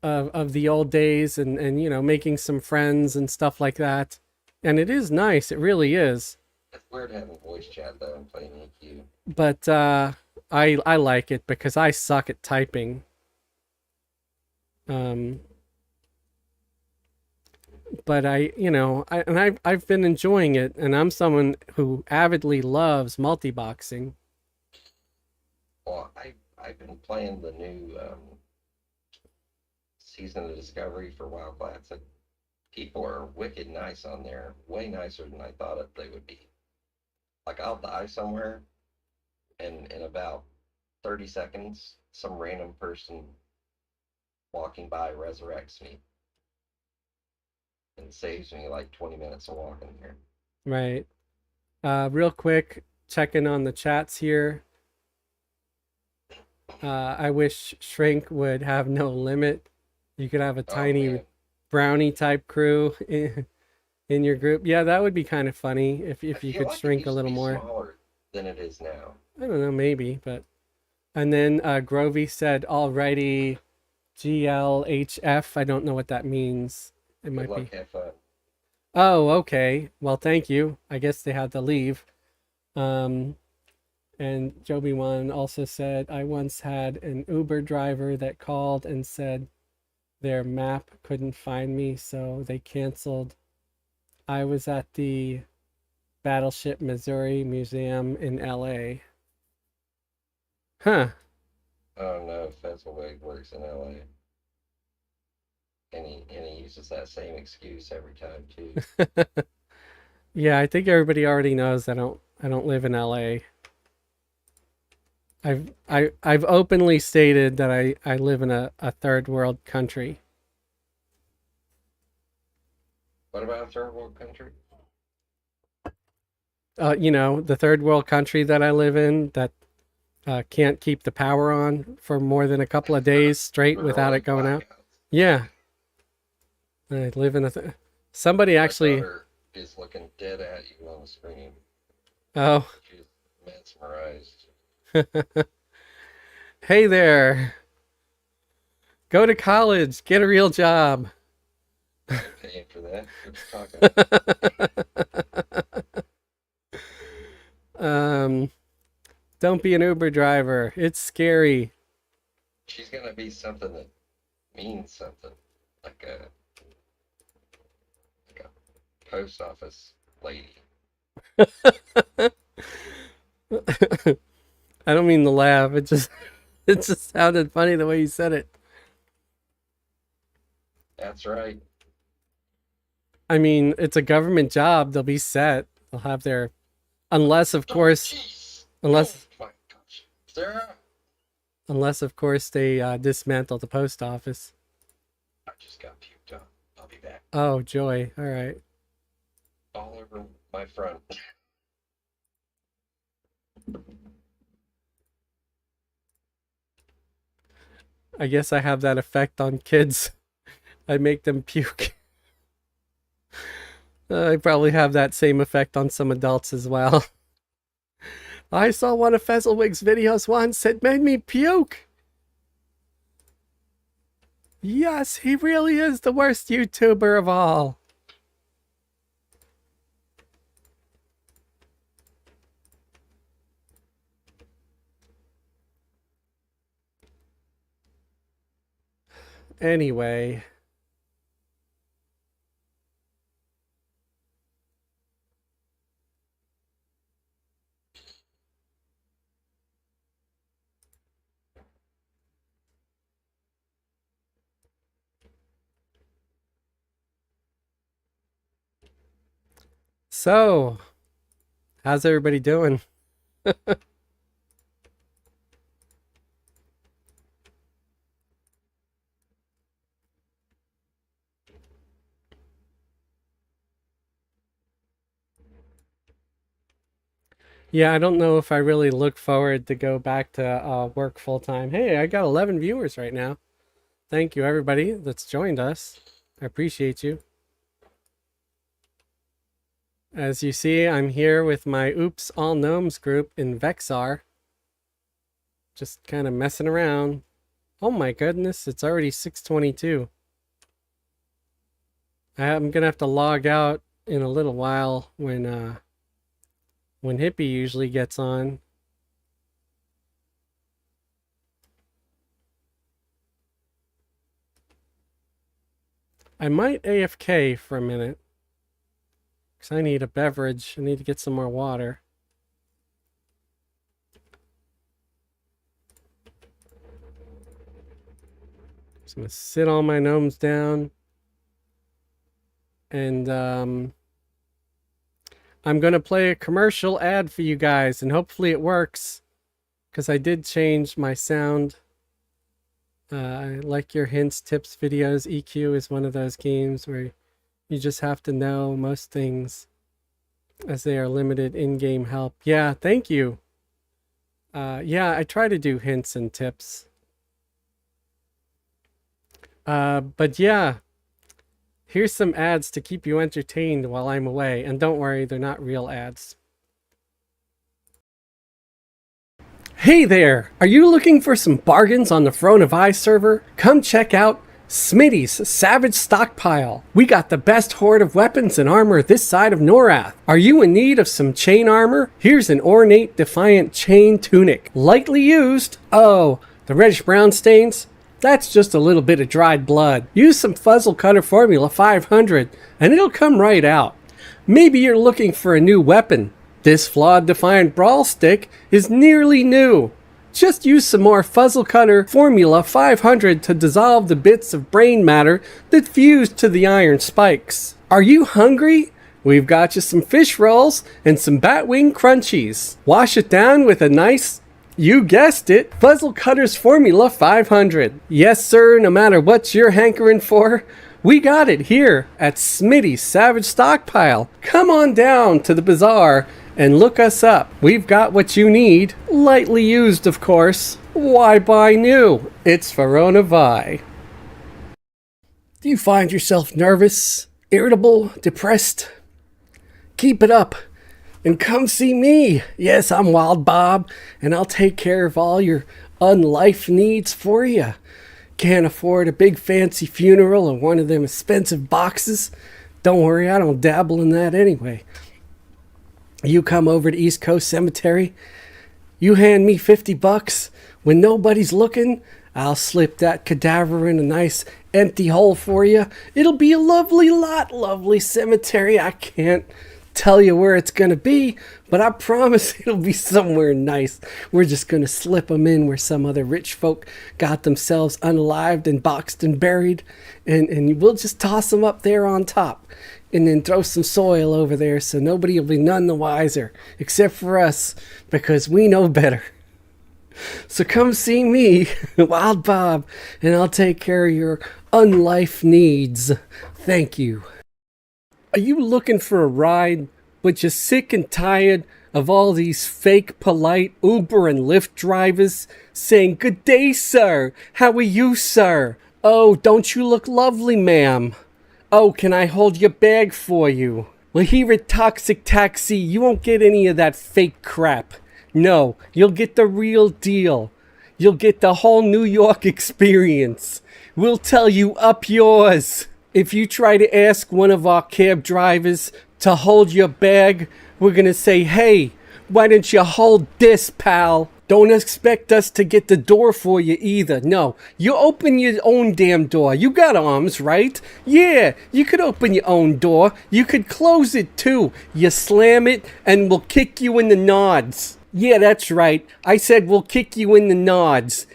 of the old days and you know, making some friends and stuff like that. And it is nice. It really is. It's weird having voice chat though and playing EQ. But I like it because I suck at typing. Um, but I've been enjoying it, and I'm someone who avidly loves multi-boxing. Well, I've been playing the new season of Discovery for WoW Classic. People are wicked nice on there, way nicer than I thought they would be. Like I'll die somewhere, and in about 30 seconds, some random person walking by resurrects me and saves me like 20 minutes of walking here. Right. Real quick, checking on the chats here. I wish Shrink would have no limit. You could have a Oh tiny man, brownie type crew in your group. Yeah, that would be kind of funny I if you feel could like it shrink a used to little be more. smaller than it is now. I don't know, maybe, but and then Grovey said already GLHF. I don't know what that means. It Good might luck, be. have fun. Oh, okay. Well, thank you. I guess they had to leave. Um, and Joby One also said, I once had an Uber driver that called and said their map couldn't find me, so they canceled. I was at the Battleship Missouri Museum in LA. Huh. I don't know if Fezzelwig works in LA. And he uses that same excuse every time too. Yeah, I think everybody already knows I don't live in LA. I've openly stated that I live in a third world country. What about a third world country? You know, the third world country that I live in that can't keep the power on for more than a couple of days straight We're without it rolling going out. blackouts. Yeah, I live in a... Somebody My actually... daughter is looking dead at you on the screen. Oh. She's mesmerized. Hey there. Go to college. Get a real job. I'm paying for that. What you talking? Don't be an Uber driver. It's scary. She's gonna be something that means something, like a post office lady. I don't mean to laugh. It just sounded funny the way you said it. That's right. I mean, it's a government job. They'll be set. They'll have their... Unless, of course... Jeez. Unless... Oh my gosh. Sarah! Unless, of course, they dismantle the post office. I just got puked up. I'll be back. Oh, joy. All right. All over my front. I guess I have that effect on kids. I make them puke. I probably have that same effect on some adults as well. I saw one of Fezzelwig's videos once. It made me puke. Yes, he really is the worst YouTuber of all. Anyway. So, how's everybody doing? Yeah, I don't know if I really look forward to go back to work full time. Hey, I got 11 viewers right now. Thank you, everybody that's joined us. I appreciate you. As you see, I'm here with my Oops All Gnomes group in Vexar. Just kind of messing around. Oh my goodness, it's already 6:22. I'm gonna have to log out in a little while when Hippie usually gets on. I might AFK for a minute. Because I need a beverage. I need to get some more water. So I'm going to sit all my gnomes down. And I'm going to play a commercial ad for you guys. And hopefully it works. Because I did change my sound. I like your hints, tips, videos. EQ is one of those games where you just have to know most things as they are limited in-game help. Yeah, thank you. Yeah, I try to do hints and tips. But yeah, here's some ads to keep you entertained while I'm away. And don't worry, they're not real ads. Hey there! Are you looking for some bargains on the Throne of Eye server? Come check out Smitty's Savage Stockpile. We got the best horde of weapons and armor this side of Norath. Are you in need of some chain armor? Here's an ornate Defiant chain tunic. Lightly used. Oh, the reddish brown stains? That's just a little bit of dried blood. Use some Fuzzle Cutter Formula 500 and it'll come right out. Maybe you're looking for a new weapon. This flawed Defiant Brawl Stick is nearly new. Just use some more Fuzzle Cutter Formula 500 to dissolve the bits of brain matter that fuse to the iron spikes. Are you hungry? We've got you some fish rolls and some Batwing Crunchies. Wash it down with a nice, you guessed it, Fuzzle Cutter's Formula 500. Yes sir, no matter what you're hankering for, we got it here at Smitty's Savage Stockpile. Come on down to the bazaar and look us up. We've got what you need. Lightly used, of course. Why buy new? It's Verona Vi. Do you find yourself nervous, irritable, depressed? Keep it up and come see me. Yes, I'm Wild Bob, and I'll take care of all your unlife needs for you. Can't afford a big fancy funeral or one of them expensive boxes? Don't worry, I don't dabble in that anyway. You come over to East Coast Cemetery, you hand me $50 when nobody's looking, I'll slip that cadaver in a nice empty hole for you. It'll be a lovely lot, lovely cemetery. I can't tell you where it's gonna be, but I promise it'll be somewhere nice. We're just gonna slip them in where some other rich folk got themselves unalived and boxed and buried, and we'll just toss them up there on top and then throw some soil over there so nobody will be none the wiser except for us, because we know better. So come see me, Wild Bob, and I'll take care of your unlife needs. Thank you. Are you looking for a ride, but you're sick and tired of all these fake, polite Uber and Lyft drivers saying, "Good day, sir. How are you, sir? Oh, don't you look lovely, ma'am? Oh, can I hold your bag for you?" Well, here at Toxic Taxi, you won't get any of that fake crap. No, you'll get the real deal. You'll get the whole New York experience. We'll tell you up yours. If you try to ask one of our cab drivers to hold your bag, we're gonna say, "Hey, why don't you hold this, pal?" Don't expect us to get the door for you either. No, you open your own damn door. You got arms, right? Yeah, you could open your own door. You could close it too. You slam it and we'll kick you in the nods. Yeah, that's right. I said we'll kick you in the nods.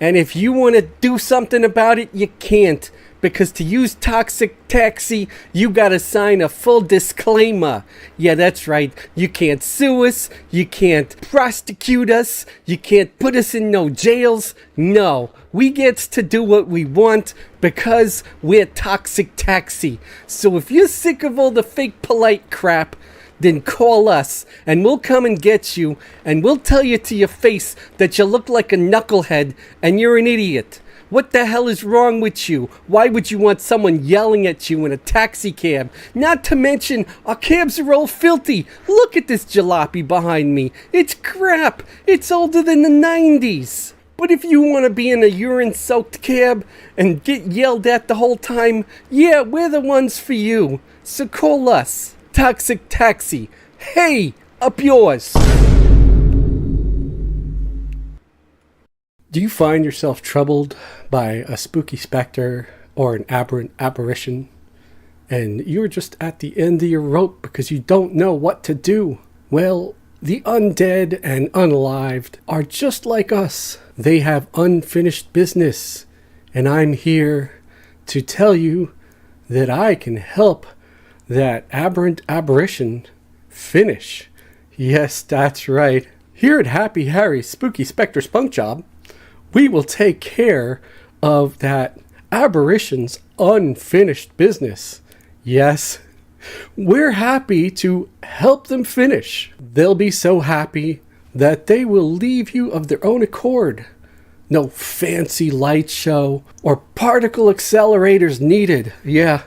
And if you want to do something about it, you can't. Because to use Toxic Taxi, you gotta sign a full disclaimer. Yeah, that's right. You can't sue us. You can't prosecute us. You can't put us in no jails. No, we gets to do what we want because we're Toxic Taxi. So if you're sick of all the fake polite crap, then call us and we'll come and get you, and we'll tell you to your face that you look like a knucklehead and you're an idiot. What the hell is wrong with you? Why would you want someone yelling at you in a taxi cab? Not to mention, our cabs are all filthy. Look at this jalopy behind me. It's crap. It's older than the 90s. But if you want to be in a urine-soaked cab and get yelled at the whole time, yeah, we're the ones for you. So call us. Toxic Taxi. Hey, up yours. Do you find yourself troubled by a spooky specter or an aberrant apparition, and you're just at the end of your rope because you don't know what to do? Well, the undead and unalived are just like us. They have unfinished business, and I'm here to tell you that I can help that aberrant apparition finish. Yes, that's right. Here at Happy Harry's Spooky Spectre Spunk Job, we will take care of that aberration's unfinished business. Yes, we're happy to help them finish. They'll be so happy that they will leave you of their own accord. No fancy light show or particle accelerators needed. Yeah,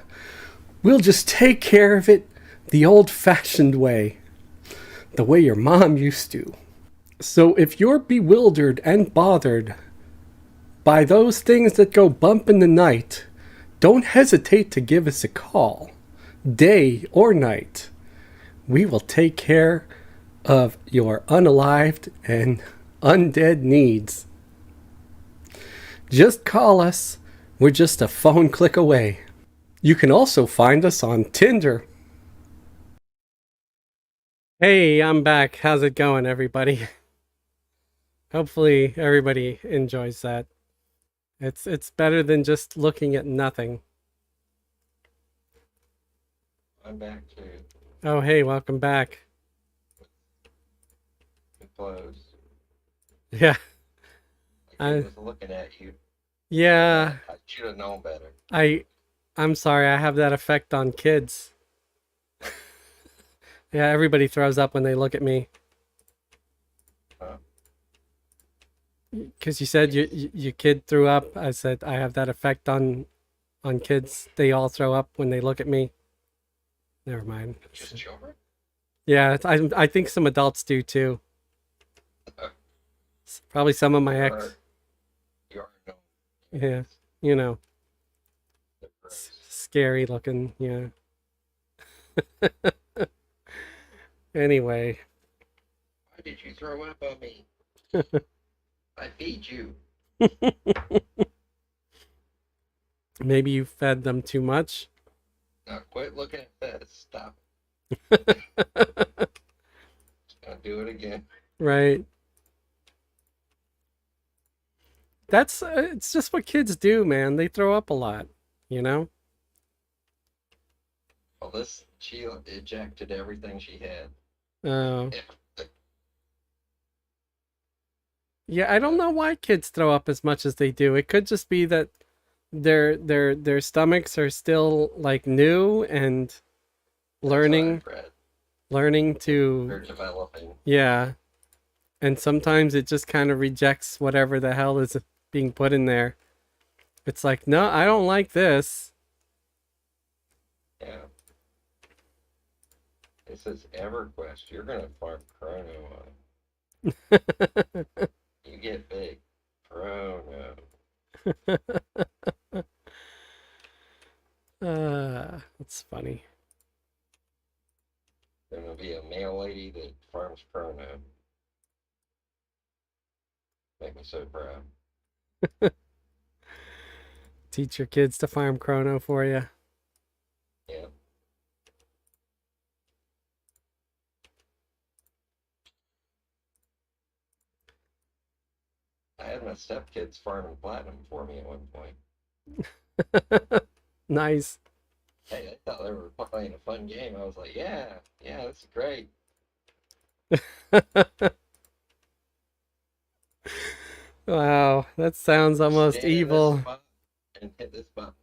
we'll just take care of it the old-fashioned way. The way your mom used to. So if you're bewildered and bothered by those things that go bump in the night, don't hesitate to give us a call, day or night. We will take care of your unalived and undead needs. Just call us. We're just a phone click away. You can also find us on Tinder. Hey, I'm back. How's it going, everybody? Hopefully everybody enjoys that. It's better than just looking at nothing. I'm back too. Oh, hey, welcome back. It closed. Yeah. I was looking at you. Yeah. I should have known better. I'm sorry, I have that effect on kids. Yeah, everybody throws up when they look at me. Huh? Because you said your kid threw up. I said I have that effect on on kids. They all throw up when they look at me. Never mind. Just children? Yeah, I think some adults do too. Probably some of my You're, ex. you're no. Yeah, you know, They're gross. scary looking. Yeah. Anyway, Why did you throw up on me? I feed you. maybe you fed them too much. Now quit looking at that. Stop. Gonna do it again. Right. That's it's just what kids do, man. They throw up a lot, you know? Well, this she ejected everything she had. Uh, Yeah. yeah, I don't know why kids throw up as much as they do. It could just be that their stomachs are still like new and That's what learning I've read. learning They're to developing. yeah, and sometimes it just kind of rejects whatever the hell is being put in there. It's like, "No, I don't like this." Yeah. It says Everquest. You're gonna farm chrono on. You get big. Chrono. That's funny. There's gonna be a male lady that farms chrono. Make me so proud. Teach your kids to farm chrono for you. Yeah. I had my stepkids farming platinum for me at one point. Nice. Hey, they thought they were playing a fun game. I was like, yeah, yeah, this is great. Wow, that sounds almost Stand in this evil. spot and hit this button.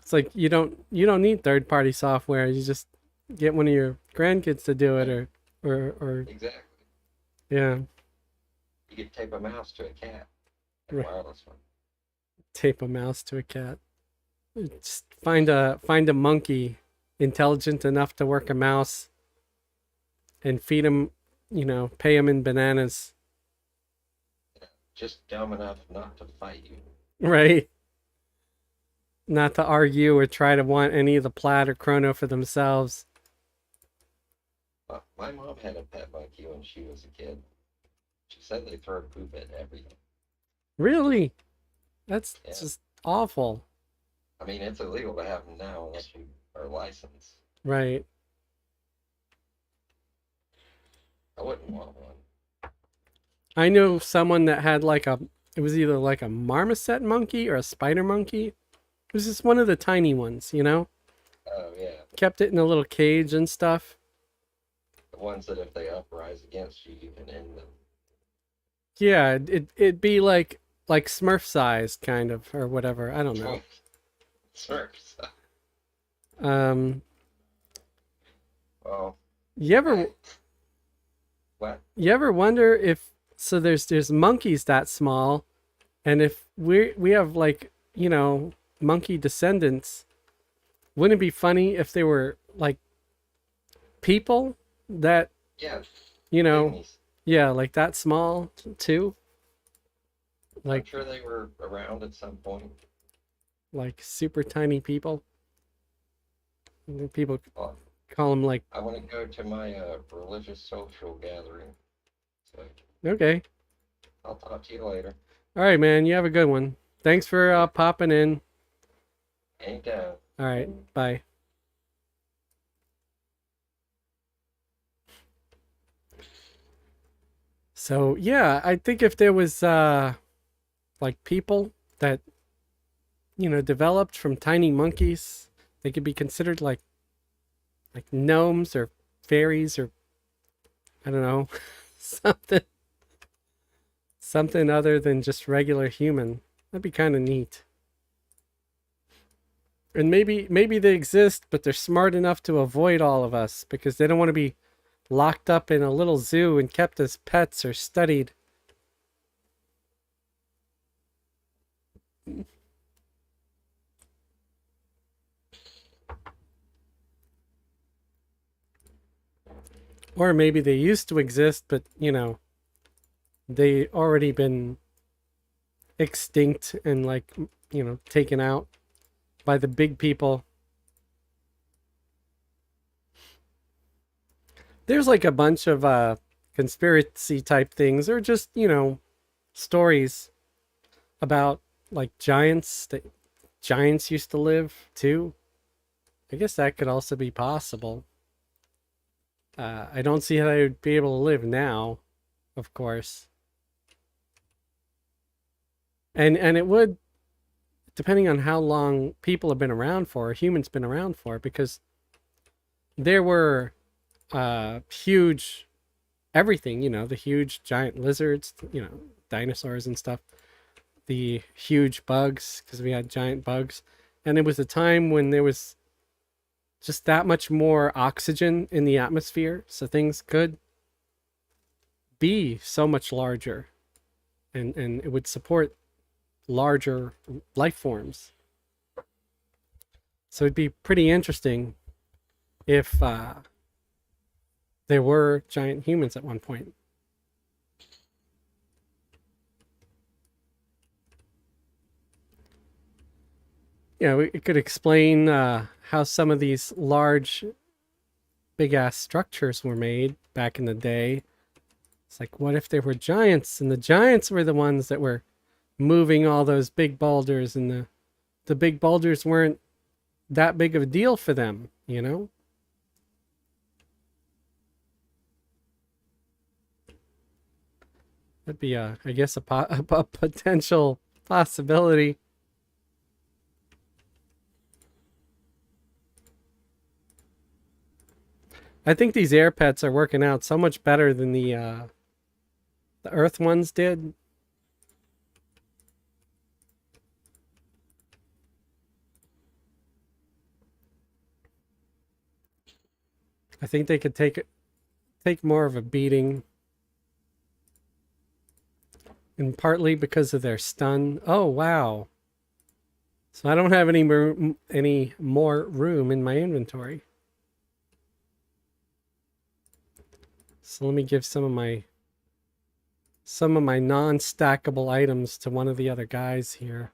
It's like you don't need third party software. You just get one of your grandkids to do it or Exactly. yeah, You could tape a mouse to a cat. A right. wireless one. Tape a mouse to a cat. Just find a monkey intelligent enough to work a mouse and feed him, pay him in bananas, Just dumb enough not to fight you. right? Not to argue or try to want any of the plat or chrono for themselves. My mom had a pet monkey when she was a kid. She said they throw poop at everything. Really? That's Yeah. just awful. I mean, it's illegal to have them now unless you are licensed. Right. I wouldn't want one. I know someone that had it was either like a marmoset monkey or a spider monkey. It was just one of the tiny ones, Oh, yeah. Kept it in a little cage and stuff. The ones that if they uprise against you, you can end them. Yeah, it'd be like Smurf sized kind of or whatever. I don't know. Smurfs. Um, Well, you ever what? you ever wonder if so there's monkeys that small, and if we have monkey descendants, wouldn't it be funny if they were like people that Yeah. you know Pygmies. yeah like that small too, I'm like sure they were around at some point. super tiny people. People Well, call them like I want to go to my religious social gathering. So okay. I'll talk to you later. All right, man. You have a good one. Thanks for popping in. Anytime. All right. Bye. So, yeah, I think if there was like people that developed from tiny monkeys, they could be considered like gnomes or fairies or I don't know, something other than just regular human. That'd be kind of neat. And maybe they exist, but they're smart enough to avoid all of us because they don't want to be locked up in a little zoo and kept as pets or studied. Or maybe they used to exist, but they already been extinct and like taken out by the big people. There's like a bunch of conspiracy type things, or just stories about like giants that giants used to live too. I guess that could also be possible. I don't see how they would be able to live now, of course, and it would, depending on how long people have been around for, humans been around for, because there were huge everything, the huge giant lizards, dinosaurs and stuff, the huge bugs, because we had giant bugs. And it was a time when there was just that much more oxygen in the atmosphere, so things could be so much larger, and it would support larger life forms. So it'd be pretty interesting if there were giant humans at one point. It could explain how some of these large, big ass structures were made back in the day. It's like, what if there were giants, and the giants were the ones that were moving all those big boulders, and the big boulders weren't that big of a deal for them. That'd be, I guess, a potential possibility. I think these air pets are working out so much better than the Earth ones did. I think they could take more of a beating, and partly because of their stun. Oh wow! So I don't have any more room in my inventory. So let me give some of my non-stackable items to one of the other guys here.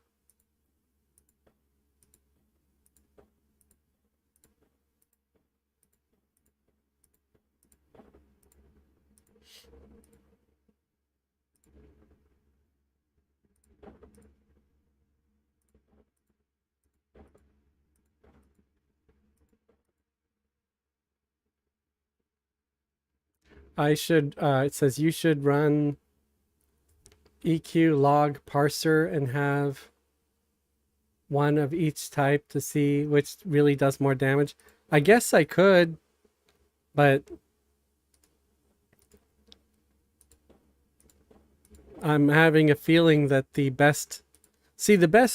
It says you should run EQ log parser and have one of each type to see which really does more damage. I guess I could, but I'm having a feeling that the best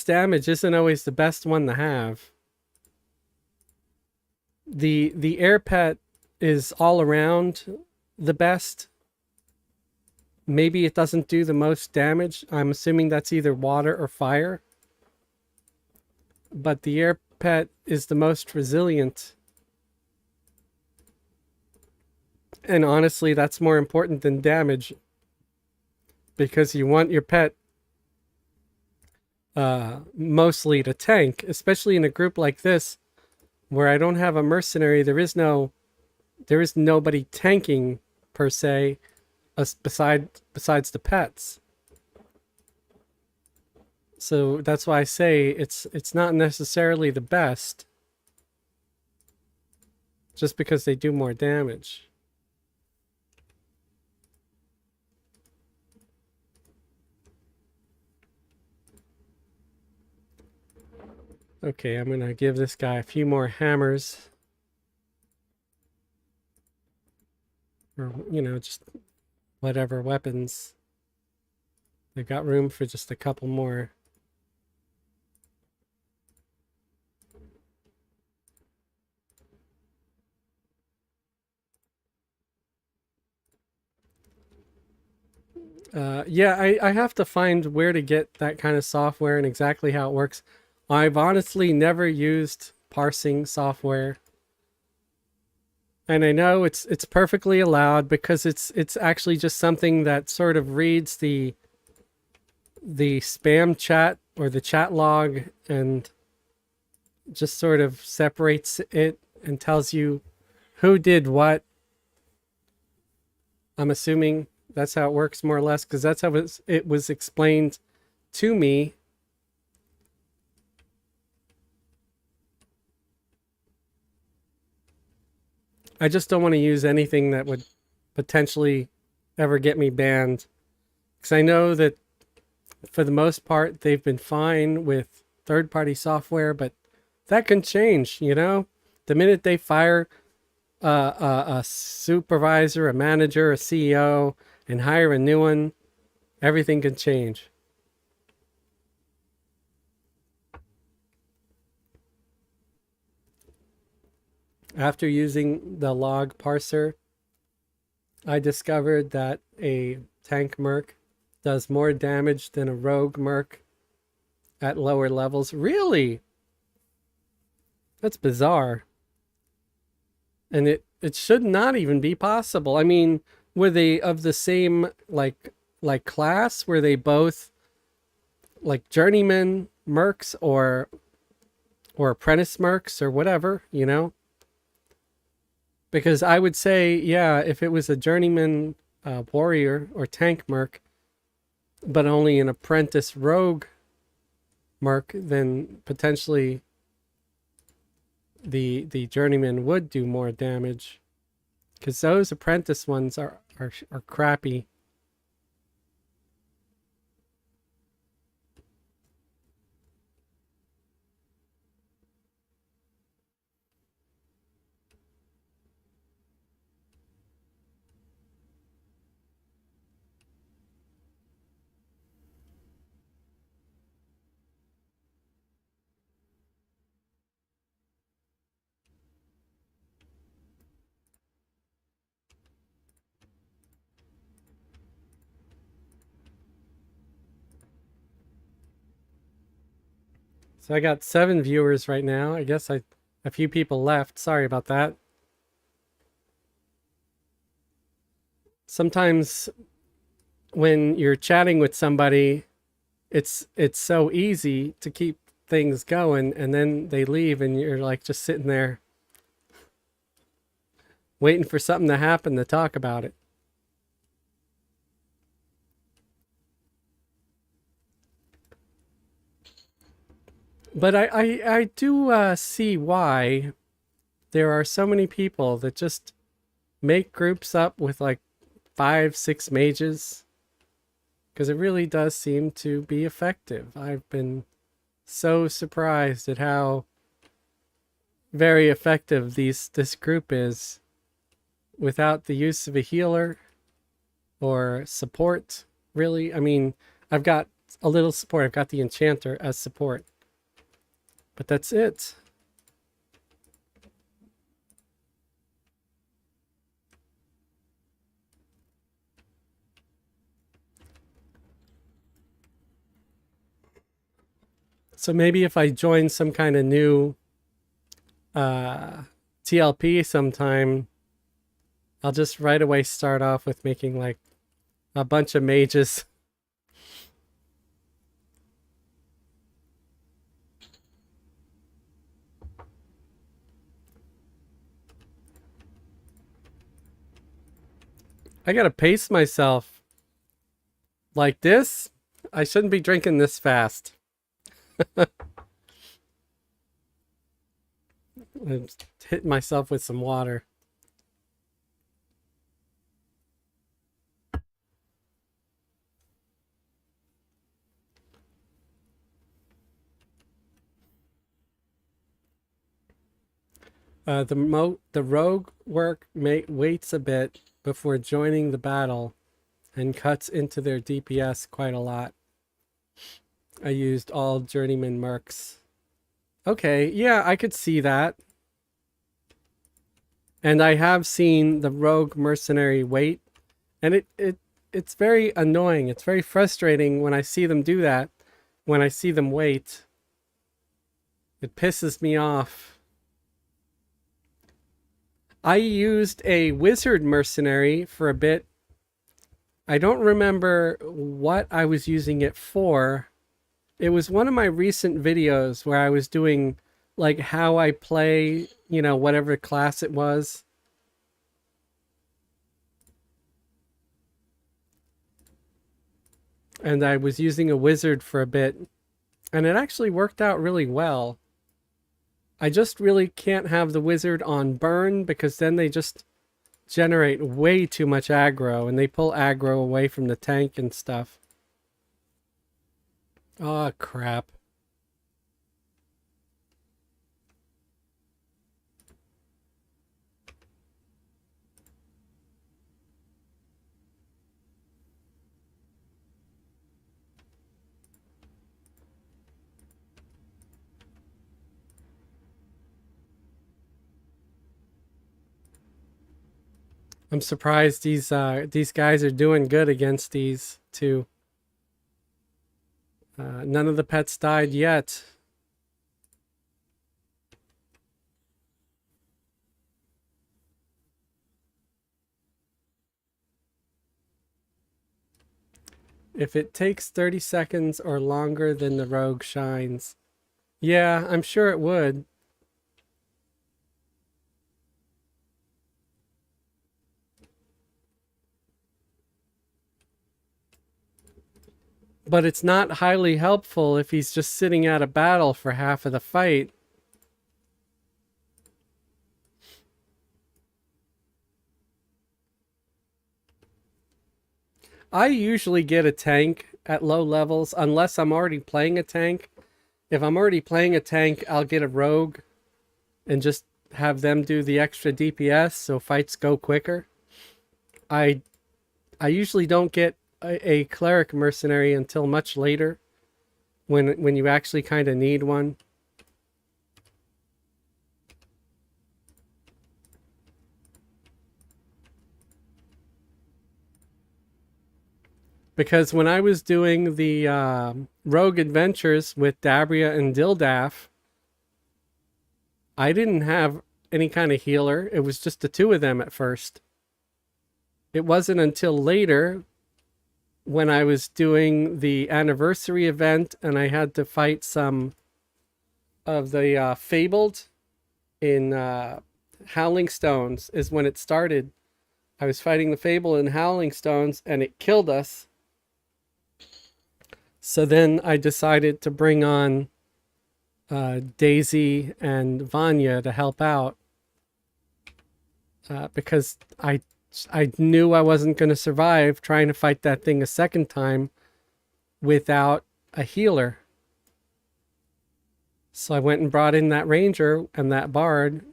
damage isn't always the best one to have. The air pet is all around the best. Maybe it doesn't do the most damage. I'm assuming that's either water or fire. But the air pet is the most resilient. And honestly, that's more important than damage, because you want your pet mostly to tank, especially in a group like this where I don't have a mercenary. There is nobody tanking per se, besides the pets. So that's why I say it's not necessarily the best, just because they do more damage. Okay, I'm gonna give this guy a few more hammers. Or, just whatever weapons. They've got room for just a couple more. Yeah, I have to find where to get that kind of software and exactly how it works. I've honestly never used parsing software. And I know it's perfectly allowed because it's actually just something that sort of reads the spam chat or the chat log and just sort of separates it and tells you who did what. I'm assuming that's how it works more or less because that's how it was explained to me. I just don't want to use anything that would potentially ever get me banned because I know that for the most part they've been fine with third-party software, but that can change, you know? The minute they fire a supervisor, a manager, a CEO, and hire a new one, everything can change. After using the log parser, I discovered that a tank merc does more damage than a rogue merc at lower levels. Really? That's bizarre. And it should not even be possible. I mean, were they of the same like class? Were they both like journeyman mercs or apprentice mercs or whatever, you know? Because I would say, yeah, if it was a journeyman warrior or tank merc, but only an apprentice rogue merc, then potentially the journeyman would do more damage. Because those apprentice ones are crappy. So I got 7 viewers right now. I guess a few people left. Sorry about that. Sometimes when you're chatting with somebody, it's so easy to keep things going and then they leave and you're like just sitting there waiting for something to happen to talk about it. But I do see why there are so many people that just make groups up with like 5, 6 mages because it really does seem to be effective. I've been so surprised at how very effective this group is without the use of a healer or support, really. I mean, I've got a little support. I've got the Enchanter as support, but that's it. So maybe if I join some kind of new TLP sometime, I'll just right away start off with making like a bunch of mages. I gotta pace myself like this. I shouldn't be drinking this fast. I'm just hitting myself with some water. The rogue waits a bit before joining the battle and cuts into their DPS quite a lot. I used all journeyman mercs. Okay, yeah, I could see that. And I have seen the rogue mercenary wait, and it it's very annoying. It's very frustrating when I see them do that. When I see them wait, it pisses me off. I used a wizard mercenary for a bit. I don't remember what I was using it for. It was one of my recent videos where I was doing like how I play, whatever class it was. And I was using a wizard for a bit, and it actually worked out really well. I just really can't have the wizard on burn because then they just generate way too much aggro and they pull aggro away from the tank and stuff. Oh, crap. I'm surprised these guys are doing good against these two. None of the pets died yet. If it takes 30 seconds or longer, then the rogue shines. Yeah, I'm sure it would. But it's not highly helpful if he's just sitting out of battle for half of the fight. I usually get a tank at low levels unless I'm already playing a tank. If I'm already playing a tank, I'll get a rogue and just have them do the extra DPS so fights go quicker. I usually don't get a cleric mercenary until much later when you actually kind of need one. Because when I was doing the rogue adventures with Dabria and Dildaf, I didn't have any kind of healer. It was just the two of them at first. It wasn't until later when I was doing the anniversary event and I had to fight some of the Fabled in Howling Stones is when it started. I was fighting the Fable in Howling Stones and it killed us. So then I decided to bring on Daisy and Vanya to help out because I knew I wasn't going to survive trying to fight that thing a second time without a healer. So I went and brought in that ranger and that bard,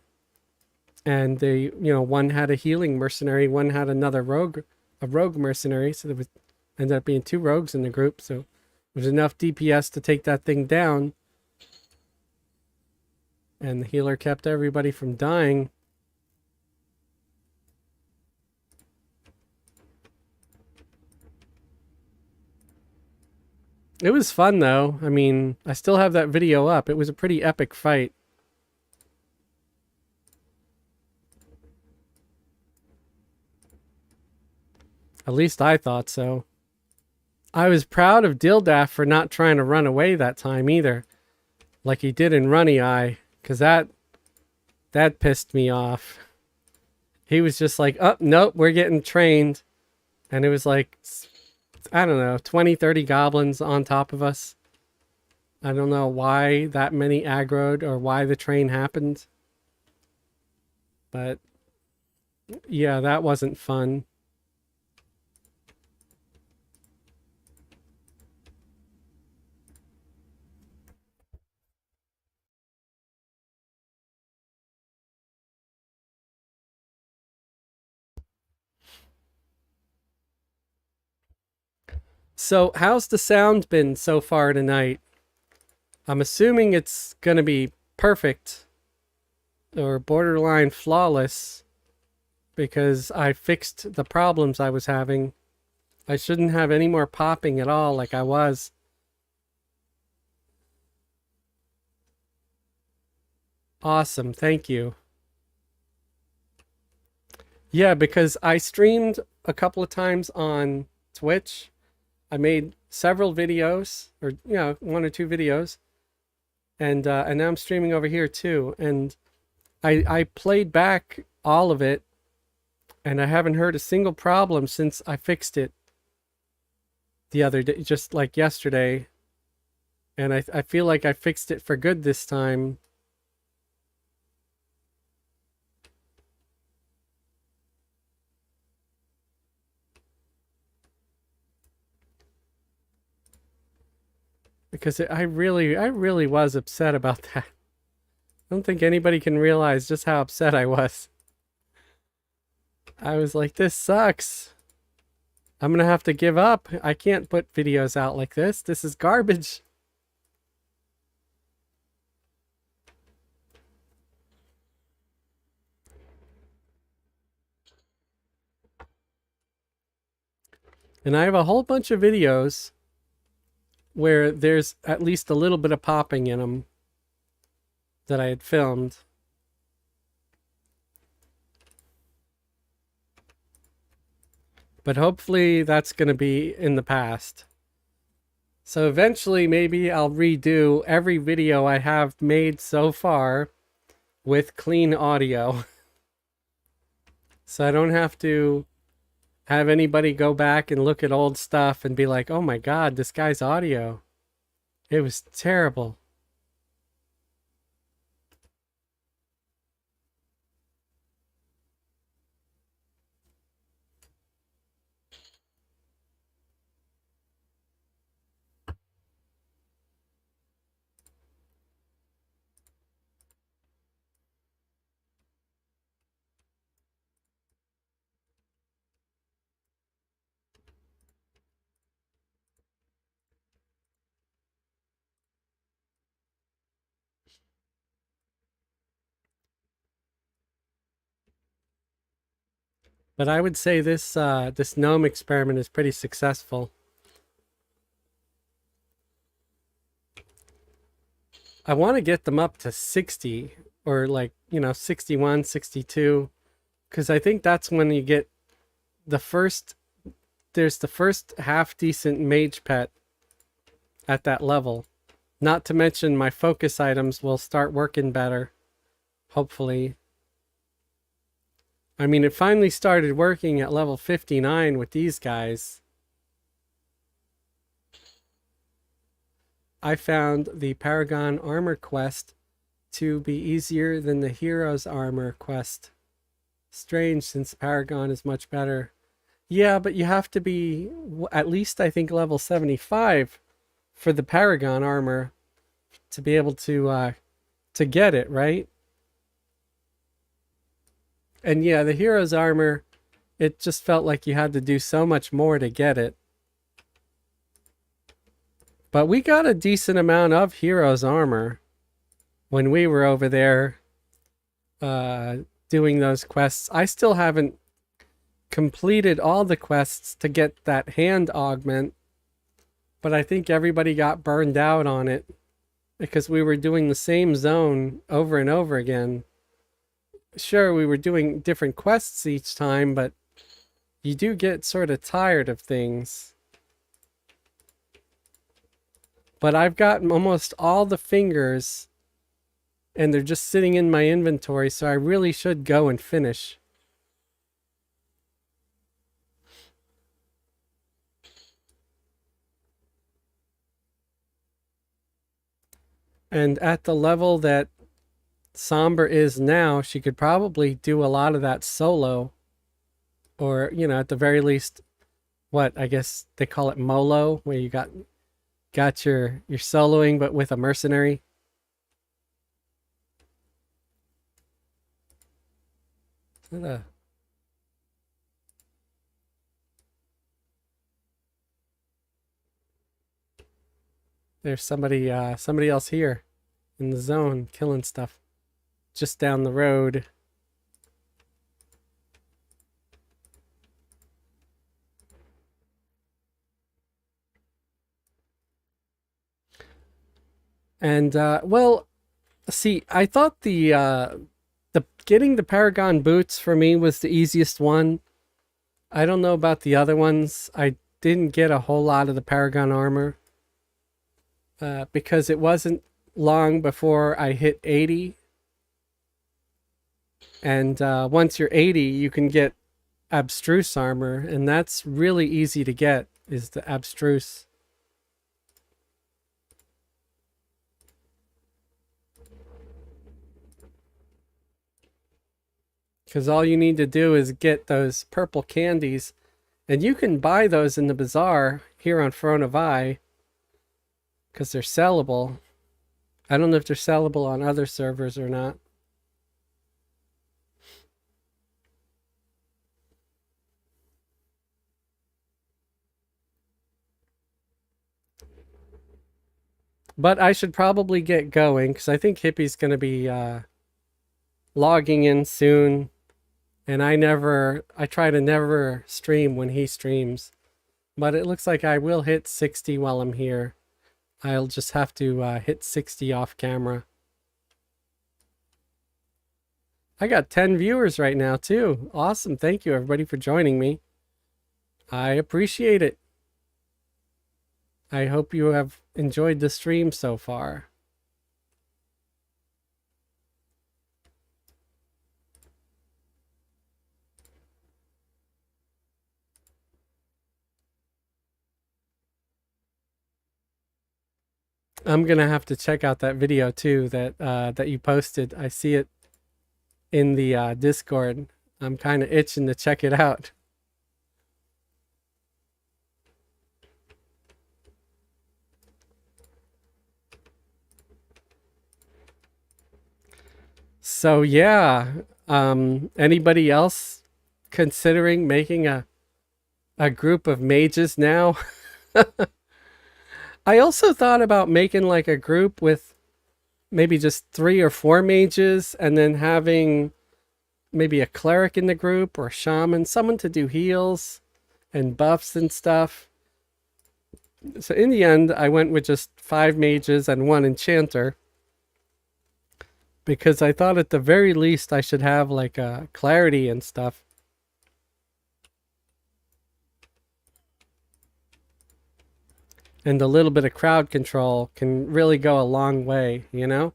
and they, one had a healing mercenary, one had a rogue mercenary. So there ended up being two rogues in the group. So there was enough DPS to take that thing down, and the healer kept everybody from dying. It was fun though. I mean, I still have that video up. It was a pretty epic fight. At least I thought so. I was proud of Dildaf for not trying to run away that time either, like he did in Runny Eye, because that pissed me off. He was just like, oh, nope, we're getting trained. And it was like, I don't know, 20, 30 goblins on top of us. I don't know why that many aggroed or why the train happened. But yeah, that wasn't fun. So how's the sound been so far tonight? I'm assuming it's going to be perfect or borderline flawless because I fixed the problems I was having. I shouldn't have any more popping at all like I was. Awesome, thank you. Yeah, because I streamed a couple of times on Twitch. I made several videos, or one or two videos, and now I'm streaming over here too. And I played back all of it, and I haven't heard a single problem since I fixed it the other day, just like yesterday. And I feel like I fixed it for good this time. Because I really was upset about that. I don't think anybody can realize just how upset I was. I was like, this sucks. I'm gonna have to give up. I can't put videos out like this. This is garbage. And I have a whole bunch of videos where there's at least a little bit of popping in them that I had filmed. But hopefully that's going to be in the past. So eventually maybe I'll redo every video I have made so far with clean audio. So I don't have to have anybody go back and look at old stuff and be like, oh my God, this guy's audio. It was terrible. But I would say this gnome experiment is pretty successful. I want to get them up to 60 or 61, 62, because I think that's when you get the first, there's the first half decent mage pet at that level. Not to mention my focus items will start working better, hopefully. I mean, it finally started working at level 59 with these guys. I found the Paragon Armor quest to be easier than the Hero's Armor quest. Strange, since Paragon is much better. Yeah, but you have to be at least, I think, level 75 for the Paragon Armor to be able to get it, right? And yeah, the Hero's Armor, it just felt like you had to do so much more to get it. But we got a decent amount of Hero's Armor when we were over there doing those quests. I still haven't completed all the quests to get that hand augment, but I think everybody got burned out on it because we were doing the same zone over and over again. Sure, we were doing different quests each time, but you do get sort of tired of things. But I've gotten almost all the fingers, and they're just sitting in my inventory, so I really should go and finish. And at the level that Somber is now, she could probably do a lot of that solo. Or, at the very least, what I guess they call it molo, where you got your soloing but with a mercenary. There's somebody else here in the zone killing stuff just down the road. And well, see, I thought the getting the Paragon boots for me was the easiest one. I don't know about the other ones. I didn't get a whole lot of the Paragon armor because it wasn't long before I hit 80. And once you're 80, you can get abstruse armor, and that's really easy to get, is the abstruse. Because all you need to do is get those purple candies, and you can buy those in the bazaar here on Throne of Eye, because they're sellable. I don't know if they're sellable on other servers or not. But I should probably get going, because I think Hippie's going to be logging in soon. And I try to never stream when he streams. But it looks like I will hit 60 while I'm here. I'll just have to hit 60 off camera. I got 10 viewers right now, too. Awesome. Thank you, everybody, for joining me. I appreciate it. I hope you have enjoyed the stream so far. I'm gonna have to check out that video too that you posted. I see it in the Discord. I'm kind of itching to check it out. So yeah, anybody else considering making a group of mages now? I also thought about making like a group with maybe just 3 or 4 mages, and then having maybe a cleric in the group or a shaman, someone to do heals and buffs and stuff. So in the end, I went with just 5 mages and 1 enchanter, because I thought at the very least I should have like a clarity and stuff. And a little bit of crowd control can really go a long way, you know?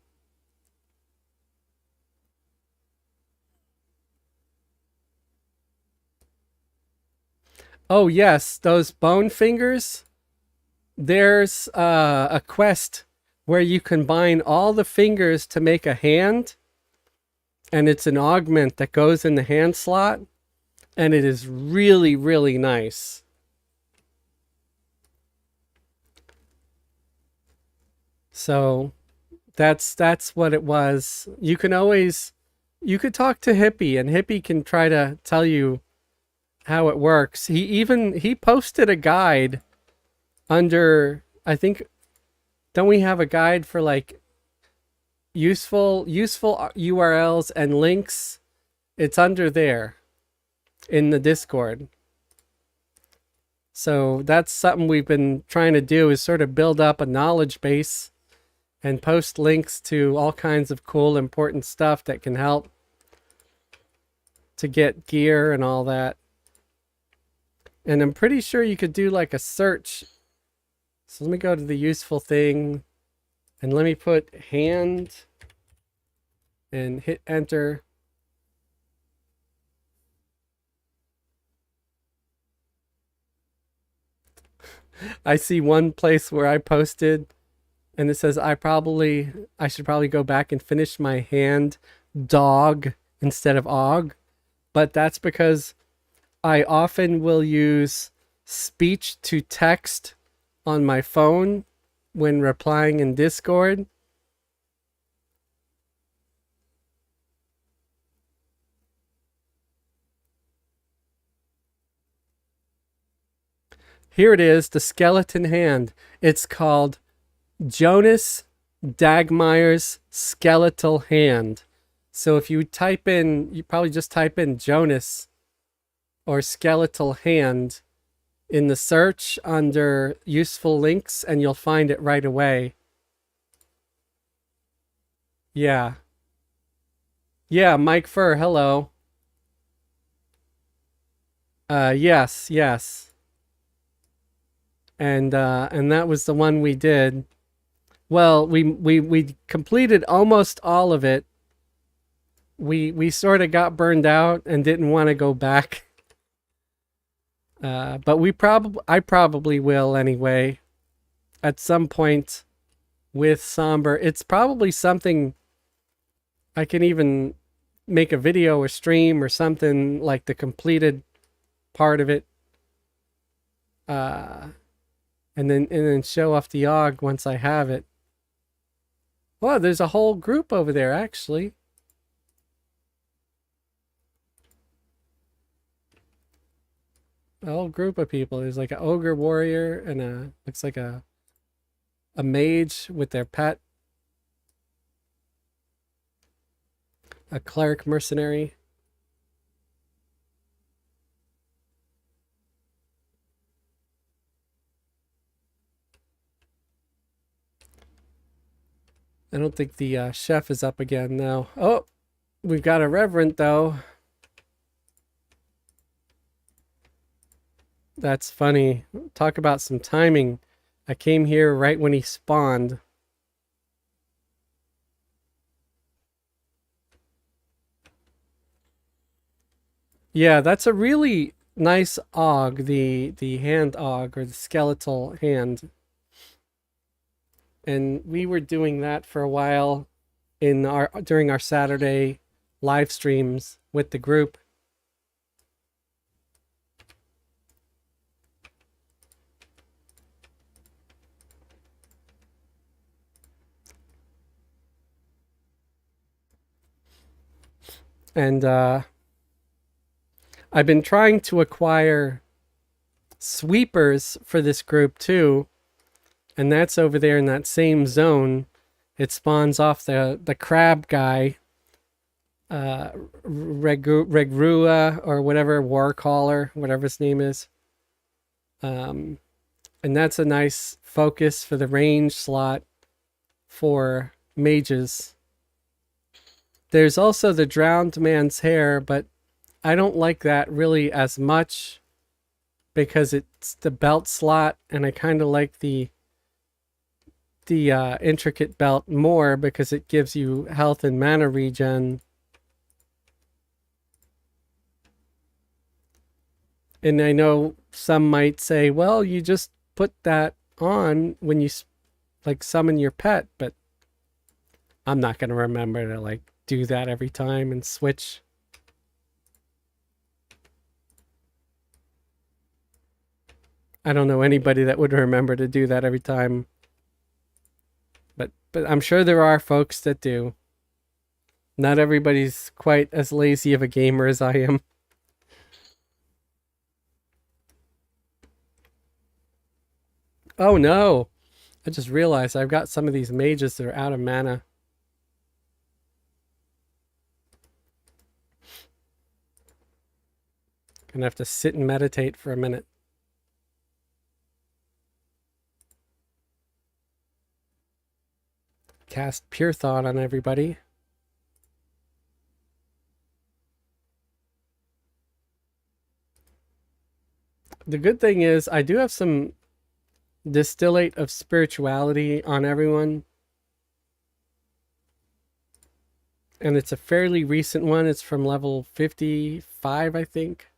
Oh yes, those bone fingers. There's a quest where you combine all the fingers to make a hand, and it's an augment that goes in the hand slot, and it is really, really nice. So that's what it was. You could talk to Hippie, and Hippie can try to tell you how it works. He posted a guide under, I think, don't we have a guide for like useful URLs and links? It's under there in the Discord. So that's something we've been trying to do, is sort of build up a knowledge base and post links to all kinds of cool, important stuff that can help to get gear and all that. And I'm pretty sure you could do like a search. So let me go to the useful thing, and let me put hand and hit enter. I see one place where I posted, and it says I should probably go back and finish my hand dog instead of og. But that's because I often will use speech to text on my phone when replying in Discord. Here it is, the skeleton hand. It's called Jonas Dagmeyer's skeletal hand. So if you probably just type in Jonas or skeletal hand in the search under useful links, and you'll find it right away. Yeah. Yeah, Mike Fur, hello. Yes, yes. And that was the one we did. Well, we completed almost all of it. We sort of got burned out and didn't want to go back. But I probably will anyway at some point with Somber. It's probably something I can even make a video or stream or something like the completed part of it. Uh, and then show off the OG once I have it. Well, there's a whole group over there actually. A whole group of people. There's like an ogre warrior and a looks like a mage with their pet, a cleric mercenary. I don't think the chef is up again now. Oh, we've got a reverend though. That's funny. Talk about some timing. I came here right when he spawned. Yeah, that's a really nice og, the hand og or the skeletal hand. And we were doing that for a while in our during our Saturday live streams with the group. And I've been trying to acquire sweepers for this group too, and that's over there in that same zone. It spawns off the crab guy, Regrua or whatever, Warcaller, whatever his name is. Um, and that's a nice focus for the range slot for mages. There's also the drowned man's hair, but I don't like that really as much because it's the belt slot, and I kind of like the intricate belt more because it gives you health and mana regen. And I know some might say, well, you just put that on when you like summon your pet, but I'm not going to remember to like do that every time and switch. I don't know anybody that would remember to do that every time. But I'm sure there are folks that do. Not everybody's quite as lazy of a gamer as I am. Oh no! I just realized I've got some of these mages that are out of mana. Gonna have to sit and meditate for a minute. Cast Pure Thought on everybody. The good thing is I do have some Distillate of Spirituality on everyone. And it's a fairly recent one. It's from level 55, I think.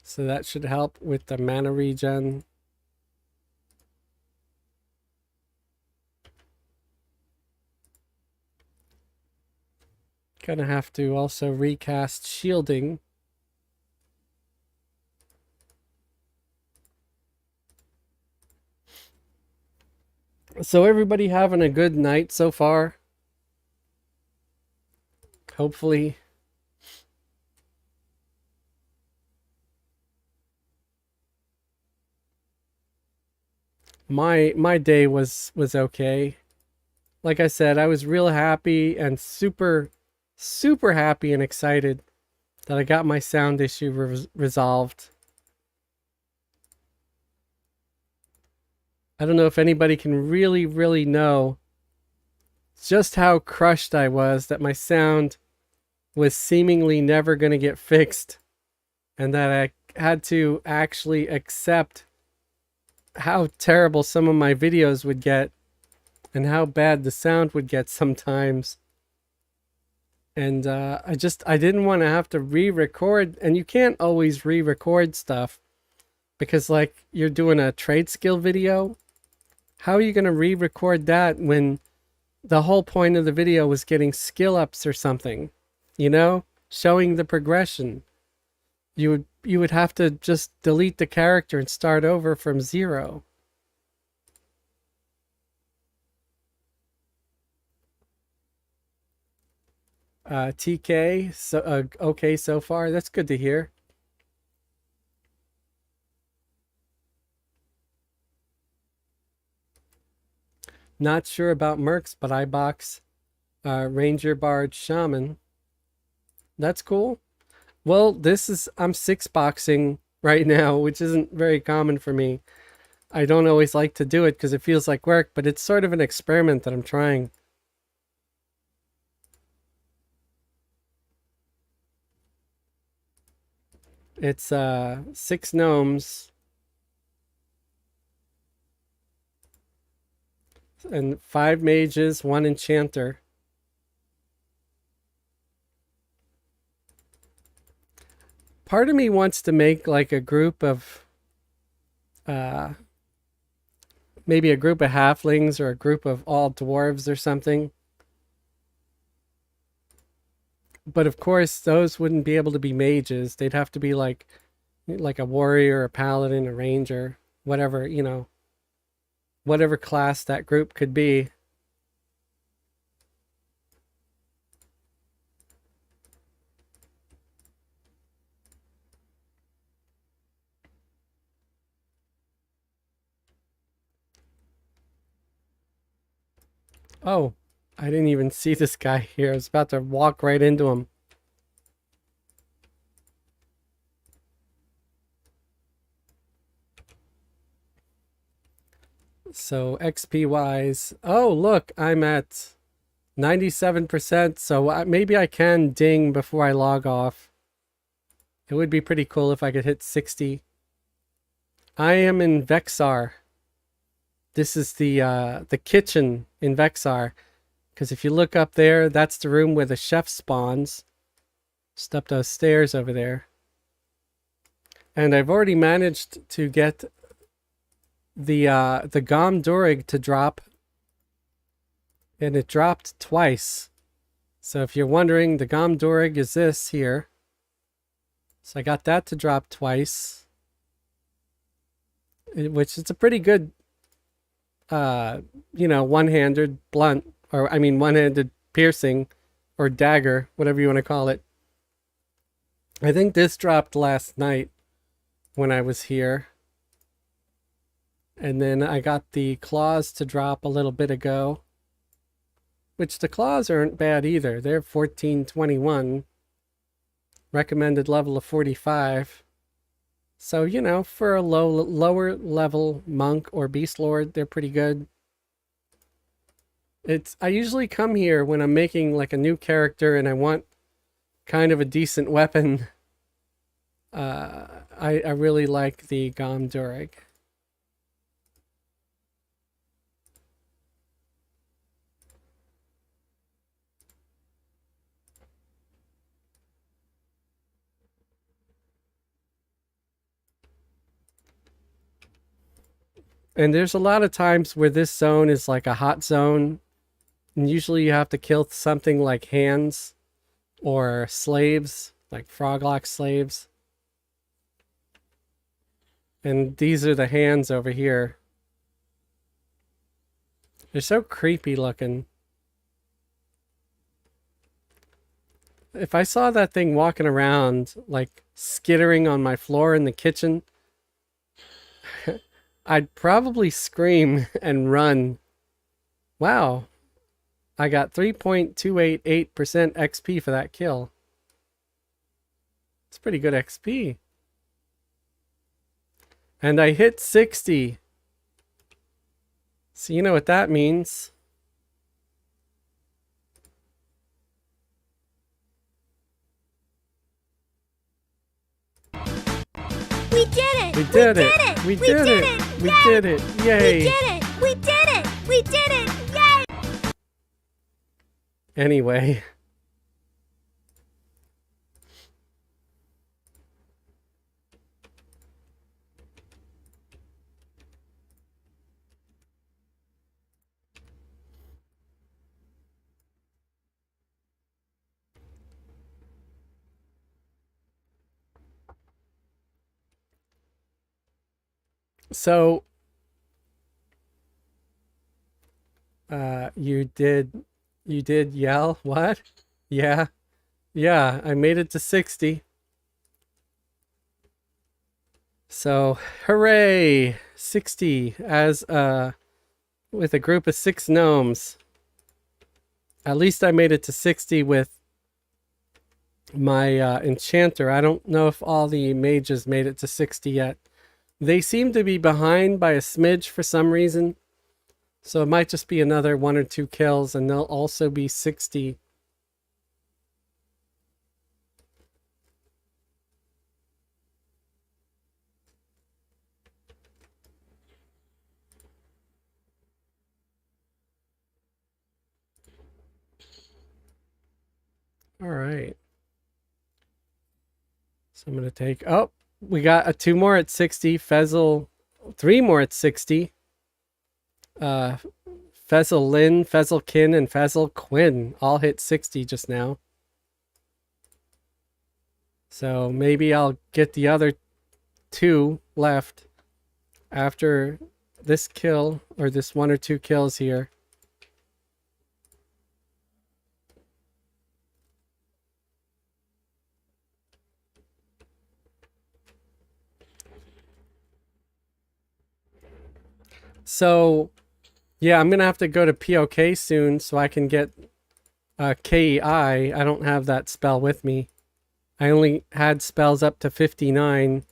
So that should help with the mana regen. Gonna have to also recast shielding. So everybody having a good night so far? Hopefully. My day was okay. Like I said, I was real happy and super happy and excited that I got my sound issue resolved. I don't know if anybody can really know just how crushed I was that my sound was seemingly never going to get fixed, and that I had to actually accept how terrible some of my videos would get and how bad the sound would get sometimes. And I didn't want to have to re-record, and you can't always re-record stuff because like you're doing a trade skill video. How are you going to re-record that when the whole point of the video was getting skill ups or something, you know, showing the progression? You would have to just delete the character and start over from zero. TK, so okay so far. That's good to hear. Not sure about Mercs, but I box Ranger Bard Shaman. That's cool. Well, I'm six boxing right now, which isn't very common for me. I don't always like to do it because it feels like work, but it's sort of an experiment that I'm trying. It's six gnomes and five mages, one enchanter. Part of me wants to make like a group of uh maybe a group of halflings or a group of all dwarves or something. But of course, those wouldn't be able to be mages. They'd have to be like a warrior, a paladin, a ranger, whatever, you know, whatever class that group could be. Oh, I didn't even see this guy here. I was about to walk right into him. So XP wise, oh look, I'm at 97%. So maybe I can ding before I log off. It would be pretty cool if I could hit 60. I am in Vexar. This is the kitchen in Vexar. Because if you look up there, that's the room where the chef spawns. Just up those stairs over there. And I've already managed to get the Gom Durig to drop. And it dropped twice. So if you're wondering, the Gom Durig is this here. So I got that to drop twice. Which is a pretty good, one-handed blunt. Or, I mean, one-handed piercing. Or dagger, whatever you want to call it. I think this dropped last night when I was here. And then I got the claws to drop a little bit ago. Which the claws aren't bad either. They're 1421. Recommended level of 45. So, you know, for a lower level monk or beast lord, they're pretty good. I usually come here when I'm making like a new character and I want kind of a decent weapon. I really like the Gom Durig. And there's a lot of times where this zone is like a hot zone. And usually you have to kill something like hands or slaves, like froglock slaves. And these are the hands over here. They're so creepy looking. If I saw that thing walking around, like skittering on my floor in the kitchen, I'd probably scream and run. Wow. I got 3.288% XP for that kill. It's pretty good XP. And I hit 60. So you know what that means. We did it! We did it! We We did did it! it! We Yay! did it! Yay! We did it! We did it! We did it! Yay! Anyway. So, you did yell? What? Yeah. Yeah, I made it to 60. So, hooray! 60 as, with a group of 6 gnomes. At least I made it to 60 with my, Enchanter. I don't know if all the mages made it to 60 yet. They seem to be behind by a smidge for some reason. So it might just be another 1 or 2 kills and they'll also be 60. All right. So I'm going to take, oh, we got a 2 more at 60. Fezzle, 3 more at 60. Fezzle Lynn, Fezzle Kin, and Fezzle Quinn all hit 60 just now. So maybe I'll get the other 2 left after this kill, or this 1 or 2 kills here. So, yeah, I'm going to have to go to POK soon so I can get KEI. I don't have that spell with me. I only had spells up to 59,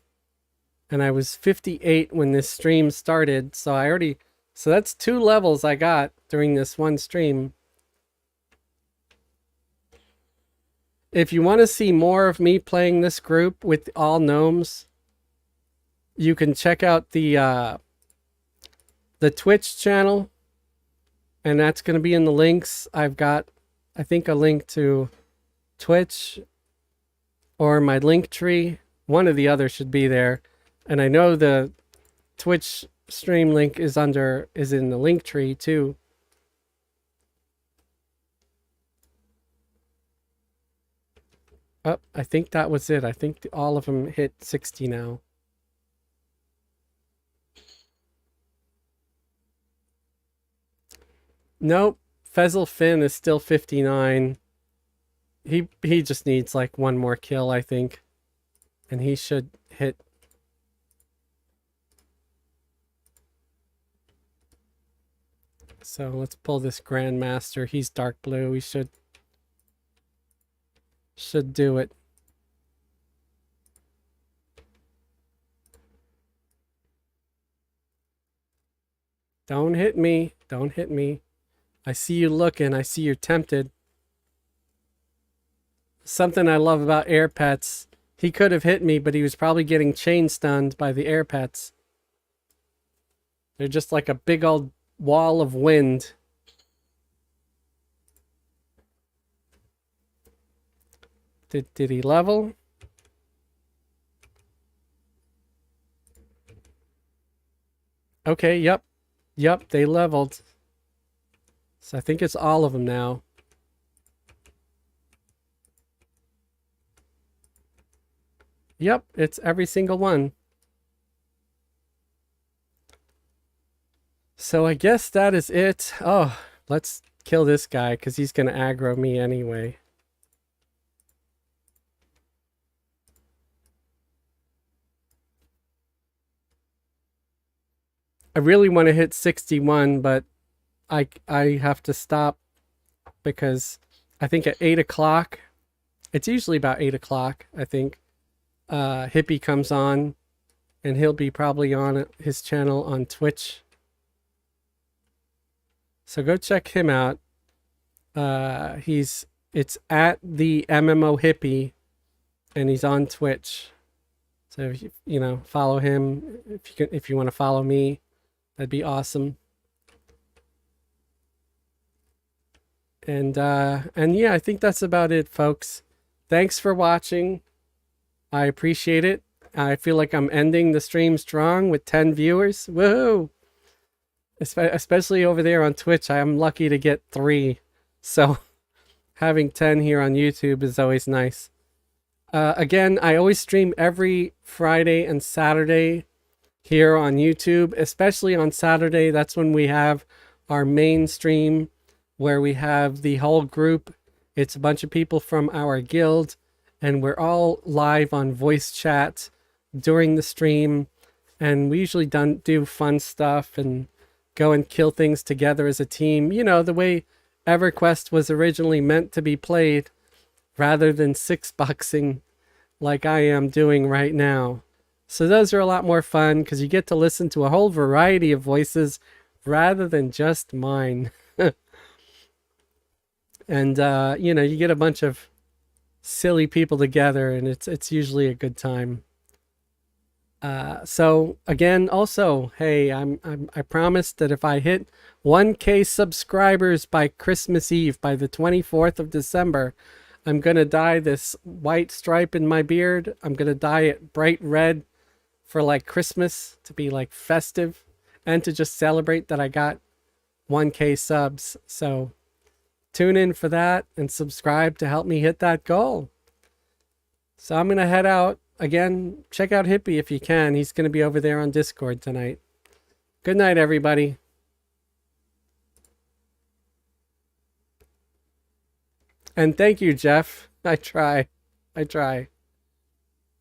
and I was 58 when this stream started, so so that's 2 levels I got during this one stream. If you want to see more of me playing this group with all gnomes, you can check out the Twitch channel, and that's going to be in the links. I've got, I think, a link to Twitch or my link tree. One or the other should be there. And I know the Twitch stream link is in the link tree too. Oh, I think that was it. I think all of them hit 60 now. Nope. Fezzle Finn is still 59. He just needs like 1 more kill, I think. And he should hit. So let's pull this Grandmaster. He's dark blue. He should do it. Don't hit me. Don't hit me. I see you looking. I see you're tempted. Something I love about air pets. He could have hit me, but he was probably getting chain stunned by the air pets. They're just like a big old wall of wind. Did he level? Okay, yep. Yep, they leveled. So I think it's all of them now. Yep, it's every single one. So I guess that is it. Oh, let's kill this guy because he's going to aggro me anyway. I really want to hit 61, but I have to stop because I think at 8 o'clock, it's usually about 8 o'clock, I think, Hippie comes on, and he'll be probably on his channel on Twitch. So go check him out. It's at the MMO Hippie, and he's on Twitch. So if you follow him, if you want to follow me, that'd be awesome. And yeah, I think that's about it, folks. Thanks for watching. I appreciate it. I feel like I'm ending the stream strong with 10 viewers. Woohoo! Especially over there on Twitch, I am lucky to get 3. So having 10 here on YouTube is always nice. Again, I always stream every Friday and Saturday here on YouTube, especially on Saturday. That's when we have our main stream where we have the whole group. It's a bunch of people from our guild, and we're all live on voice chat during the stream. And we usually do fun stuff and go and kill things together as a team. You know, the way Everquest was originally meant to be played, rather than 6-boxing like I am doing right now. So those are a lot more fun because you get to listen to a whole variety of voices rather than just mine. And you get a bunch of silly people together, and it's usually a good time. So again, also, hey, I promised that if I hit 1K subscribers by Christmas Eve, by the 24th of December, I'm gonna dye this white stripe in my beard. I'm gonna dye it bright red for like Christmas, to be like festive, and to just celebrate that I got 1K subs. So tune in for that and subscribe to help me hit that goal. So I'm gonna head out. Again, check out Hippie if you can. He's gonna be over there on Discord tonight. Good night, everybody. And thank you, Jeff. I try.